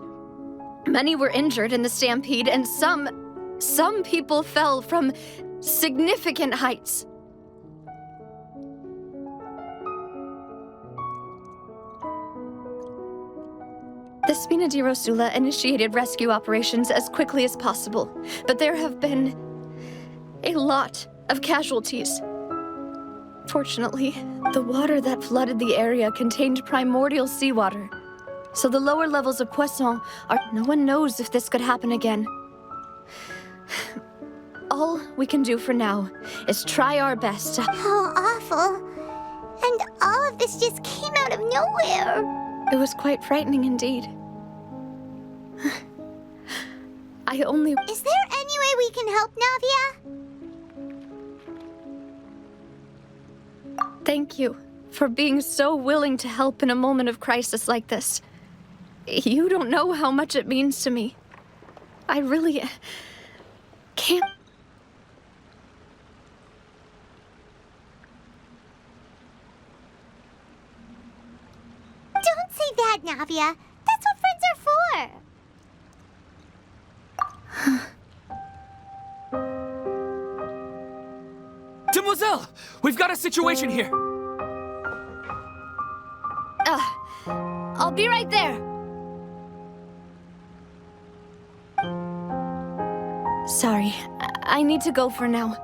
Many were injured in the stampede, and some people fell from significant heights. The Spina di Rosula initiated rescue operations as quickly as possible, but there have been a lot of casualties. Fortunately, the water that flooded the area contained primordial seawater, so the lower levels of Poisson are... No one knows if this could happen again. All we can do for now is try our best to... How awful. And all of this just came out of nowhere. It was quite frightening indeed. I only... Is there any way we can help, Navia? Thank you for being so willing to help in a moment of crisis like this. You don't know how much it means to me. I really... can't... say that, Navia. That's what friends are for. Demoiselle! We've got a situation here! I'll be right there. Sorry, I need to go for now.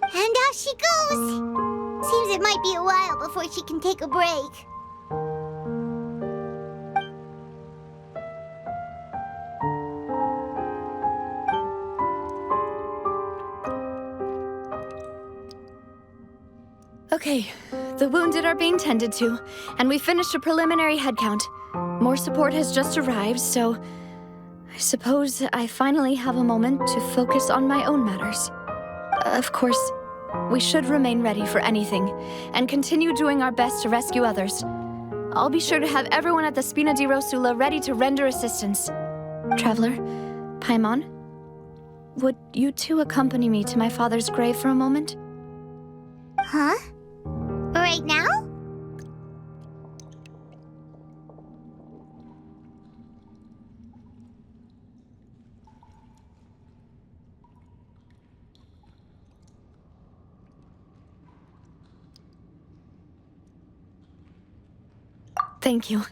And off she goes. Seems it might be a while before she can take a break. Okay, the wounded are being tended to, and we finished a preliminary head count. More support has just arrived, so I suppose I finally have a moment to focus on my own matters. Of course, we should remain ready for anything, and continue doing our best to rescue others. I'll be sure to have everyone at the Spina di Rosula ready to render assistance. Traveler, Paimon, would you two accompany me to my father's grave for a moment? Huh? Right now? Thank you.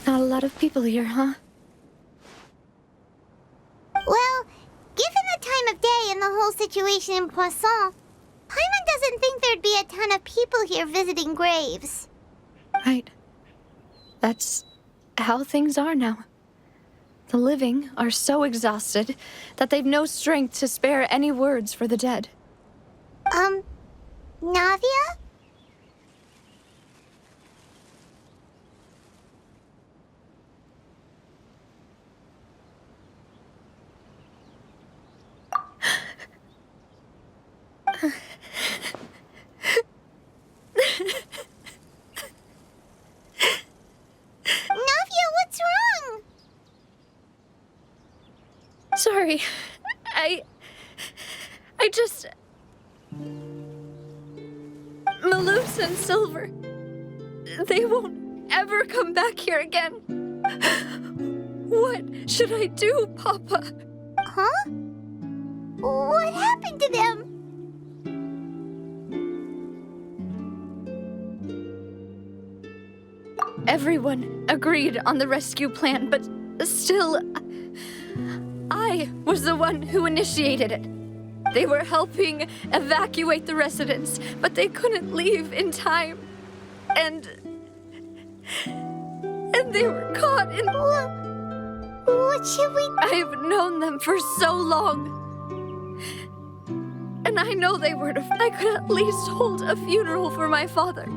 Not a lot of people here, huh? Well, given the time of day and the whole situation in Poisson, Paimon doesn't think there'd be a ton of people here visiting graves. Right. That's how things are now. The living are so exhausted that they've no strength to spare any words for the dead. Navia? Navia, what's wrong? Sorry. I just... Malus and Silver, they won't ever come back here again. What should I do, Papa? Huh? What happened to them? Everyone agreed on the rescue plan, but still, I was the one who initiated it. They were helping evacuate the residents, but they couldn't leave in time. And they were caught in... What should we... I've known them for so long. And I know they were... I could at least hold a funeral for my father.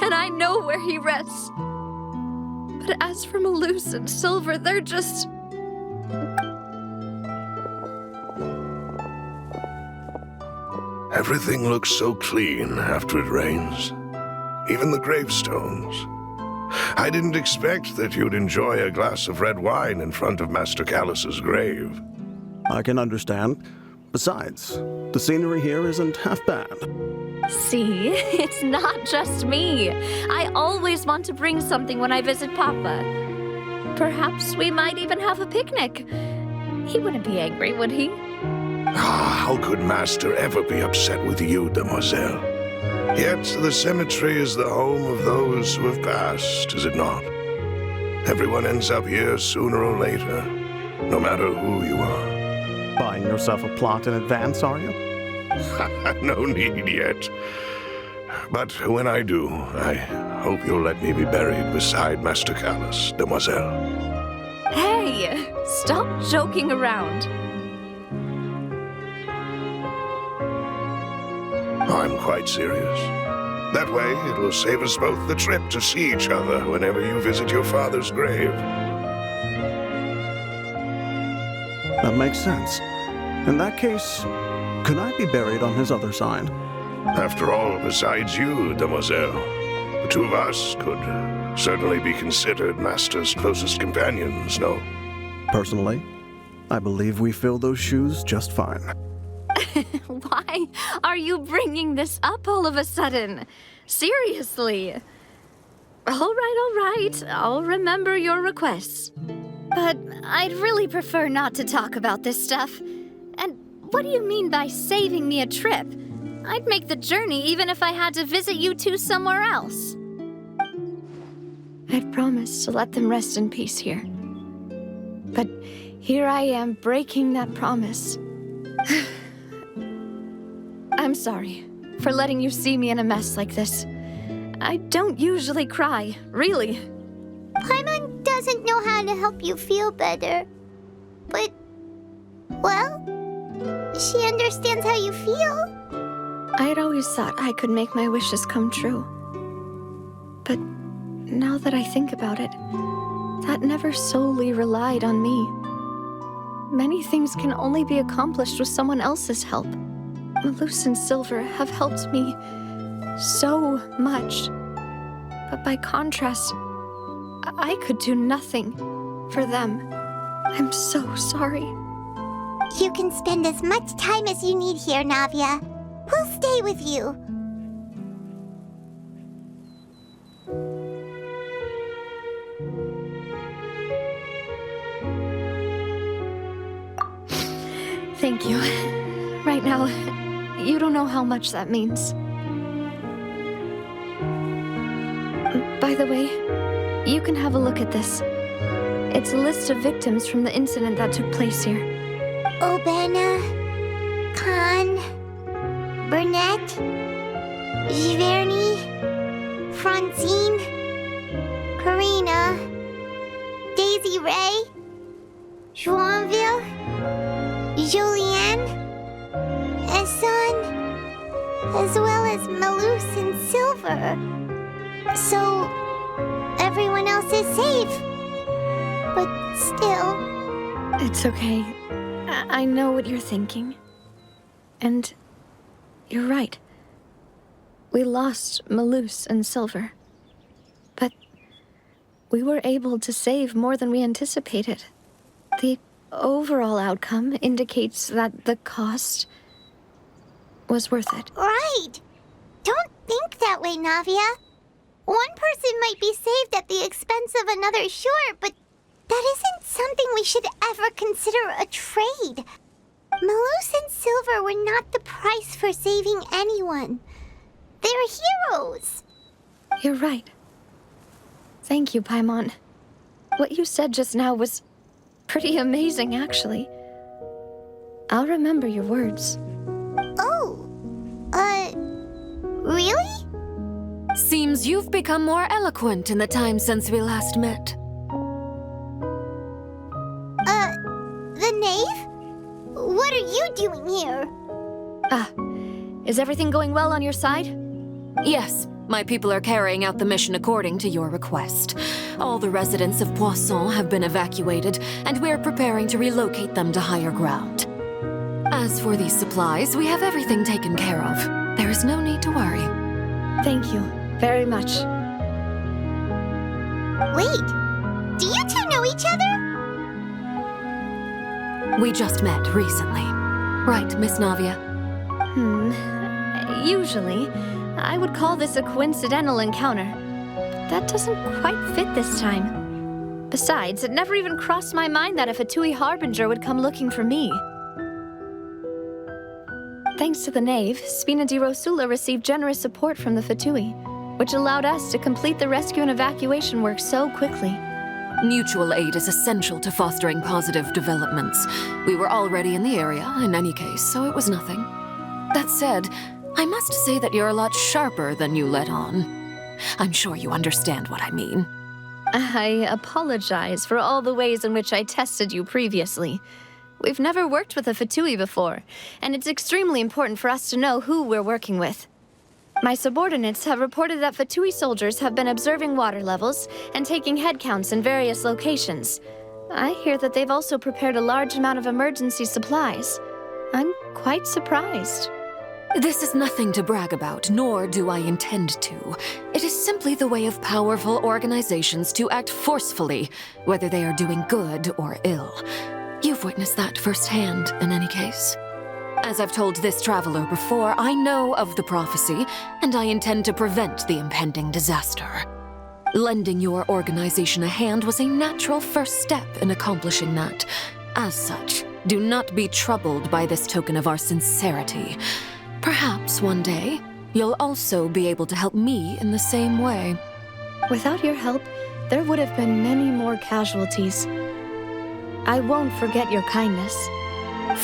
And I know where he rests. But as for Malus and Silver, they're just... Everything looks so clean after it rains. Even the gravestones. I didn't expect that you'd enjoy a glass of red wine in front of Master Callus's grave. I can understand. Besides, the scenery here isn't half bad. See, it's not just me. I always want to bring something when I visit Papa. Perhaps we might even have a picnic. He wouldn't be angry, would he? How could Master ever be upset with you, Demoiselle? Yet the cemetery is the home of those who have passed, is it not? Everyone ends up here sooner or later, no matter who you are. Buying yourself a plot in advance, are you? No need yet. But when I do, I hope you'll let me be buried beside Master Callus, Demoiselle. Hey, stop joking around. I'm quite serious. That way, it will save us both the trip to see each other whenever you visit your father's grave. That makes sense. In that case, could I be buried on his other side? After all, besides you, Demoiselle, the two of us could certainly be considered Master's closest companions, no? Personally, I believe we fill those shoes just fine. Why are you bringing this up all of a sudden? Seriously. All right. I'll remember your requests. But I'd really prefer not to talk about this stuff. And what do you mean by saving me a trip? I'd make the journey even if I had to visit you two somewhere else. I'd promised to let them rest in peace here. But here I am breaking that promise. I'm sorry for letting you see me in a mess like this. I don't usually cry, really. Paimon doesn't know how to help you feel better. But, well, she understands how you feel. I had always thought I could make my wishes come true. But now that I think about it, that never solely relied on me. Many things can only be accomplished with someone else's help. Malus and Silver have helped me so much. But by contrast, I could do nothing for them. I'm so sorry. You can spend as much time as you need here, Navia. We'll stay with you. Thank you. Right now, you don't know how much that means. By the way, you can have a look at this. It's a list of victims from the incident that took place here. Obena, Khan, Burnett, Giverny, Francine, Karina, Daisy Ray, Joinville, Julianne, Esson, as well as Malus and Silver. So, everyone else is safe. But still... It's okay. I know what you're thinking. And you're right. We lost Malus and Silver. But we were able to save more than we anticipated. The overall outcome indicates that the cost was worth it. Right! Don't think that way, Navia. One person might be saved at the expense of another, sure, but that isn't something we should ever consider a trade. Malus and Silver were not the price for saving anyone. They're heroes. You're right. Thank you, Paimon. What you said just now was pretty amazing, actually. I'll remember your words. Oh, really? Seems you've become more eloquent in the time since we last met. The knave? What are you doing here? Is everything going well on your side? Yes, my people are carrying out the mission according to your request. All the residents of Poisson have been evacuated, and we're preparing to relocate them to higher ground. As for these supplies, we have everything taken care of. There is no need to worry. Thank you very much. Wait, do you two know each other? We just met recently. Right, Miss Navia? Usually, I would call this a coincidental encounter. That doesn't quite fit this time. Besides, it never even crossed my mind that a Fatui Harbinger would come looking for me. Thanks to the Knave, Spina di Rosula received generous support from the Fatui, which allowed us to complete the rescue and evacuation work so quickly. Mutual aid is essential to fostering positive developments. We were already in the area, in any case, so it was nothing. That said, I must say that you're a lot sharper than you let on. I'm sure you understand what I mean. I apologize for all the ways in which I tested you previously. We've never worked with a Fatui before, and it's extremely important for us to know who we're working with. My subordinates have reported that Fatui soldiers have been observing water levels and taking head counts in various locations. I hear that they've also prepared a large amount of emergency supplies. I'm quite surprised. This is nothing to brag about, nor do I intend to. It is simply the way of powerful organizations to act forcefully, whether they are doing good or ill. You've witnessed that firsthand, in any case. As I've told this traveler before, I know of the prophecy, and I intend to prevent the impending disaster. Lending your organization a hand was a natural first step in accomplishing that. As such, do not be troubled by this token of our sincerity. Perhaps one day, you'll also be able to help me in the same way. Without your help, there would have been many more casualties. I won't forget your kindness.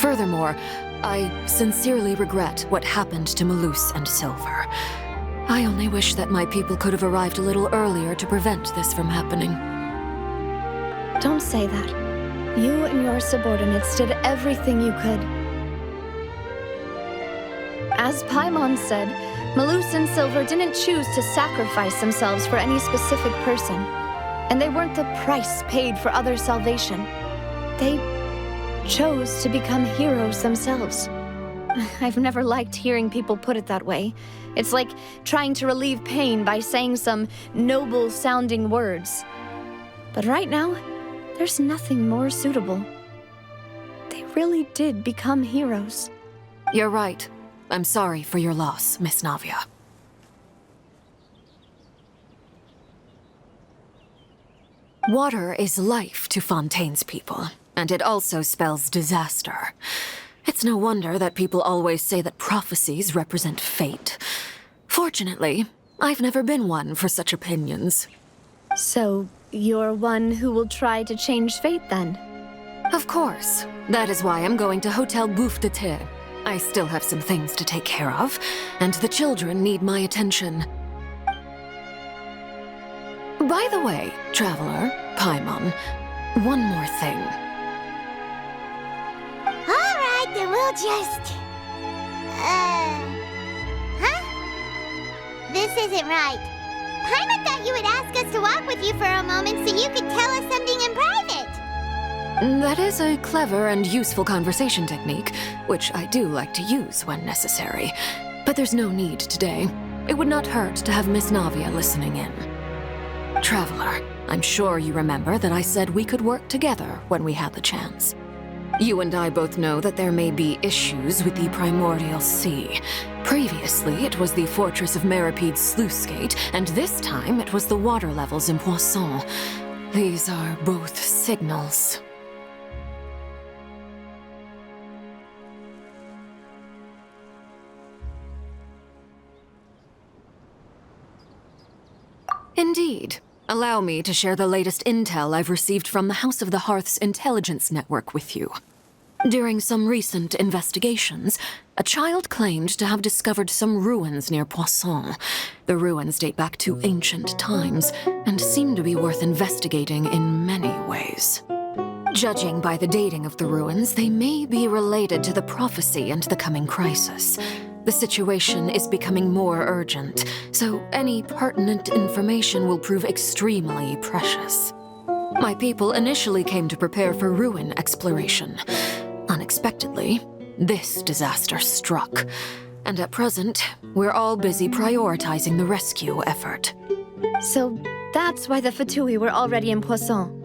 Furthermore, I sincerely regret what happened to Malus and Silver. I only wish that my people could have arrived a little earlier to prevent this from happening. Don't say that. You and your subordinates did everything you could. As Paimon said, Malus and Silver didn't choose to sacrifice themselves for any specific person, and they weren't the price paid for other salvation. They chose to become heroes themselves. I've never liked hearing people put it that way. It's like trying to relieve pain by saying some noble-sounding words. But right now, there's nothing more suitable. They really did become heroes. You're right. I'm sorry for your loss, Miss Navia. Water is life to Fontaine's people, and it also spells disaster. It's no wonder that people always say that prophecies represent fate. Fortunately, I've never been one for such opinions. So, you're one who will try to change fate, then? Of course. That is why I'm going to Hotel Bouffe de Thé. I still have some things to take care of, and the children need my attention. By the way, Traveler, Paimon, one more thing. Alright, then we'll just... This isn't right. Paimon thought you would ask us to walk with you for a moment so you could tell us something in private. That is a clever and useful conversation technique, which I do like to use when necessary. But there's no need today. It would not hurt to have Miss Navia listening in. Traveler, I'm sure you remember that I said we could work together when we had the chance. You and I both know that there may be issues with the Primordial Sea. Previously, it was the Fortress of Meripede's sluice gate, and this time it was the water levels in Poisson. These are both signals. Indeed. Allow me to share the latest intel I've received from the House of the Hearth's intelligence network with you. During some recent investigations, a child claimed to have discovered some ruins near Poisson. The ruins date back to ancient times and seem to be worth investigating in many ways. Judging by the dating of the ruins, they may be related to the prophecy and the coming crisis. The situation is becoming more urgent, so any pertinent information will prove extremely precious. My people initially came to prepare for ruin exploration. Unexpectedly, this disaster struck, and at present, we're all busy prioritizing the rescue effort. So that's why the Fatui were already in Poisson.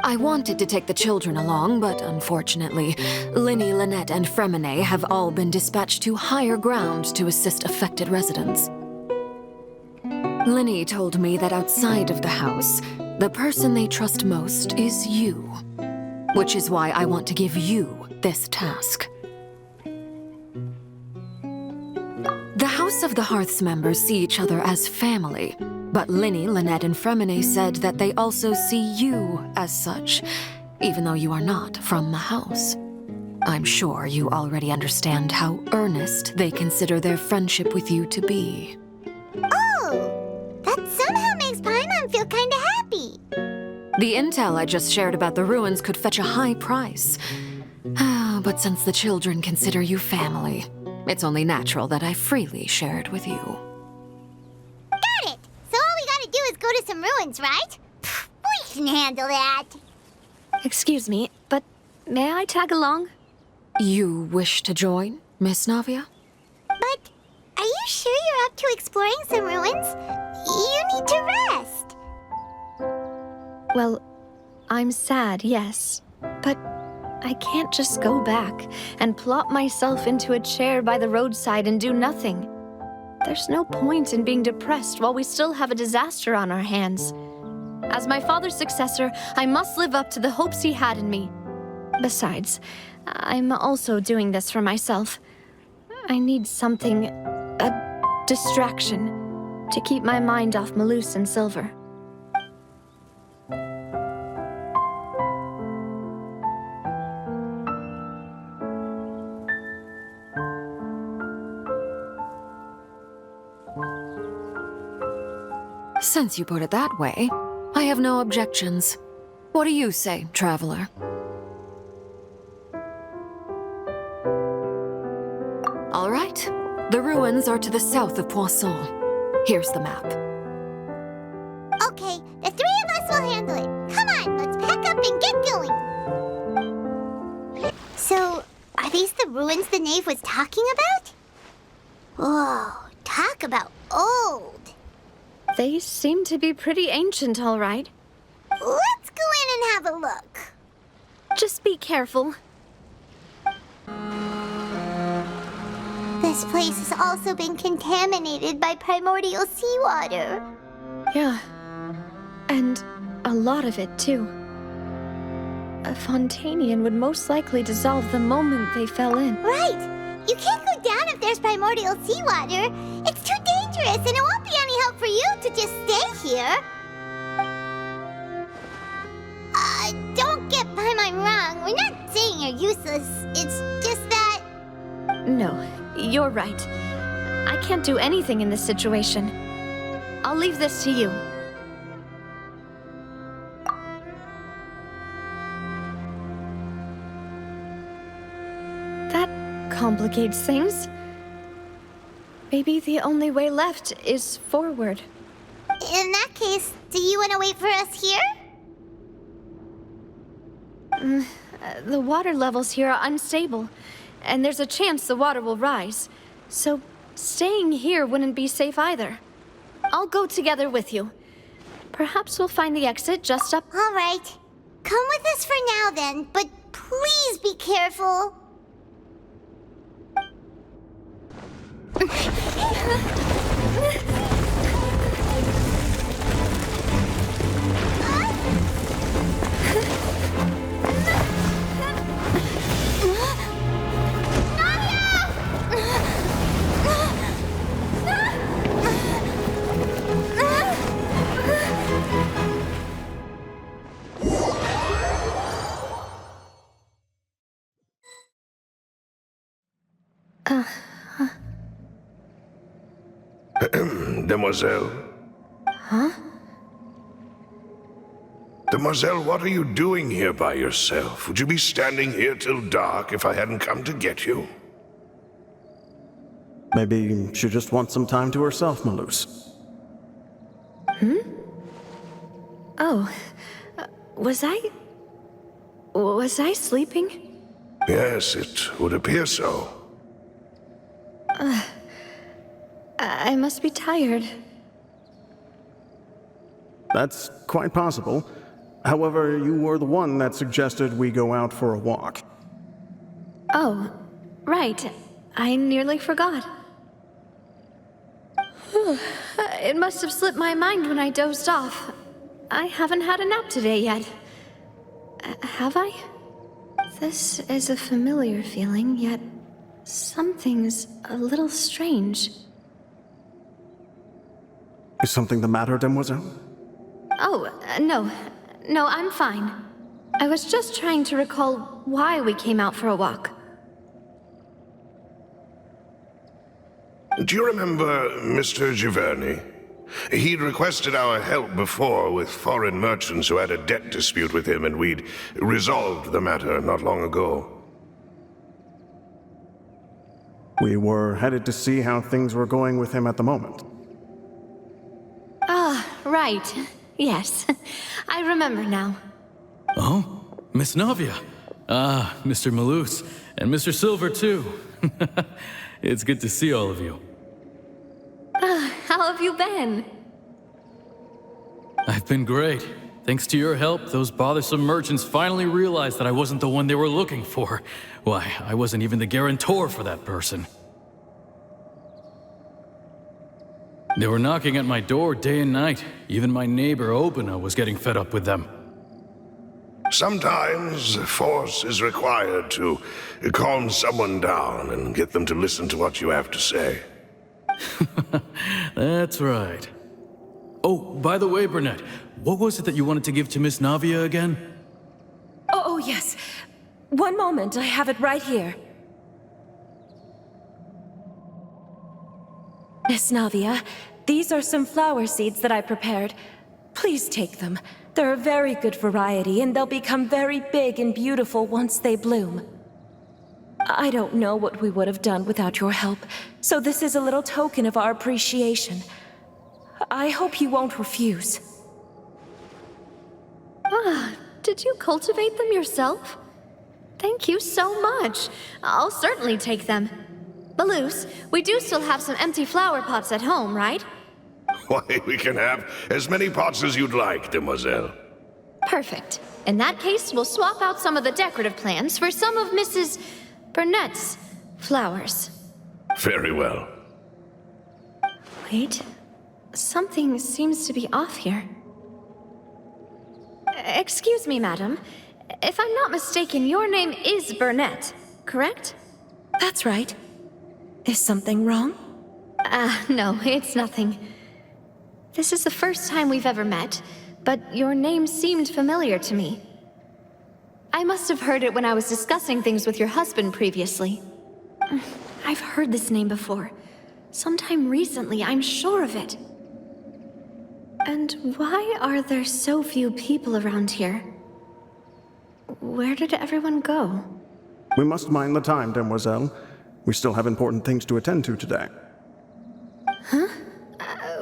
I wanted to take the children along, but unfortunately, Linny, Lynette, and Fremine have all been dispatched to higher ground to assist affected residents. Linny told me that outside of the house, the person they trust most is you, which is why I want to give you this task. The House of the Hearth's members see each other as family, but Linny, Lynette, and Fremine said that they also see you as such, even though you are not from the house. I'm sure you already understand how earnest they consider their friendship with you to be. Oh, that somehow makes Paimon feel kinda happy. The intel I just shared about the ruins could fetch a high price. But since the children consider you family, it's only natural that I freely share it with you. Got it! So all we gotta do is go to some ruins, right? We can handle that. Excuse me, but may I tag along? You wish to join, Miss Navia? But are you sure you're up to exploring some ruins? You need to rest. Well, I'm sad, yes. But I can't just go back and plop myself into a chair by the roadside and do nothing. There's no point in being depressed while we still have a disaster on our hands. As my father's successor, I must live up to the hopes he had in me. Besides, I'm also doing this for myself. I need something, a distraction, to keep my mind off Malus and Silver. Since you put it that way, I have no objections. What do you say, traveler? All right. The ruins are to the south of Poisson. Here's the map. Okay, the three of us will handle it. Come on, let's pack up and get going. So, are these the ruins the knave was talking about? Whoa, talk about old. They seem to be pretty ancient, all right. Let's go in and have a look. Just be careful. This place has also been contaminated by primordial seawater. Yeah. And a lot of it, too. A Fontainian would most likely dissolve the moment they fell in. Right! You can't go down if there's primordial seawater. It's too dangerous, and it won't be any help for you to just stay here. Don't get my mind wrong. We're not saying you're useless. It's just that... No, you're right. I can't do anything in this situation. I'll leave this to you. That complicates things. Maybe the only way left is forward. In that case, do you want to wait for us here? The water levels here are unstable, and there's a chance the water will rise. So staying here wouldn't be safe either. I'll go together with you. Perhaps we'll find the exit just up... All right. Come with us for now then, but please be careful. Demoiselle? Huh? Demoiselle, what are you doing here by yourself? Would you be standing here till dark if I hadn't come to get you? Maybe she just wants some time to herself, Malus. Oh, was I sleeping? Yes, it would appear so. I must be tired. That's quite possible. However, you were the one that suggested we go out for a walk. Oh, right. I nearly forgot. It must have slipped my mind when I dozed off. I haven't had a nap today yet. Have I? This is a familiar feeling, yet something's a little strange. Is something the matter, Demoiselle? Oh, no. No, I'm fine. I was just trying to recall why we came out for a walk. Do you remember Mr. Giverny? He'd requested our help before with foreign merchants who had a debt dispute with him, and we'd resolved the matter not long ago. We were headed to see how things were going with him at the moment. Ah, right. Yes. I remember now. Oh, Miss Navia. Ah, Mr. Malus, and Mr. Silver, too. It's good to see all of you. How have you been? I've been great, Thanks to your help, those bothersome merchants finally realized that I wasn't the one they were looking for. Why, I wasn't even the guarantor for that person. They were knocking at my door day and night. Even my neighbor, Obina, was getting fed up with them. Sometimes force is required to calm someone down and get them to listen to what you have to say. That's right. Oh, by the way, Burnett, what was it that you wanted to give to Miss Navia again? Oh, yes. One moment, I have it right here. Miss Navia, these are some flower seeds that I prepared. Please take them. They're a very good variety, and they'll become very big and beautiful once they bloom. I don't know what we would have done without your help, so this is a little token of our appreciation. I hope you won't refuse. Ah, did you cultivate them yourself? Thank you so much. I'll certainly take them. Malus, we do still have some empty flower pots at home, right? Why, we can have as many pots as you'd like, demoiselle. Perfect. In that case, we'll swap out some of the decorative plants for some of Mrs. Burnett's flowers. Very well. Wait. Something seems to be off here. Excuse me, madam. If I'm not mistaken, your name is Burnett, correct? That's right. Is something wrong? No, it's nothing. This is the first time we've ever met, but your name seemed familiar to me. I must have heard it when I was discussing things with your husband previously. I've heard this name before. Sometime recently, I'm sure of it. And why are there so few people around here? Where did everyone go? We must mind the time, demoiselle. We still have important things to attend to today. Huh?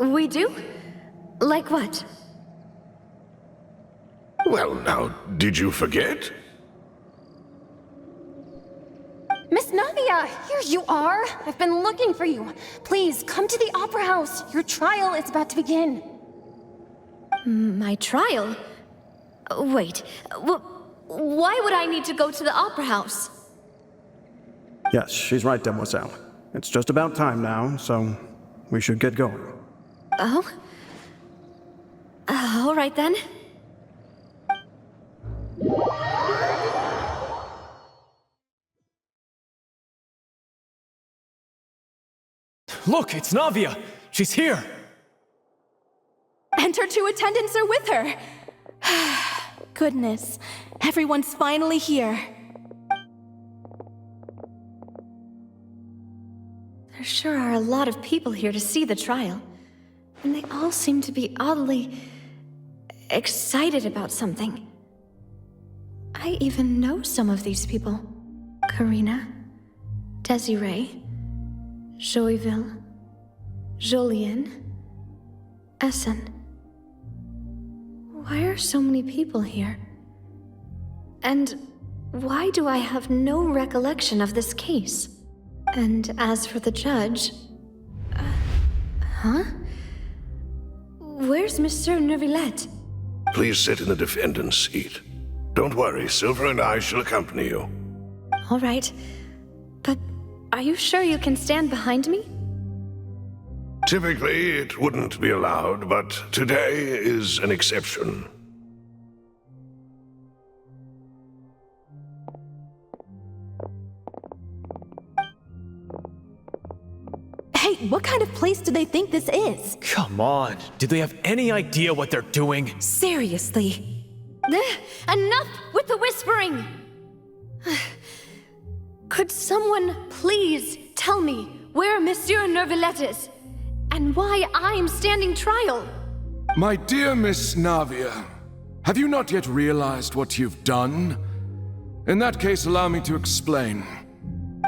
We do? Like what? Well, now, did you forget? Miss Navia, here you are! I've been looking for you. Please, come to the Opera House. Your trial is about to begin. My trial? Wait, why would I need to go to the Opera House? Yes, she's right, demoiselle. It's just about time now, so we should get going. Oh? All right then. Look, it's Navia! She's here! And her two attendants are with her. Goodness, everyone's finally here. There sure are a lot of people here to see the trial. And they all seem to be oddly excited about something. I even know some of these people. Karina, Desiree, Joyville, Jolien, Essen. Why are so many people here? And why do I have no recollection of this case? And as for the judge... huh? Where's Monsieur Neuvillette? Please sit in the defendant's seat. Don't worry, Silver and I shall accompany you. All right. But are you sure you can stand behind me? Typically, it wouldn't be allowed, but today is an exception. Hey, what kind of place do they think this is? Come on, do they have any idea what they're doing? Seriously. Enough with the whispering! Could someone please tell me where Monsieur Neuvillette is? And why I'm standing trial? My dear Miss Navia, have you not yet realized what you've done? In that case, allow me to explain.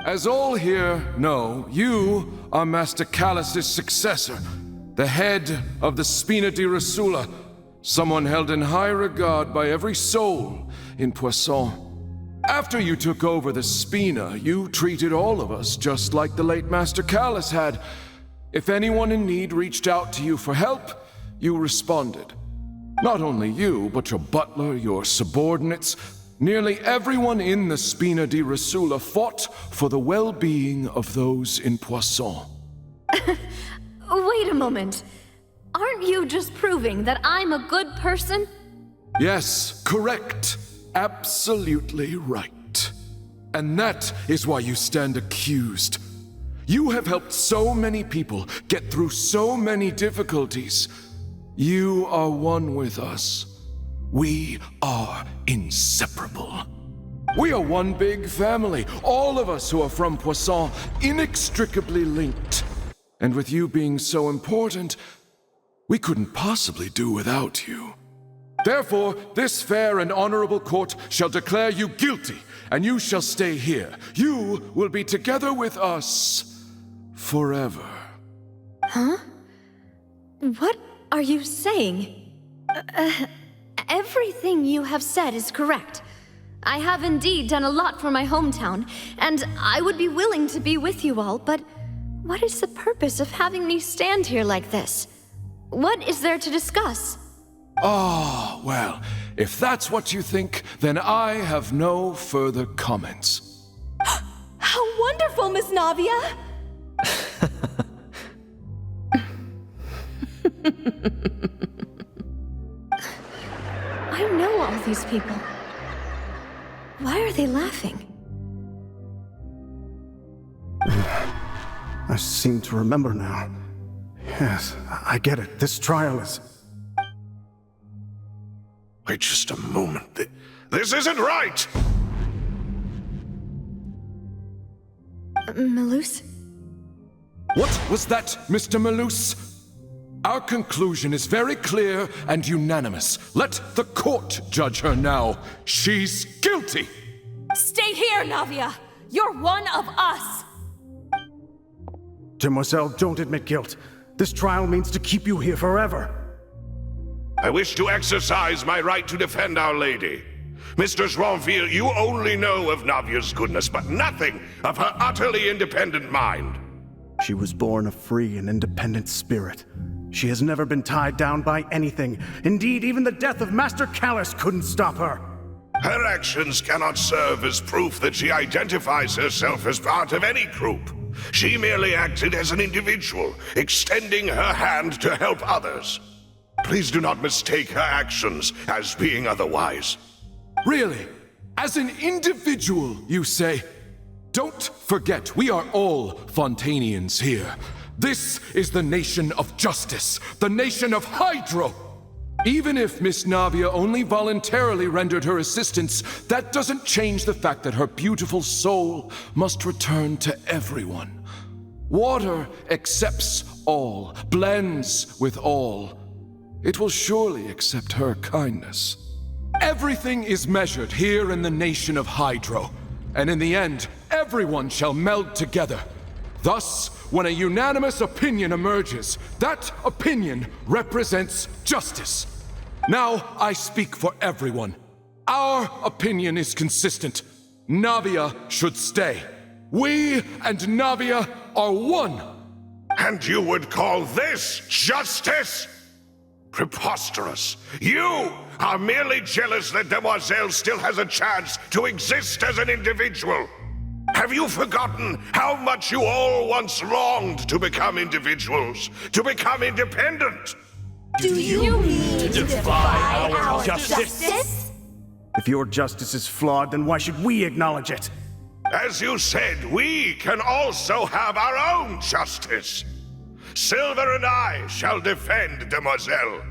As all here know, you are Master Callus's successor, the head of the Spina di Rosula, someone held in high regard by every soul in Poisson. After you took over the Spina, you treated all of us just like the late Master Callus had. If anyone in need reached out to you for help, you responded. Not only you, but your butler, your subordinates, nearly everyone in the Spina di Rasula fought for the well-being of those in Poisson. Wait a moment. Aren't you just proving that I'm a good person? Yes, correct. Absolutely right. And that is why you stand accused. You have helped so many people get through so many difficulties. You are one with us. We are inseparable. We are one big family, all of us who are from Poisson, inextricably linked. And with you being so important, we couldn't possibly do without you. Therefore, this fair and honorable court shall declare you guilty, and you shall stay here. You will be together with us forever. Huh? What are you saying? Everything you have said is correct. I have indeed done a lot for my hometown, and I would be willing to be with you all, but what is the purpose of having me stand here like this? What is there to discuss? Ah, well, if that's what you think, then I have no further comments. How wonderful, Miss Navia! I know all these people. Why are they laughing? I seem to remember now. Yes, I get it. This trial is... Wait just a moment. This isn't right! Malus? What was that, Mr. Malus? Our conclusion is very clear and unanimous. Let the court judge her now. She's guilty! Stay here, Navia! You're one of us! Demoiselle, don't admit guilt. This trial means to keep you here forever. I wish to exercise my right to defend Our Lady. Mistress Ronville, you only know of Navia's goodness, but nothing of her utterly independent mind. She was born a free and independent spirit. She has never been tied down by anything. Indeed, even the death of Master Callus couldn't stop her. Her actions cannot serve as proof that she identifies herself as part of any group. She merely acted as an individual, extending her hand to help others. Please do not mistake her actions as being otherwise. Really? As an individual, you say? Don't forget, we are all Fontainians here. This is the nation of justice, the nation of Hydro. Even if Miss Navia only voluntarily rendered her assistance, that doesn't change the fact that her beautiful soul must return to everyone. Water accepts all, blends with all. It will surely accept her kindness. Everything is measured here in the nation of Hydro, and in the end, everyone shall meld together. Thus, when a unanimous opinion emerges, that opinion represents justice. Now I speak for everyone. Our opinion is consistent. Navia should stay. We and Navia are one. And you would call this justice? Preposterous. You are merely jealous that Demoiselle still has a chance to exist as an individual. Have you forgotten how much you all once longed to become individuals, to become independent? Do you mean to defy our justice? If your justice is flawed, then why should we acknowledge it? As you said, we can also have our own justice. Silver and I shall defend Demoiselle.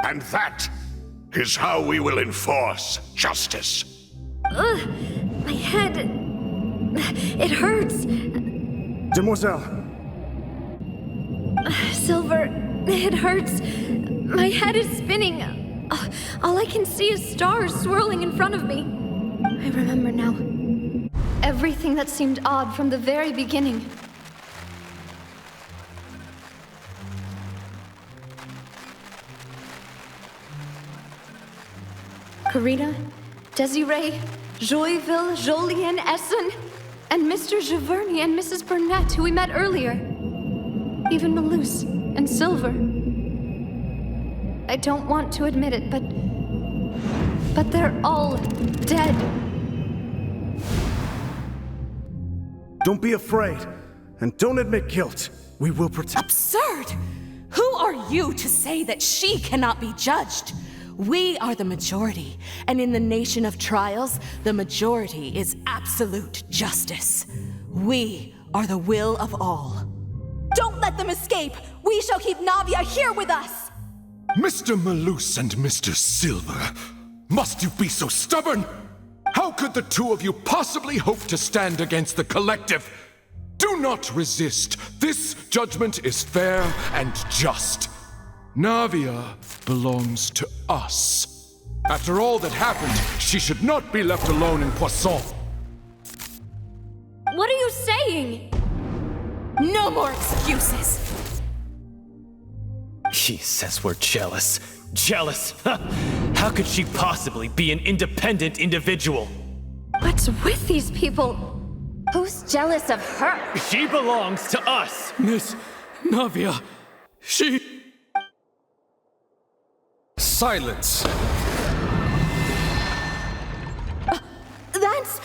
And that is how we will enforce justice. Ugh, my head... It hurts. Demoiselle. Silver, it hurts. My head is spinning. All I can see is stars swirling in front of me. I remember now. Everything that seemed odd from the very beginning. Karina, Desiree, Joyville, Jolien, Essen, and Mr. Giverny and Mrs. Burnett, who we met earlier. Even Malus and Silver. I don't want to admit it, but they're all dead. Don't be afraid, and don't admit guilt. We will protect. Absurd! Who are you to say that she cannot be judged? We are the majority, and in the nation of trials, the majority is absolute justice. We are the will of all. Don't let them escape! We shall keep Navia here with us! Mr. Malus and Mr. Silver, must you be so stubborn? How could the two of you possibly hope to stand against the collective? Do not resist. This judgment is fair and just. Navia belongs to us. After all that happened, she should not be left alone in Poisson. What are you saying? No more excuses! He says we're jealous. Jealous? How could she possibly be an independent individual? What's with these people? Who's jealous of her? She belongs to us! Miss Navia, she... Silence! That's...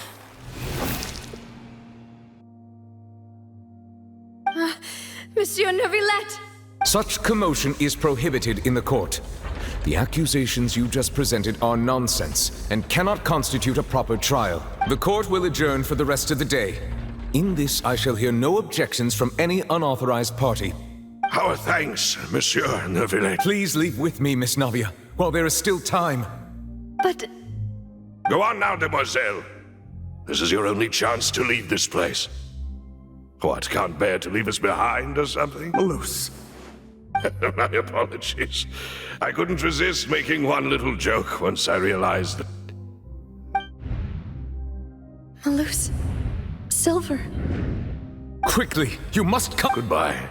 Monsieur Neuvillette! Such commotion is prohibited in the court. The accusations you just presented are nonsense and cannot constitute a proper trial. The court will adjourn for the rest of the day. In this, I shall hear no objections from any unauthorized party. Our thanks, Monsieur Neuvillette. Please leave with me, Miss Navia, while there is still time. But... Go on now, demoiselle. This is your only chance to leave this place. What, can't bear to leave us behind or something? Malus. My apologies. I couldn't resist making one little joke once I realized that... Malus. Silver. Quickly, you must come. Goodbye.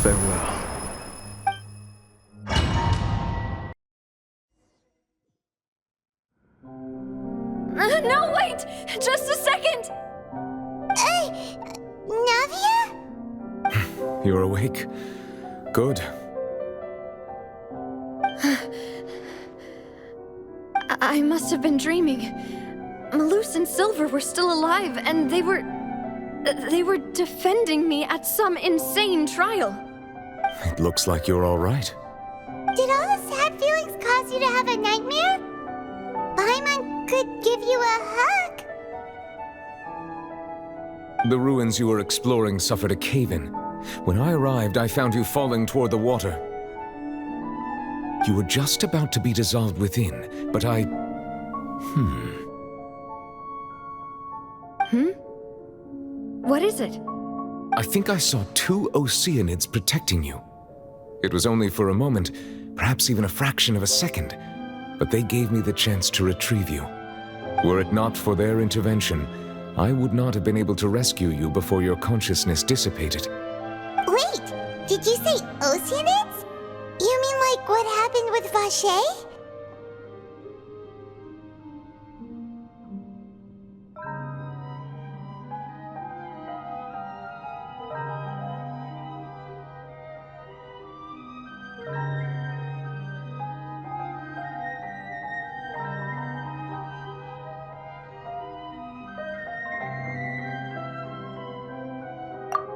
Farewell. No, wait! Just a second! Navia? You're awake. Good. I must have been dreaming. Malus and Silver were still alive, and they were defending me at some insane trial. It looks like you're all right. Did all the sad feelings cause you to have a nightmare? Paimon could give you a hug. The ruins you were exploring suffered a cave-in. When I arrived, I found you falling toward the water. You were just about to be dissolved within, but I... What is it? I think I saw two Oceanids protecting you. It was only for a moment, perhaps even a fraction of a second, but they gave me the chance to retrieve you. Were it not for their intervention, I would not have been able to rescue you before your consciousness dissipated. Wait, did you say Oceanids? You mean like what happened with Vacher?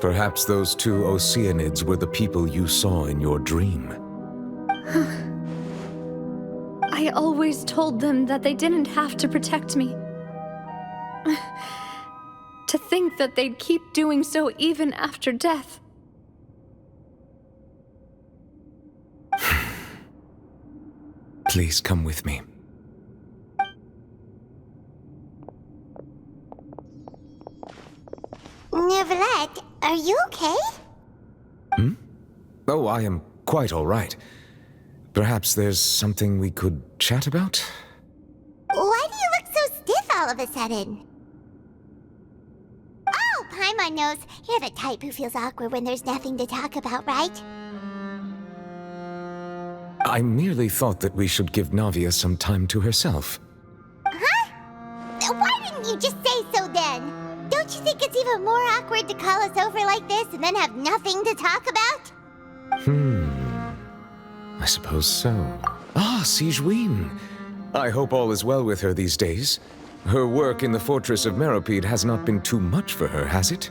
Perhaps those two Oceanids were the people you saw in your dream. I always told them that they didn't have to protect me. To think that they'd keep doing so even after death. Please come with me. Neuvillette, are you okay? Oh, I am quite all right. Perhaps there's something we could chat about? Why do you look so stiff all of a sudden? Oh, Paimon knows. You're the type who feels awkward when there's nothing to talk about, right? I merely thought that we should give Navia some time to herself. Huh? Why didn't you just say so then? Don't you think it's even more awkward to call us over like this and then have nothing to talk about? I suppose so. Ah, Sigewinne. I hope all is well with her these days. Her work in the Fortress of Meropide has not been too much for her, has it?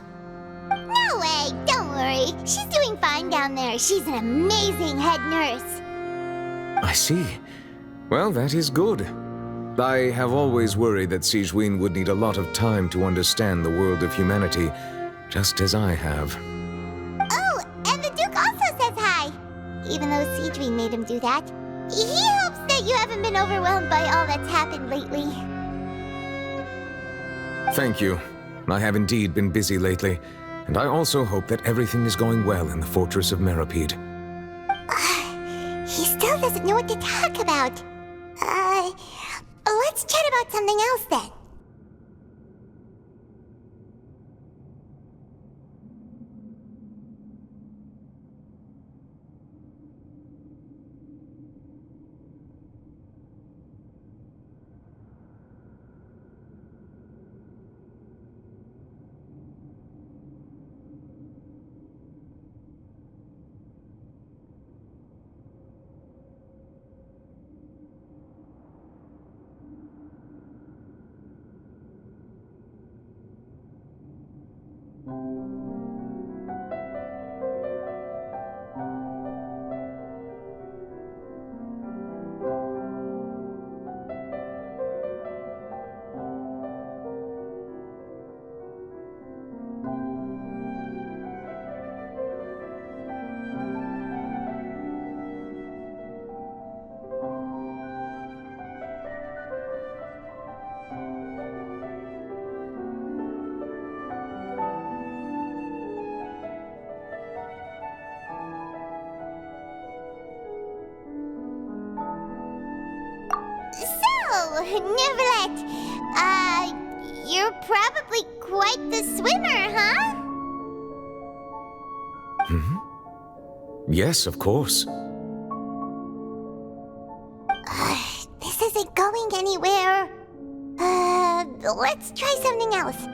No way, don't worry. She's doing fine down there. She's an amazing head nurse. I see. Well, that is good. I have always worried that Sigewinne would need a lot of time to understand the world of humanity, just as I have. Oh, and the Duke also says hi. Even though Sigewinne made him do that. He hopes that you haven't been overwhelmed by all that's happened lately. Thank you. I have indeed been busy lately, and I also hope that everything is going well in the Fortress of Meropide. He still doesn't know what to talk about. Let's chat about something else then. Neverlet, you're probably quite the swimmer, huh? Yes, of course. This isn't going anywhere. Let's try something else.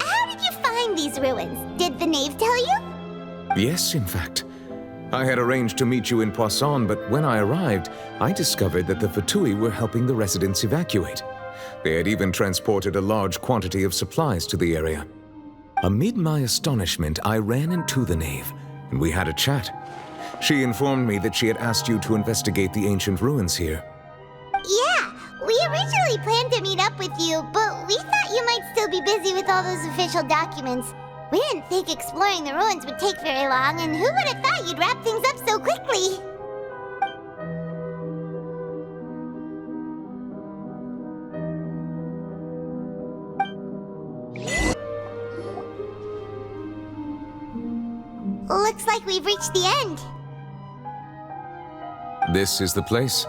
How did you find these ruins? Did the knave tell you? Yes, in fact. I had arranged to meet you in Poisson, but when I arrived, I discovered that the Fatui were helping the residents evacuate. They had even transported a large quantity of supplies to the area. Amid my astonishment, I ran into the knave, and we had a chat. She informed me that she had asked you to investigate the ancient ruins here. Yeah, we originally planned to meet up with you, but we thought you might still be busy with all those official documents. We didn't think exploring the ruins would take very long, and who would have thought you'd wrap things up so quickly? Looks like we've reached the end. This is the place.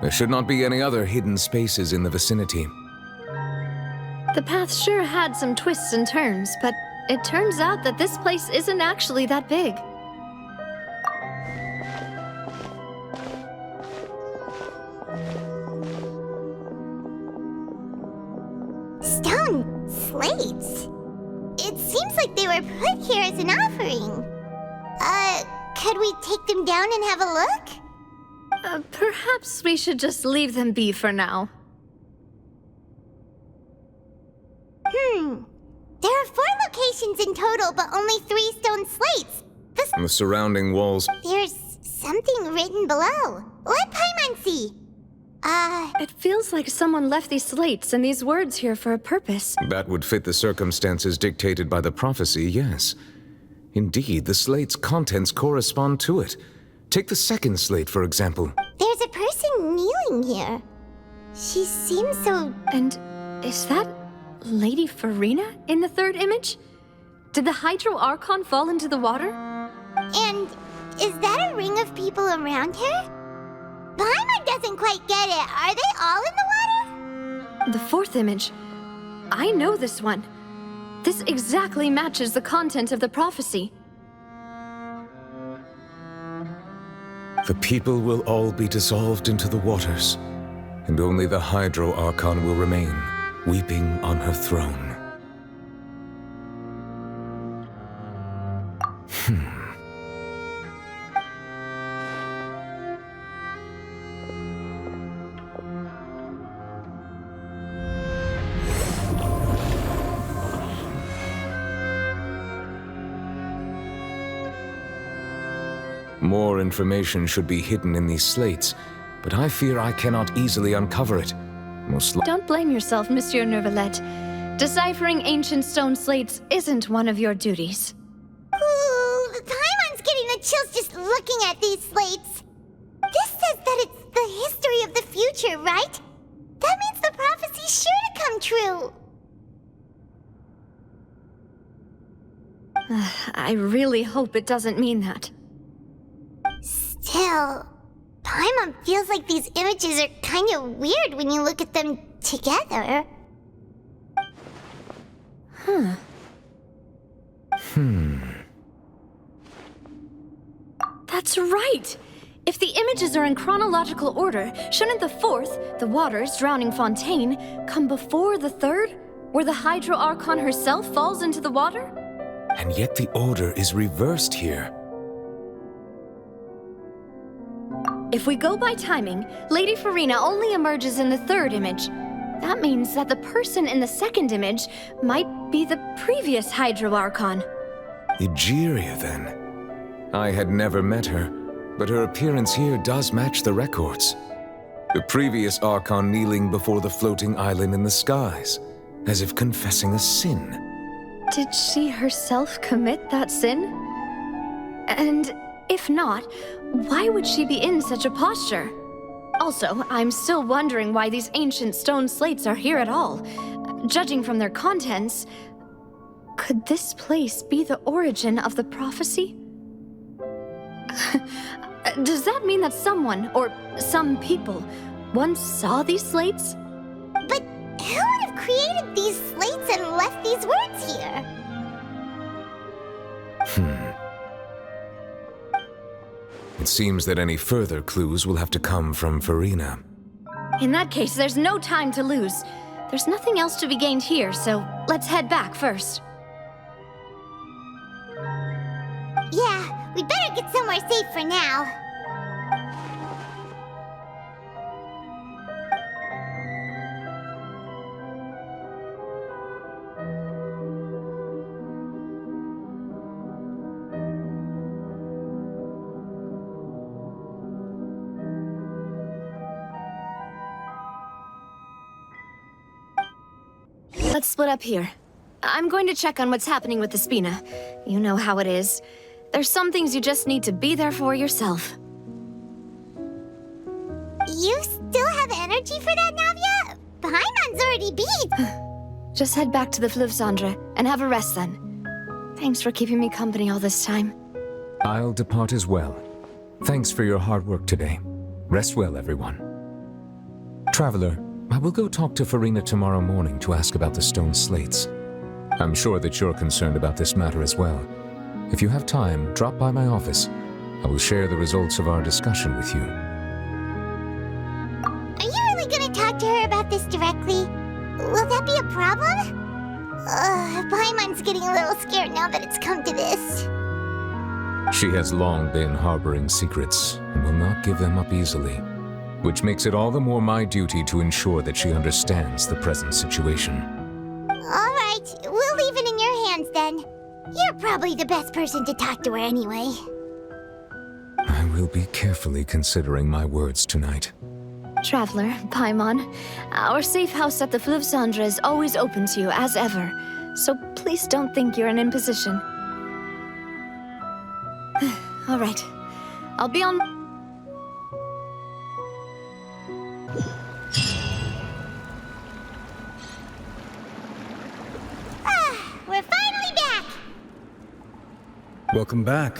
There should not be any other hidden spaces in the vicinity. The path sure had some twists and turns, but it turns out that this place isn't actually that big. Stone slates? It seems like they were put here as an offering. Could we take them down and have a look? Perhaps we should just leave them be for now. There are 4 locations in total, but only 3 stone slates. The surrounding walls. There's something written below. Let Paimon see. It feels like someone left these slates and these words here for a purpose. That would fit the circumstances dictated by the prophecy, yes. Indeed, the slate's contents correspond to it. Take the second slate, for example. There's a person kneeling here. She seems so... And is that Lady Farina in the third image? Did the Hydro Archon fall into the water? And is that a ring of people around her? Paimon doesn't quite get it. Are they all in the water? The fourth image. I know this one. This exactly matches the content of the prophecy. The people will all be dissolved into the waters, and only the Hydro Archon will remain, weeping on her throne. More information should be hidden in these slates, but I fear I cannot easily uncover it. Don't blame yourself, Monsieur Neuvillette. Deciphering ancient stone slates isn't one of your duties. Ooh, Paimon's getting the chills just looking at these slates. This says that it's the history of the future, right? That means the prophecy's sure to come true. I really hope it doesn't mean that. Still, Paimon feels like these images are kind of weird when you look at them together. That's right! If the images are in chronological order, shouldn't the fourth, the waters drowning Ffontaine, come before the third, where the Hydro Archon herself falls into the water? And yet the order is reversed here. If we go by timing, Lady Farina only emerges in the third image. That means that the person in the second image might be the previous Hydro Archon. Egeria, then. I had never met her, but her appearance here does match the records. The previous Archon kneeling before the floating island in the skies, as if confessing a sin. Did she herself commit that sin? And if not, why would she be in such a posture? Also, I'm still wondering why these ancient stone slates are here at all. Judging from their contents, could this place be the origin of the prophecy? Does that mean that someone, or some people, once saw these slates? But who would have created these slates and left these words here? It seems that any further clues will have to come from Farina. In that case, there's no time to lose. There's nothing else to be gained here, so let's head back first. Yeah, we'd better get somewhere safe for now. Let's split up here. I'm going to check on what's happening with the Spina. You know how it is. There's some things you just need to be there for yourself. You still have energy for that, Navia? Paimon's already beat. Just head back to the Fleuve Cendre and have a rest then. Thanks for keeping me company all this time. I'll depart as well. Thanks for your hard work today. Rest well, everyone. Traveler, I will go talk to Farina tomorrow morning to ask about the stone slates. I'm sure that you're concerned about this matter as well. If you have time, drop by my office. I will share the results of our discussion with you. Are you really gonna talk to her about this directly? Will that be a problem? Paimon's getting a little scared now that it's come to this. She has long been harboring secrets and will not give them up easily, which makes it all the more my duty to ensure that she understands the present situation. All right, we'll leave it in your hands then. You're probably the best person to talk to her anyway. I will be carefully considering my words tonight. Traveler, Paimon, our safe house at the Fleuve Cendre is always open to you as ever, so please don't think you're an imposition. All right, I'll be on... We're finally back! Welcome back.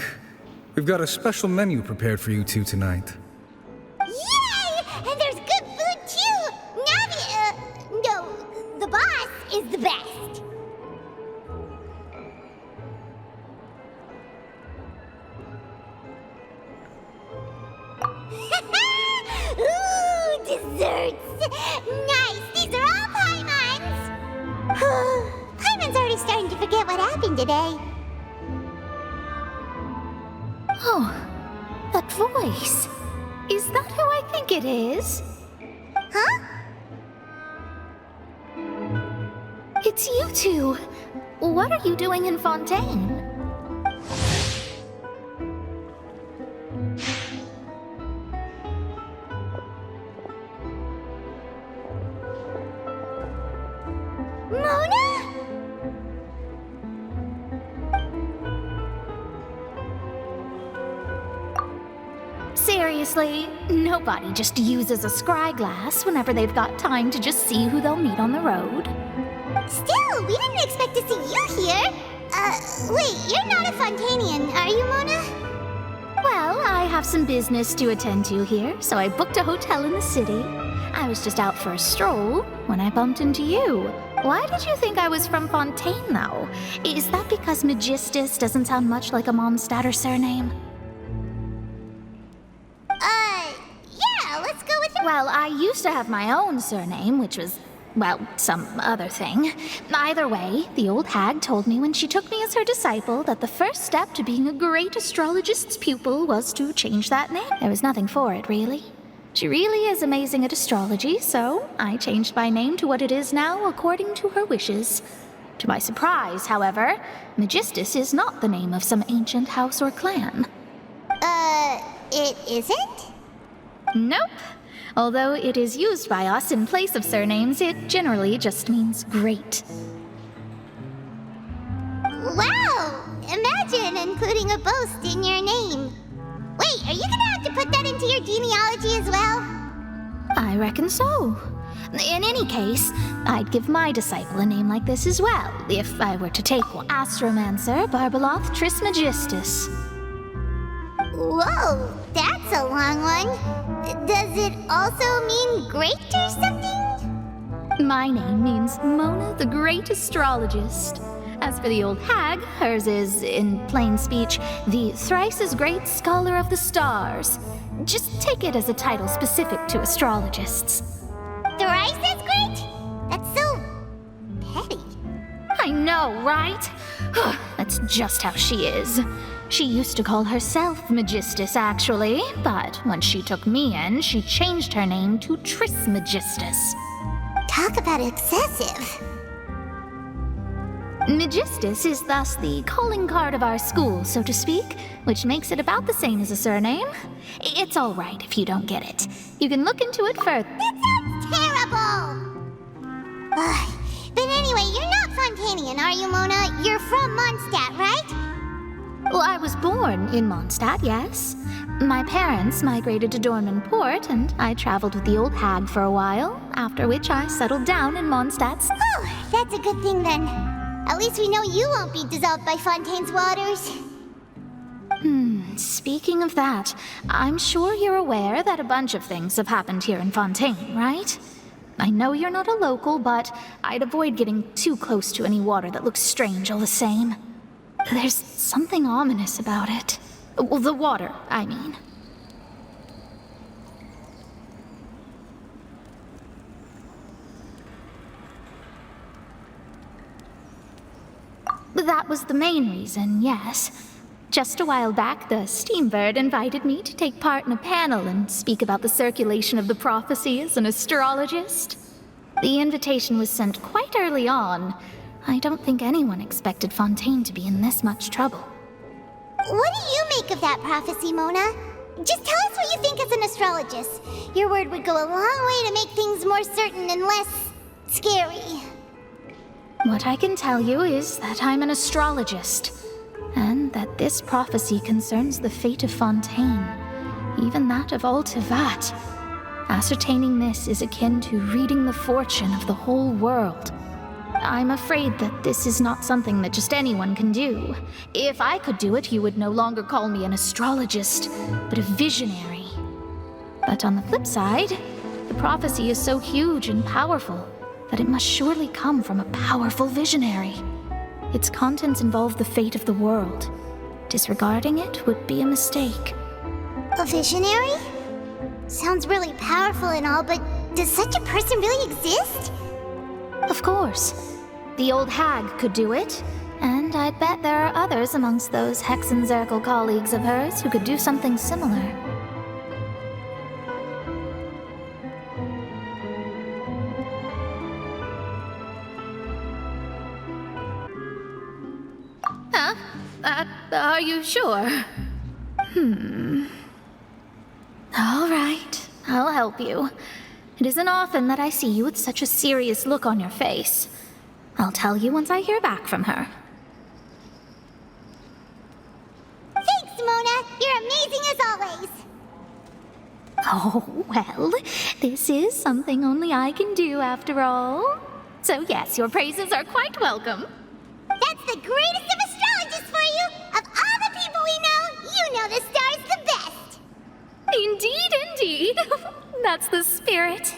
We've got a special menu prepared for you two tonight. Yay! And there's good food too! Navi, no, the boss is the best. Ooh, desserts! Nice! These are all Paimon's! Paimon's already starting to forget what happened today. Oh, that voice. Is that who I think it is? Huh? It's you two. What are you doing in Fontaine? Obviously, nobody just uses a scry glass whenever they've got time to just see who they'll meet on the road. Still, we didn't expect to see you here. Wait, you're not a Fontainian, are you, Mona? Well, I have some business to attend to here, so I booked a hotel in the city. I was just out for a stroll when I bumped into you. Why did you think I was from Ffontein, though? Is that because Magistus doesn't sound much like a Mondstadter surname? Yeah, let's go with it. Well, I used to have my own surname, which was, well, some other thing. Either way, the old hag told me when she took me as her disciple that the first step to being a great astrologist's pupil was to change that name. There was nothing for it, really. She really is amazing at astrology, so I changed my name to what it is now according to her wishes. To my surprise, however, Magistus is not the name of some ancient house or clan. It isn't? Nope. Although it is used by us in place of surnames, it generally just means great. Wow! Imagine including a boast in your name. Wait, are you gonna have to put that into your genealogy as well? I reckon so. In any case, I'd give my disciple a name like this as well, if I were to take one. Astromancer Barbeloth Trismegistus. Whoa, that's a long one. Does it also mean great or something? My name means Mona the Great Astrologist. As for the old hag, hers is, in plain speech, the thrice-as-great Scholar of the Stars. Just take it as a title specific to astrologists. Thrice as great? That's so petty. I know, right? That's just how she is. She used to call herself Magistus, actually, but when she took me in, she changed her name to Trismegistus. Talk about excessive. Magistus is thus the calling card of our school, so to speak, which makes it about the same as a surname. It's all right if you don't get it. You can look into it further. That sounds terrible! But anyway, you're not Fontainian, are you, Mona? You're from Mondstadt, right? Well, I was born in Mondstadt, yes. My parents migrated to Dornman Port, and I traveled with the old hag for a while, after which I settled down in Mondstadt's. Oh, that's a good thing then. At least we know you won't be dissolved by Fontaine's waters. Speaking of that, I'm sure you're aware that a bunch of things have happened here in Fontaine, right? I know you're not a local, but I'd avoid getting too close to any water that looks strange all the same. There's something ominous about it. Well, the water, I mean. That was the main reason, yes. Just a while back, the Steambird invited me to take part in a panel and speak about the circulation of the prophecy as an astrologist. The invitation was sent quite early on. I don't think anyone expected Fontaine to be in this much trouble. What do you make of that prophecy, Mona? Just tell us what you think as an astrologist. Your word would go a long way to make things more certain and less scary. What I can tell you is that I'm an astrologist, and that this prophecy concerns the fate of Fontaine, even that of all Tevat. Ascertaining this is akin to reading the fortune of the whole world. I'm afraid that this is not something that just anyone can do. If I could do it, you would no longer call me an astrologist, but a visionary. But on the flip side, the prophecy is so huge and powerful that it must surely come from a powerful visionary. Its contents involve the fate of the world. Disregarding it would be a mistake. A visionary? Sounds really powerful and all, but does such a person really exist? Of course. The old hag could do it, and I'd bet there are others amongst those Hexenzirkel colleagues of hers who could do something similar. Huh? Are you sure? All right, I'll help you. It isn't often that I see you with such a serious look on your face. I'll tell you once I hear back from her. Thanks, Mona! You're amazing as always! Oh, well, this is something only I can do after all. So yes, your praises are quite welcome. That's the greatest of astrologists for you! Of all the people we know, you know the star's the best! Indeed, indeed. That's the spirit.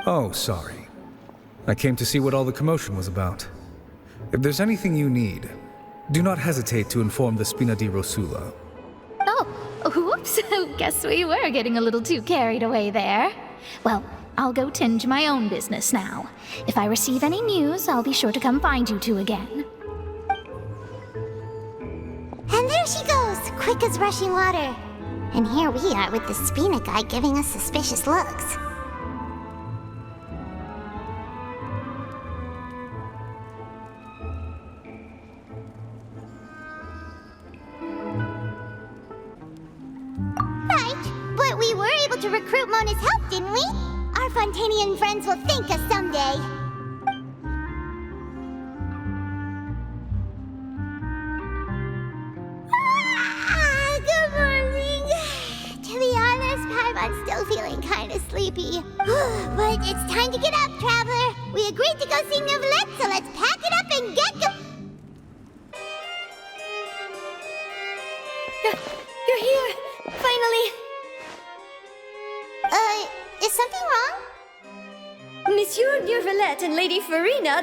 Oh, sorry. I came to see what all the commotion was about. If there's anything you need, do not hesitate to inform the Spina di Rosula. Oh, whoops. Guess we were getting a little too carried away there. Well, I'll go tend to my own business now. If I receive any news, I'll be sure to come find you two again. And there she goes, quick as rushing water. And here we are with the Spina guy giving us suspicious looks. Right, but we were able to recruit Mona's help, didn't we? Our Fontainian friends will thank us someday. Good morning. To be honest, I'm still feeling kind of sleepy. But it's time to get up, Traveler. We agreed to go see Neuvillette, so let's pack it up and get go. You're here! Finally! Is something wrong? Monsieur Neuvillette and Lady Farina,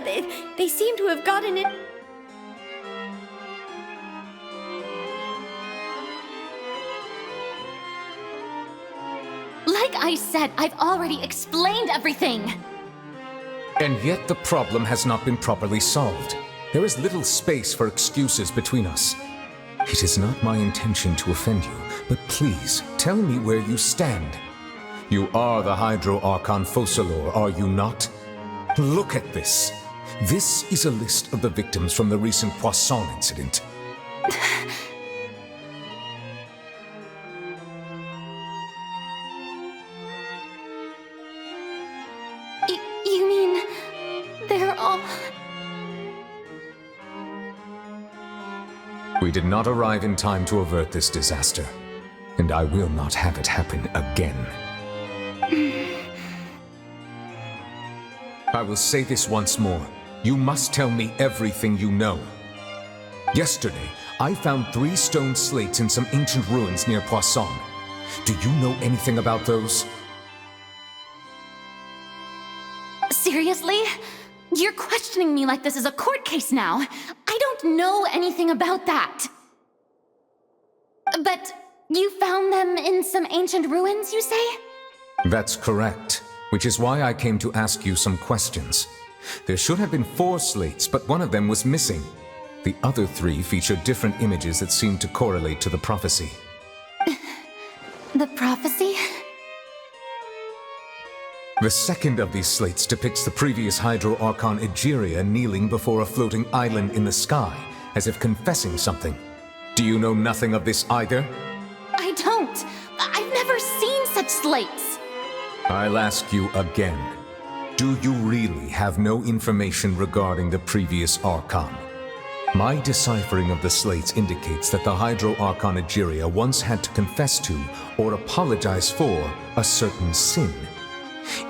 they seem to have gotten it. Like I said, I've already explained everything. And yet the problem has not been properly solved. There is little space for excuses between us. It is not my intention to offend you, but please tell me where you stand. You are the Hydro Archon Focalor, are you not? Look at this. This is a list of the victims from the recent Poisson incident. You mean they're all... We did not arrive in time to avert this disaster, and I will not have it happen again. I will say this once more. You must tell me everything you know. Yesterday, I found 3 stone slates in some ancient ruins near Poisson. Do you know anything about those? Seriously? You're questioning me like this is a court case now. I don't know anything about that. But you found them in some ancient ruins, you say? That's correct, which is why I came to ask you some questions. There should have been 4 slates, but one of them was missing. The other 3 feature different images that seem to correlate to the prophecy. The prophecy? The second of these slates depicts the previous Hydro Archon Egeria kneeling before a floating island in the sky, as if confessing something. Do you know nothing of this either? I don't. I've never seen such slates. I'll ask you again. Do you really have no information regarding the previous Archon? My deciphering of the slates indicates that the Hydro Archon Egeria once had to confess to, or apologize for, a certain sin.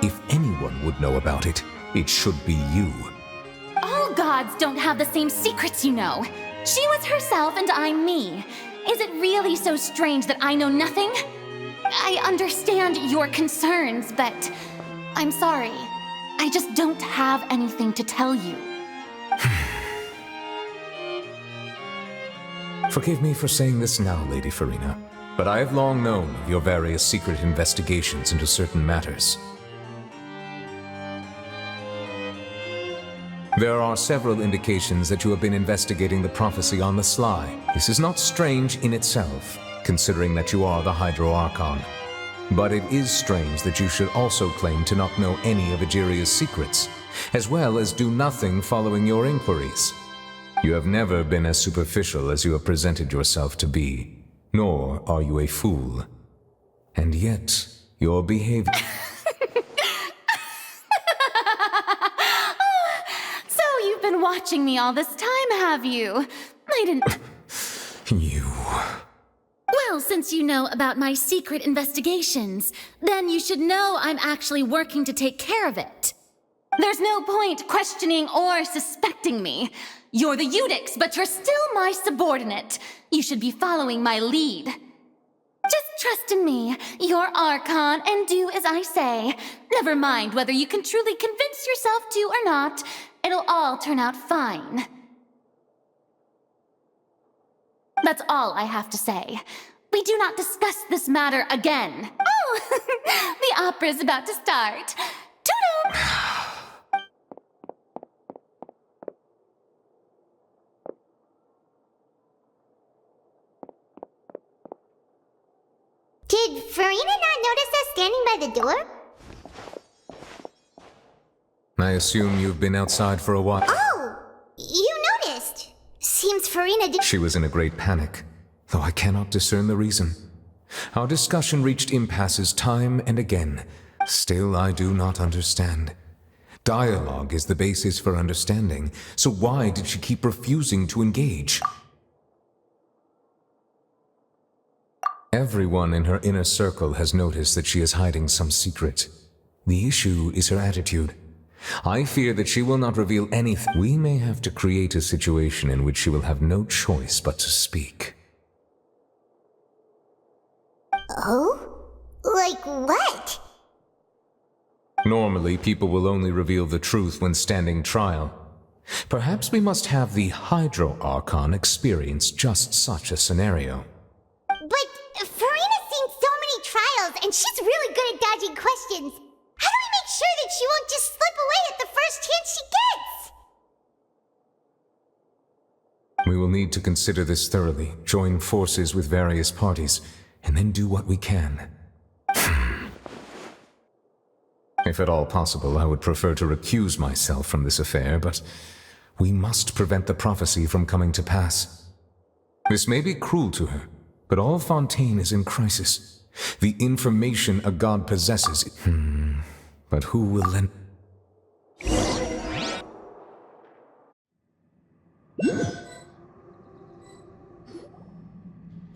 If anyone would know about it, it should be you. All gods don't have the same secrets, you know. She was herself and I'm me. Is it really so strange that I know nothing? I understand your concerns, but I'm sorry. I just don't have anything to tell you. Forgive me for saying this now, Lady Farina, but I have long known of your various secret investigations into certain matters. There are several indications that you have been investigating the prophecy on the sly. This is not strange in itself, considering that you are the Hydro Archon. But it is strange that you should also claim to not know any of Egeria's secrets, as well as do nothing following your inquiries. You have never been as superficial as you have presented yourself to be, nor are you a fool. And yet, your behavior... So you've been watching me all this time, have you? I didn't... You... Well, Well, since you know about my secret investigations, then you should know I'm actually working to take care of it. There's no point questioning or suspecting me. You're the Eudix, but you're still my subordinate. You should be following my lead. Just trust in me, your Archon, and do as I say. Never mind whether you can truly convince yourself to or not. It'll all turn out fine. That's all I have to say. We do not discuss this matter again. Oh, the opera's about to start. Toodle! Did Farina not notice us standing by the door? I assume you've been outside for a while. Oh! You noticed! Seems Farina did— She was in a great panic, though I cannot discern the reason. Our discussion reached impasses time and again. Still, I do not understand. Dialogue is the basis for understanding, so why did she keep refusing to engage? Everyone in her inner circle has noticed that she is hiding some secret. The issue is her attitude. I fear that she will not reveal anything. We may have to create a situation in which she will have no choice but to speak. Oh? Like what? Normally, people will only reveal the truth when standing trial. Perhaps we must have the Hydro Archon experience just such a scenario. But Farina's seen so many trials, and she's really good at dodging questions. How do we make sure that she won't just slip away at the first chance she gets? We will need to consider this thoroughly, join forces with various parties, and then do what we can. If at all possible, I would prefer to recuse myself from this affair, but we must prevent the prophecy from coming to pass. This may be cruel to her, but all Fontaine is in crisis. The information a god possesses. But who will lend?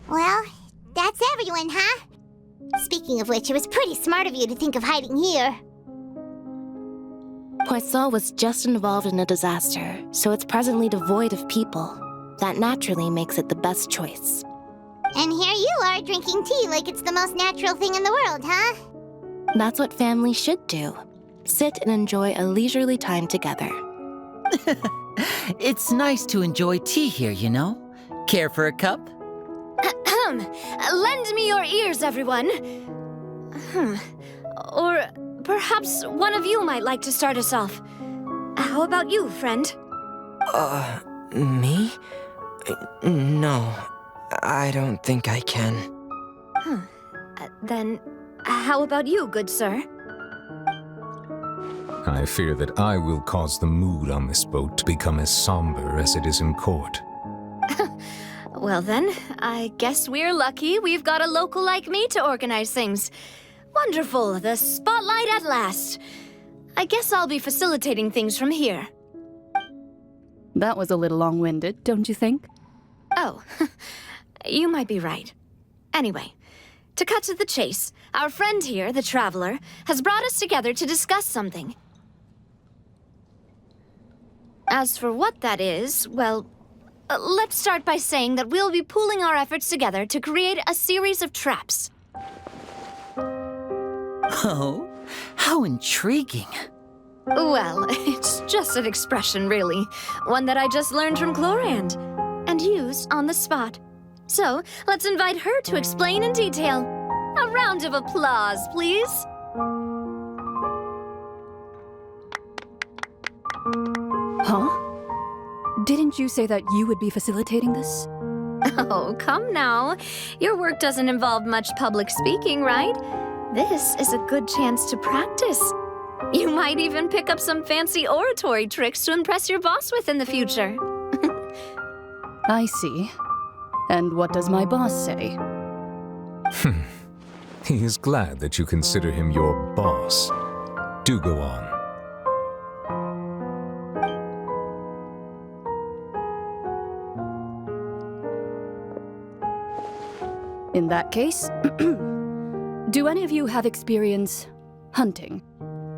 Well, that's everyone, huh? Speaking of which, it was pretty smart of you to think of hiding here. Poisson was just involved in a disaster, so it's presently devoid of people. That naturally makes it the best choice. And here you are drinking tea like it's the most natural thing in the world, huh? That's what families should do. Sit and enjoy a leisurely time together. It's nice to enjoy tea here, you know? Care for a cup? Lend me your ears, everyone. Or perhaps one of you might like to start us off. How about you, friend? Me? No, I don't think I can. Then, how about you, good sir? I fear that I will cause the mood on this boat to become as somber as it is in court. Well then, I guess we're lucky we've got a local like me to organize things. Wonderful, the spotlight at last. I guess I'll be facilitating things from here. That was a little long-winded, don't you think? Oh, you might be right. Anyway, to cut to the chase, our friend here, the Traveler, has brought us together to discuss something. As for what that is, well, let's start by saying that we'll be pooling our efforts together to create a series of traps. Oh, how intriguing. Well, it's just an expression, really. One that I just learned from Chlorand, and used on the spot. So, let's invite her to explain in detail. A round of applause, please. Huh? Didn't you say that you would be facilitating this? Oh, come now. Your work doesn't involve much public speaking, right? This is a good chance to practice. You might even pick up some fancy oratory tricks to impress your boss with in the future. I see. And what does my boss say? He is glad that you consider him your boss. Do go on. In that case, do any of you have experience hunting?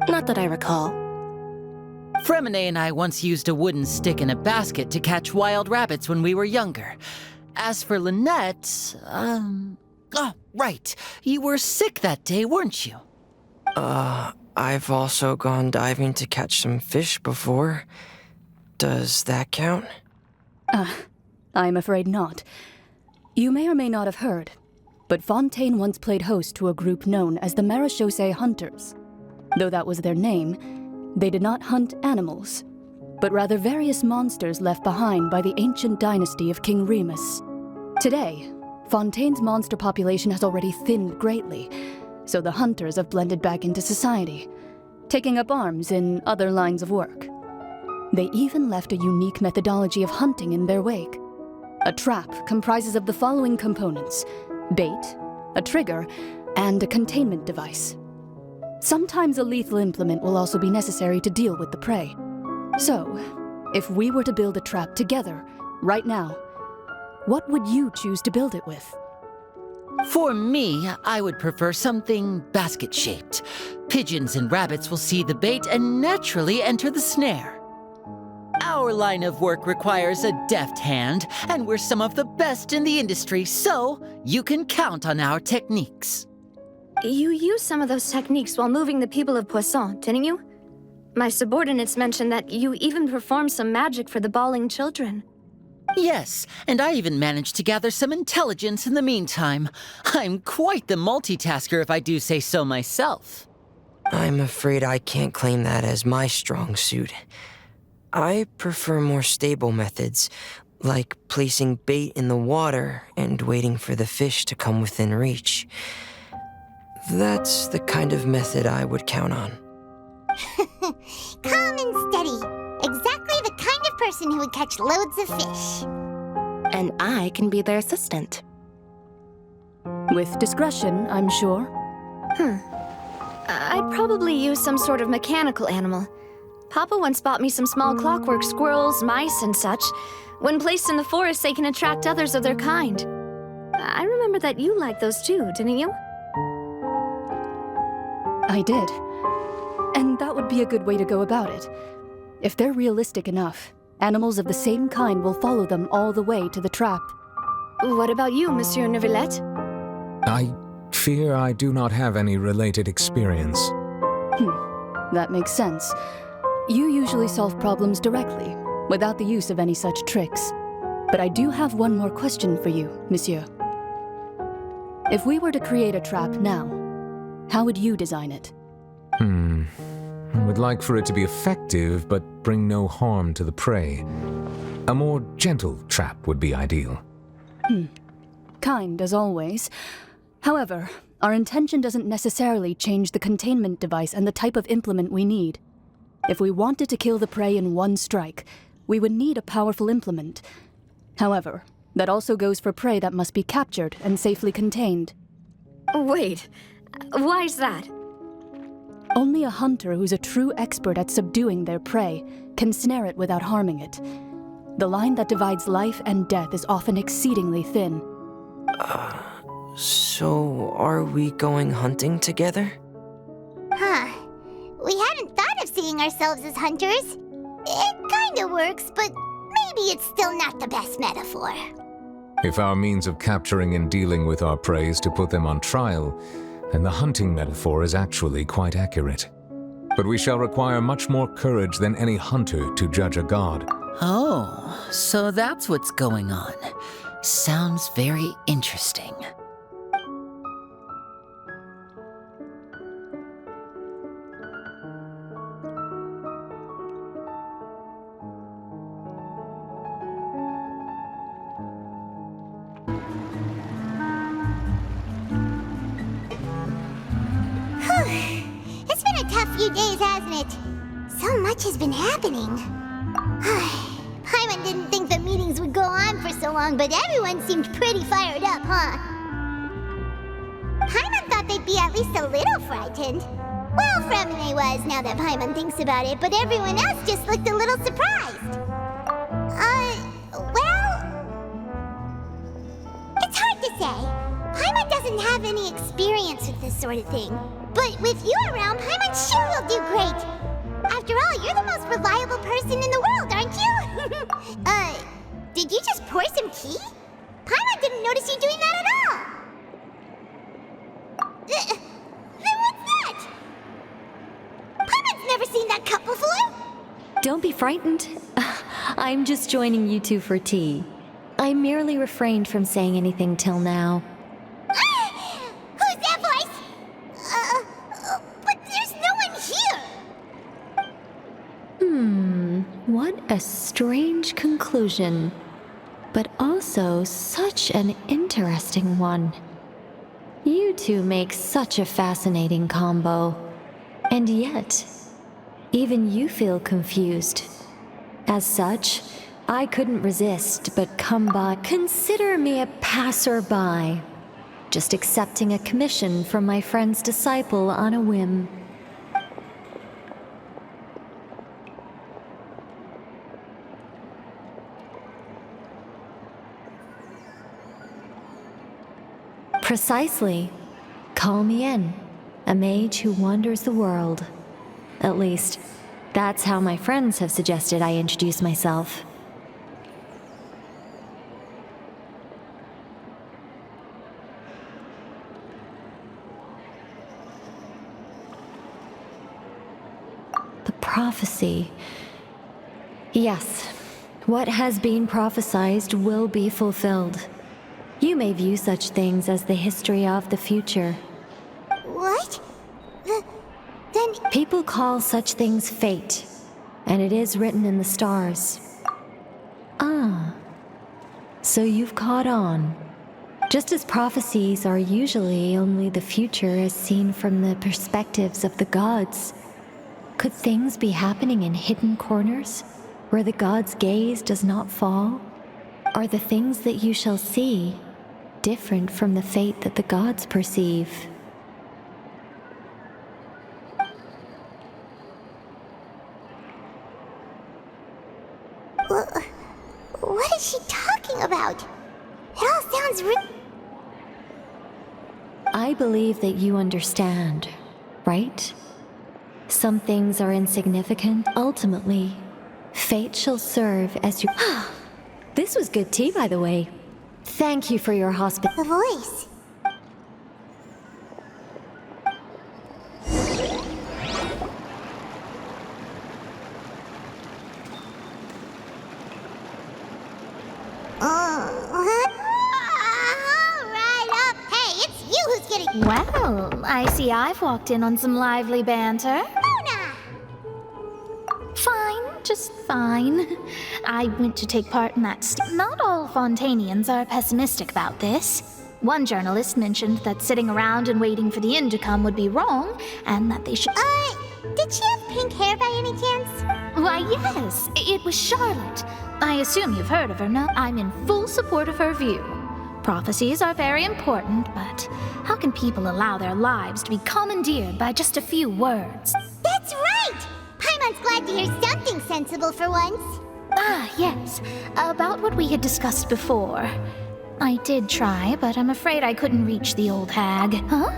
Not that I recall. Fremine and I once used a wooden stick in a basket to catch wild rabbits when we were younger. As for Lynette, oh, right. You were sick that day, weren't you? I've also gone diving to catch some fish before. Does that count? I'm afraid not. You may or may not have heard, but Fontaine once played host to a group known as the Marechaussee Hunters. Though that was their name, they did not hunt animals, but rather various monsters left behind by the ancient dynasty of King Remus. Today, Fontaine's monster population has already thinned greatly, so the hunters have blended back into society, taking up arms in other lines of work. They even left a unique methodology of hunting in their wake. A trap comprises of the following components: bait, a trigger, and a containment device. Sometimes a lethal implement will also be necessary to deal with the prey. So, if we were to build a trap together, right now, what would you choose to build it with? For me, I would prefer something basket-shaped. Pigeons and rabbits will see the bait and naturally enter the snare. Our line of work requires a deft hand, and we're some of the best in the industry, so you can count on our techniques. You used some of those techniques while moving the people of Poisson, didn't you? My subordinates mentioned that you even performed some magic for the bawling children. Yes, and I even managed to gather some intelligence in the meantime. I'm quite the multitasker if I do say so myself. I'm afraid I can't claim that as my strong suit. I prefer more stable methods, like placing bait in the water and waiting for the fish to come within reach. That's the kind of method I would count on. Calm and steady. Exactly the kind of person who would catch loads of fish. And I can be their assistant. With discretion, I'm sure. I'd probably use some sort of mechanical animal. Papa once bought me some small clockwork squirrels, mice, and such. When placed in the forest, they can attract others of their kind. I remember that you liked those too, didn't you? I did. And that would be a good way to go about it. If they're realistic enough, animals of the same kind will follow them all the way to the trap. What about you, Monsieur Neuvillette? I fear I do not have any related experience. That makes sense. You usually solve problems directly, without the use of any such tricks. But I do have one more question for you, Monsieur. If we were to create a trap now, how would you design it? I would like for it to be effective, but bring no harm to the prey. A more gentle trap would be ideal. Kind, as always. However, our intention doesn't necessarily change the containment device and the type of implement we need. If we wanted to kill the prey in one strike, we would need a powerful implement. However, that also goes for prey that must be captured and safely contained. Wait, why's that? Only a hunter who's a true expert at subduing their prey can snare it without harming it. The line that divides life and death is often exceedingly thin. So are we going hunting together? We hadn't thought of seeing ourselves as hunters. It kinda works, but maybe it's still not the best metaphor. If our means of capturing and dealing with our prey is to put them on trial, then the hunting metaphor is actually quite accurate. But we shall require much more courage than any hunter to judge a god. Oh, so that's what's going on. Sounds very interesting. It's been a tough few days, hasn't it? So much has been happening. Paimon didn't think the meetings would go on for so long, but everyone seemed pretty fired up, huh? Paimon thought they'd be at least a little frightened. Well, Fremine was, now that Paimon thinks about it, but everyone else just looked a little surprised. Well... It's hard to say. Paimon doesn't have any experience with this sort of thing. But with you around, Paimon sure will do great. After all, you're the most reliable person in the world, aren't you? Did you just pour some tea? Paimon didn't notice you doing that at all. Then what's that? Paimon's never seen that cup before. Don't be frightened. I'm just joining you two for tea. I merely refrained from saying anything till now. Who's that voice? But there's no one here. What a strange conclusion. But also such an interesting one. You two make such a fascinating combo. And yet, even you feel confused. As such, I couldn't resist but come by. Consider me a passerby, just accepting a commission from my friend's disciple on a whim. Precisely. Call me in, a mage who wanders the world. At least, that's how my friends have suggested I introduce myself. The prophecy. Yes, what has been prophesied will be fulfilled. You may view such things as the history of the future. What? Then... People call such things fate, and it is written in the stars. Ah, so you've caught on. Just as prophecies are usually only the future as seen from the perspectives of the gods, could things be happening in hidden corners, where the gods' gaze does not fall? Are the things that you shall see different from the fate that the gods perceive? What is she talking about? It all sounds I believe that you understand, right? Some things are insignificant. Ultimately, fate shall serve as you... This was good tea, by the way. Thank you for your The voice. Well, I see I've walked in on some lively banter. Fine, just fine. I went to take part in that Not all Fontainians are pessimistic about this. One journalist mentioned that sitting around and waiting for the end to come would be wrong, and that they should... Did she have pink hair by any chance? Why, yes, it was Charlotte. I assume you've heard of her, no? I'm in full support of her view. Prophecies are very important, but how can people allow their lives to be commandeered by just a few words? That's right! Paimon's glad to hear something sensible for once. Ah, yes. About what we had discussed before. I did try, but I'm afraid I couldn't reach the old hag. Huh?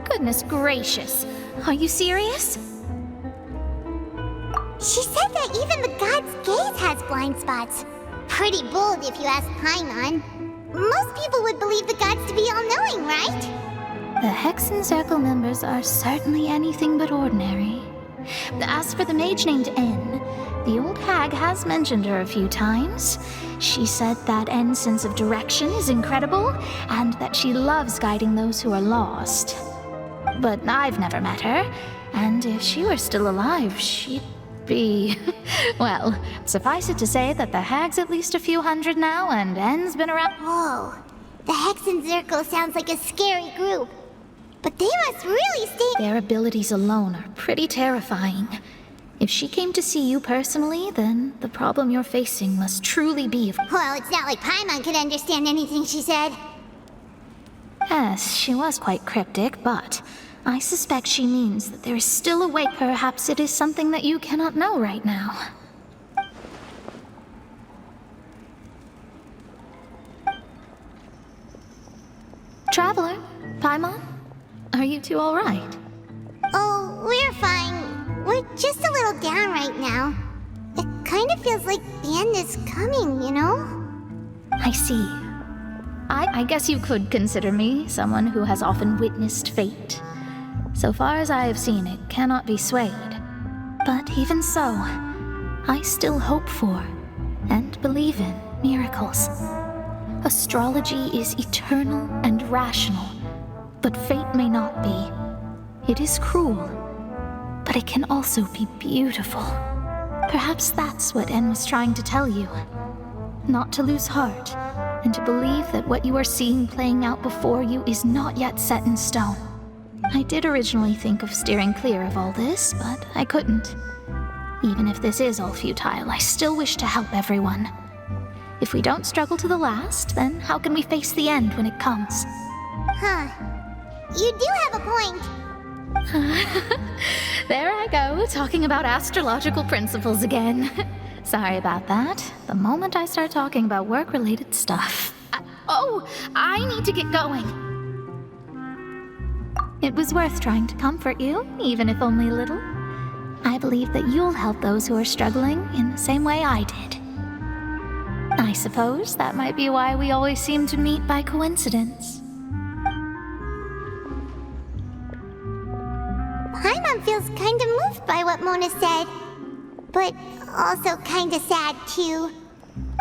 Goodness gracious. Are you serious? She said that even the god's gaze has blind spots. Pretty bold if you ask Paimon. Most people would believe the gods to be all-knowing, right? The Hexen Circle members are certainly anything but ordinary. As for the mage named N, the old hag has mentioned her a few times. She said that N's sense of direction is incredible, and that she loves guiding those who are lost. But I've never met her, and if she were still alive, she'd be... Well, suffice it to say that the hag's at least a few hundred now, and N's been around... Whoa, the Hexen Circle sounds like a scary group. But they must really stay... Their abilities alone are pretty terrifying. If she came to see you personally, then the problem you're facing must truly be... Well, it's not like Paimon could understand anything she said. Yes, she was quite cryptic, but I suspect she means that there is still a way. Perhaps it is something that you cannot know right now. Traveler, Paimon, are you two all right? Oh, we're fine. We're just a little down right now. It kind of feels like the end is coming, you know? I see. I guess you could consider me someone who has often witnessed fate. So far as I have seen, it cannot be swayed. But even so, I still hope for and believe in miracles. Astrology is eternal and rational, but fate may not be. It is cruel, but it can also be beautiful. Perhaps that's what En was trying to tell you. Not to lose heart, and to believe that what you are seeing playing out before you is not yet set in stone. I did originally think of steering clear of all this, but I couldn't. Even if this is all futile, I still wish to help everyone. If we don't struggle to the last, then how can we face the end when it comes? Huh. You do have a point. There I go, talking about astrological principles again. Sorry about that. The moment I start talking about work-related stuff. I need to get going. It was worth trying to comfort you, even if only a little. I believe that you'll help those who are struggling in the same way I did. I suppose that might be why we always seem to meet by coincidence. Paimon feels kind of moved by what Mona said, but also kind of sad too.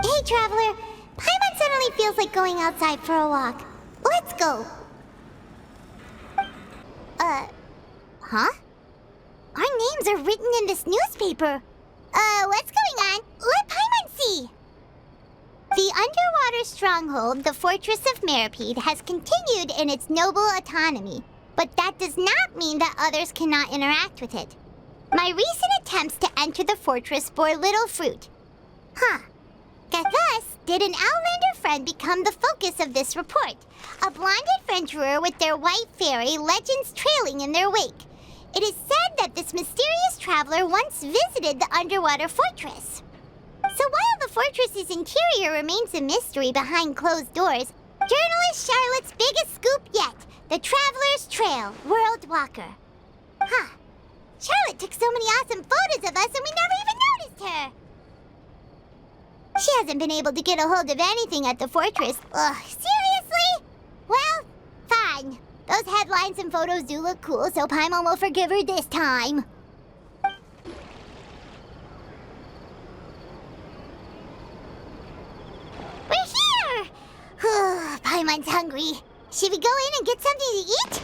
Hey, Traveler, Paimon suddenly feels like going outside for a walk. Let's go. Huh? Our names are written in this newspaper. What's going on? Let Paimon see. The underwater stronghold, the Fortress of Meripede, has continued in its noble autonomy, but that does not mean that others cannot interact with it. My recent attempts to enter the fortress bore little fruit. Thus, did an Outlander friend become the focus of this report? A blonde adventurer with their white fairy legends trailing in their wake. It is said that this mysterious traveler once visited the underwater fortress. So while the fortress's interior remains a mystery behind closed doors, journalist Charlotte's biggest scoop yet, the Traveler's Trail, World Walker. Charlotte took so many awesome photos of us and we never even noticed her. She hasn't been able to get a hold of anything at the fortress. Ugh, seriously? Well, fine. Those headlines and photos do look cool, so Paimon will forgive her this time. We're here! Paimon's hungry. Should we go in and get something to eat?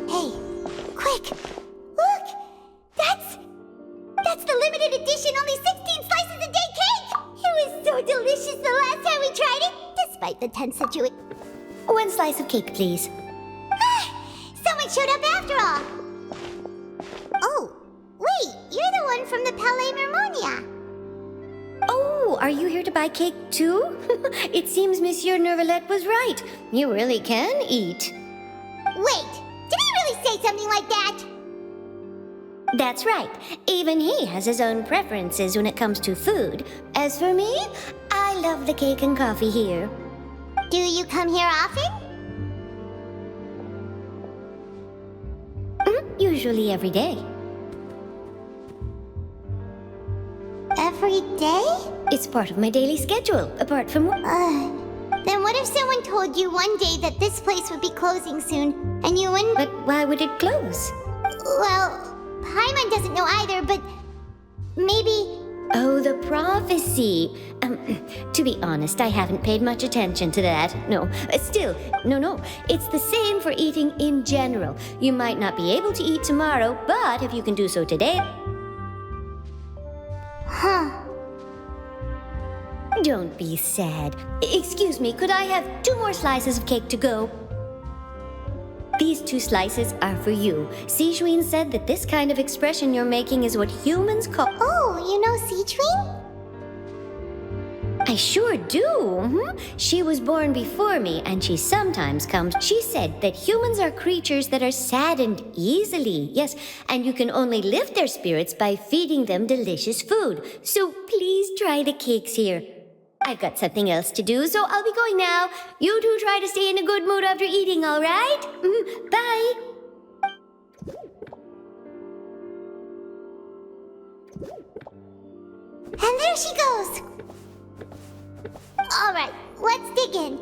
Hey, quick! Look! That's the limited edition, only 16 slices a day cake! It was so delicious the last time we tried it, despite the tense situation. 1 slice of cake, please. Someone showed up after all! Oh, wait, you're the one from the Palais Mermonia. Oh, are you here to buy cake too? It seems Monsieur Nervalette was right. You really can eat. Wait, did he really say something like that? That's right. Even he has his own preferences when it comes to food. As for me, I love the cake and coffee here. Do you come here often? Usually every day. Every day? It's part of my daily schedule, apart from work. Then what if someone told you one day that this place would be closing soon, and you wouldn't... But why would it close? Well, Paimon doesn't know either, but maybe... Oh, the prophecy. To be honest, I haven't paid much attention to that. No, still, no. It's the same for eating in general. You might not be able to eat tomorrow, but if you can do so today... Don't be sad. Excuse me, could I have 2 more slices of cake to go? These 2 slices are for you. Sijuin said that this kind of expression you're making is what humans call... Oh, you know Sijuin? I sure do. She was born before me, and she sometimes comes. She said that humans are creatures that are saddened easily. Yes, and you can only lift their spirits by feeding them delicious food. So please try the cakes here. I've got something else to do, so I'll be going now. You two try to stay in a good mood after eating, all right? Bye. And there she goes. All right, let's dig in.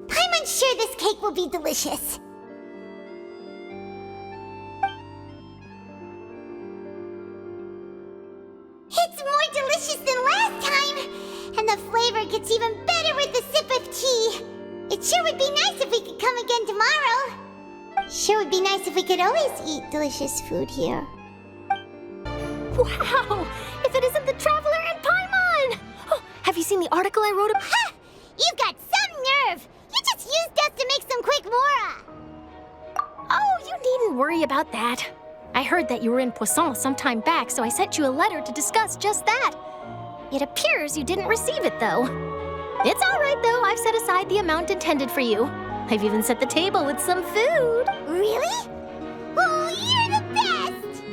Paimon's sure this cake will be delicious. It's more delicious than last time, and the flavor gets even better with a sip of tea. It sure would be nice if we could come again tomorrow. Sure would be nice if we could always eat delicious food here. Wow! If it isn't the Traveler and Paimon! Oh, have you seen the article I wrote about? Ha! You've got some nerve! You just used us to make some quick mora! Oh, you needn't worry about that. I heard that you were in Poisson some time back, so I sent you a letter to discuss just that. It appears you didn't receive it, though. It's all right, though. I've set aside the amount intended for you. I've even set the table with some food. Really? Oh, you're the best!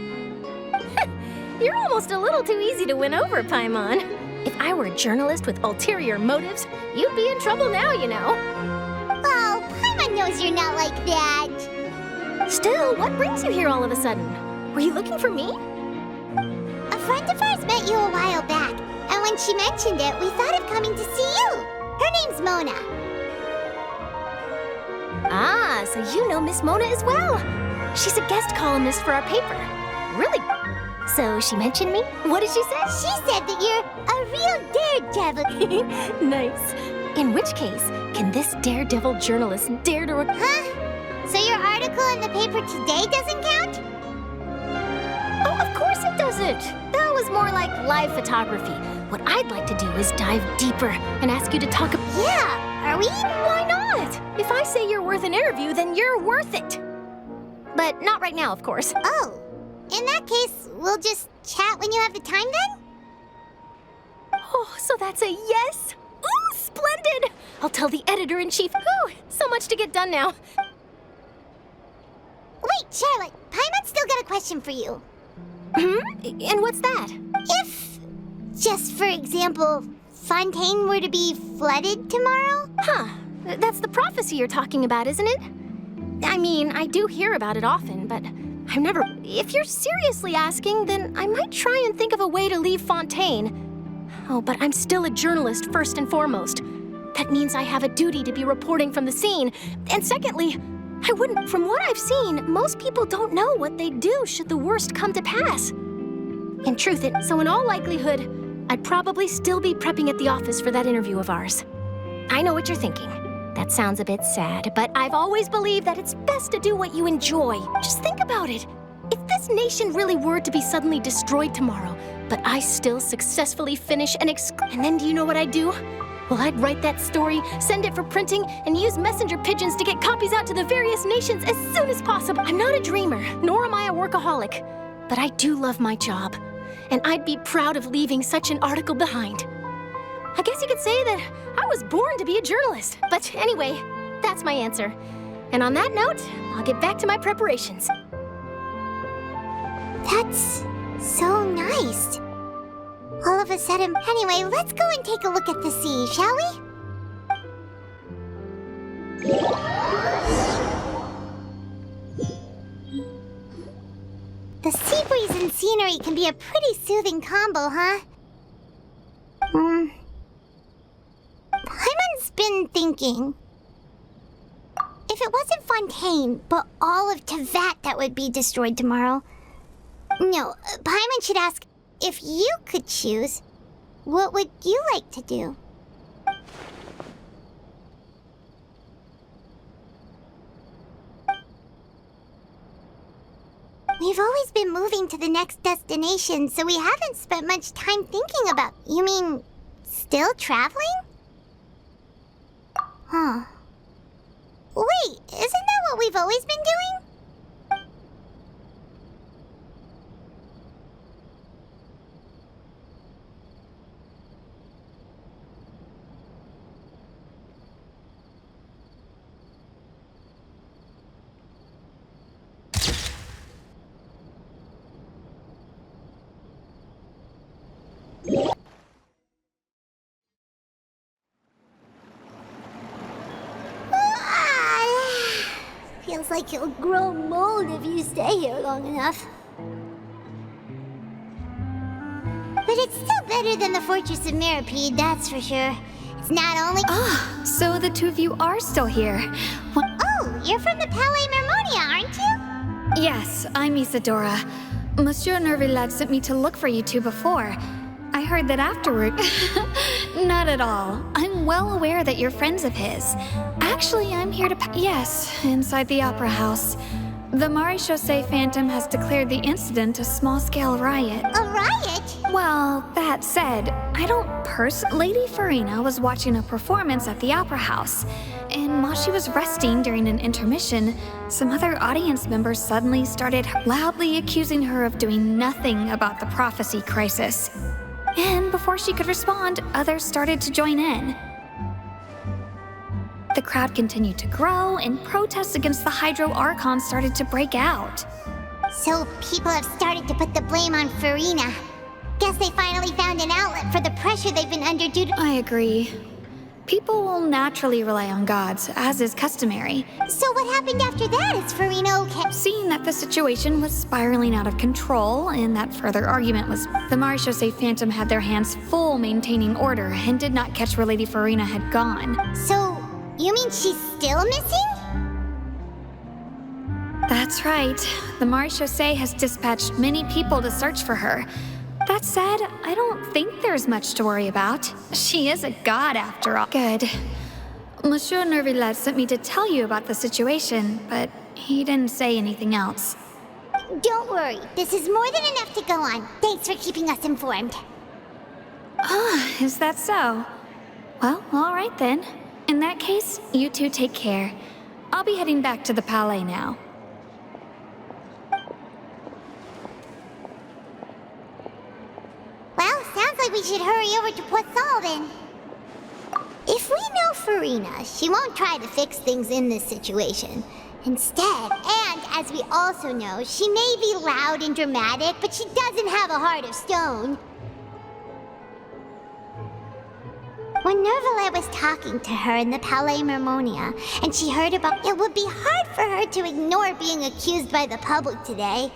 You're almost a little too easy to win over, Paimon. If I were a journalist with ulterior motives, you'd be in trouble now, you know. Oh, Paimon knows you're not like that. Still, what brings you here all of a sudden? Were you looking for me? A friend of ours met you a while back, and when she mentioned it, we thought of coming to see you. Her name's Mona. Ah, so you know Miss Mona as well. She's a guest columnist for our paper. Really? So she mentioned me? What did she say? She said that you're a real daredevil. Nice. In which case, can this daredevil journalist dare to... Huh? So your article in the paper today doesn't count? Oh, of course it doesn't. That was more like live photography. What I'd like to do is dive deeper and ask you to talk about... Yeah, are we? Why not? If I say you're worth an interview, then you're worth it. But not right now, of course. Oh, in that case, we'll just chat when you have the time then? Oh, so that's a yes? Ooh, splendid! I'll tell the editor-in-chief. Ooh, so much to get done now. Wait, Charlotte, Paimon's still got a question for you. And what's that? If, just for example, Fontaine were to be flooded tomorrow? Huh, that's the prophecy you're talking about, isn't it? I mean, I do hear about it often, but I've never... If you're seriously asking, then I might try and think of a way to leave Fontaine. Oh, but I'm still a journalist first and foremost. That means I have a duty to be reporting from the scene. And secondly, I wouldn't... From what I've seen, most people don't know what they'd do should the worst come to pass. In truth, so in all likelihood, I'd probably still be prepping at the office for that interview of ours. I know what you're thinking. That sounds a bit sad, but I've always believed that it's best to do what you enjoy. Just think about it. If this nation really were to be suddenly destroyed tomorrow, but I still successfully finish and then do you know what I'd do? Well, I'd write that story, send it for printing, and use messenger pigeons to get copies out to the various nations as soon as possible. I'm not a dreamer, nor am I a workaholic, but I do love my job, and I'd be proud of leaving such an article behind. I guess you could say that I was born to be a journalist. But anyway, that's my answer. And on that note, I'll get back to my preparations. That's so nice. All of a sudden... Anyway, let's go and take a look at the sea, shall we? The sea breeze and scenery can be a pretty soothing combo, huh? Paimon's been thinking. If it wasn't Fontaine, but all of Tevat that would be destroyed tomorrow. No, Paimon should ask, if you could choose, what would you like to do? We've always been moving to the next destination, so we haven't spent much time thinking about... You mean, still traveling? Huh. Wait, isn't that what we've always been doing? feels like you'll grow mold if you stay here long enough. But it's still better than the Fortress of Mirapede, that's for sure. It's not only— So the two of you are still here. Oh, you're from the Palais Mermonia, aren't you? Yes, I'm Isadora. Monsieur Nervillet sent me to look for you two before. I heard that afterward. Not at all. I'm well aware that you're friends of his. Actually, I'm here to— Yes, inside the Opera House. The Maréchaussée Phantom has declared the incident a small-scale riot. A riot? Well, that said, I don't Lady Farina was watching a performance at the Opera House, and while she was resting during an intermission, some other audience members suddenly started loudly accusing her of doing nothing about the prophecy crisis. And before she could respond, others started to join in. The crowd continued to grow, and protests against the Hydro Archon started to break out. So people have started to put the blame on Farina. Guess they finally found an outlet for the pressure they've been under due to— I agree. People will naturally rely on gods, as is customary. So what happened after that? Is Farina okay? Seeing that the situation was spiraling out of control, and that further argument was— the Maréchaussée Phantom had their hands full maintaining order, and did not catch where Lady Farina had gone. So, you mean she's still missing? That's right. The Maréchaussée has dispatched many people to search for her. That said, I don't think there's much to worry about. She is a god after all. Good. Monsieur Nervillet sent me to tell you about the situation, but he didn't say anything else. Don't worry. This is more than enough to go on. Thanks for keeping us informed. Is that so? Well, all right then. In that case, you two take care. I'll be heading back to the Palais now. Well, sounds like we should hurry over to Poisson then. If we know Farina, she won't try to fix things in this situation. Instead, and as we also know, she may be loud and dramatic, but she doesn't have a heart of stone. When Nervillet was talking to her in the Palais Mermonia, and she heard about— it would be hard for her to ignore being accused by the public today.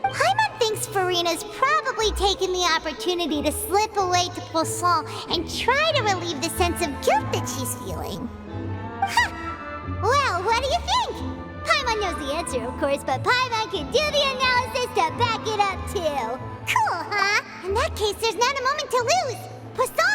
Paimon thinks Farina's probably taken the opportunity to slip away to Poisson and try to relieve the sense of guilt that she's feeling. Huh. Well, what do you think? Paimon knows the answer, of course, but Paimon can do the analysis to back it up, too. Cool, huh? In that case, there's not a moment to lose. Poisson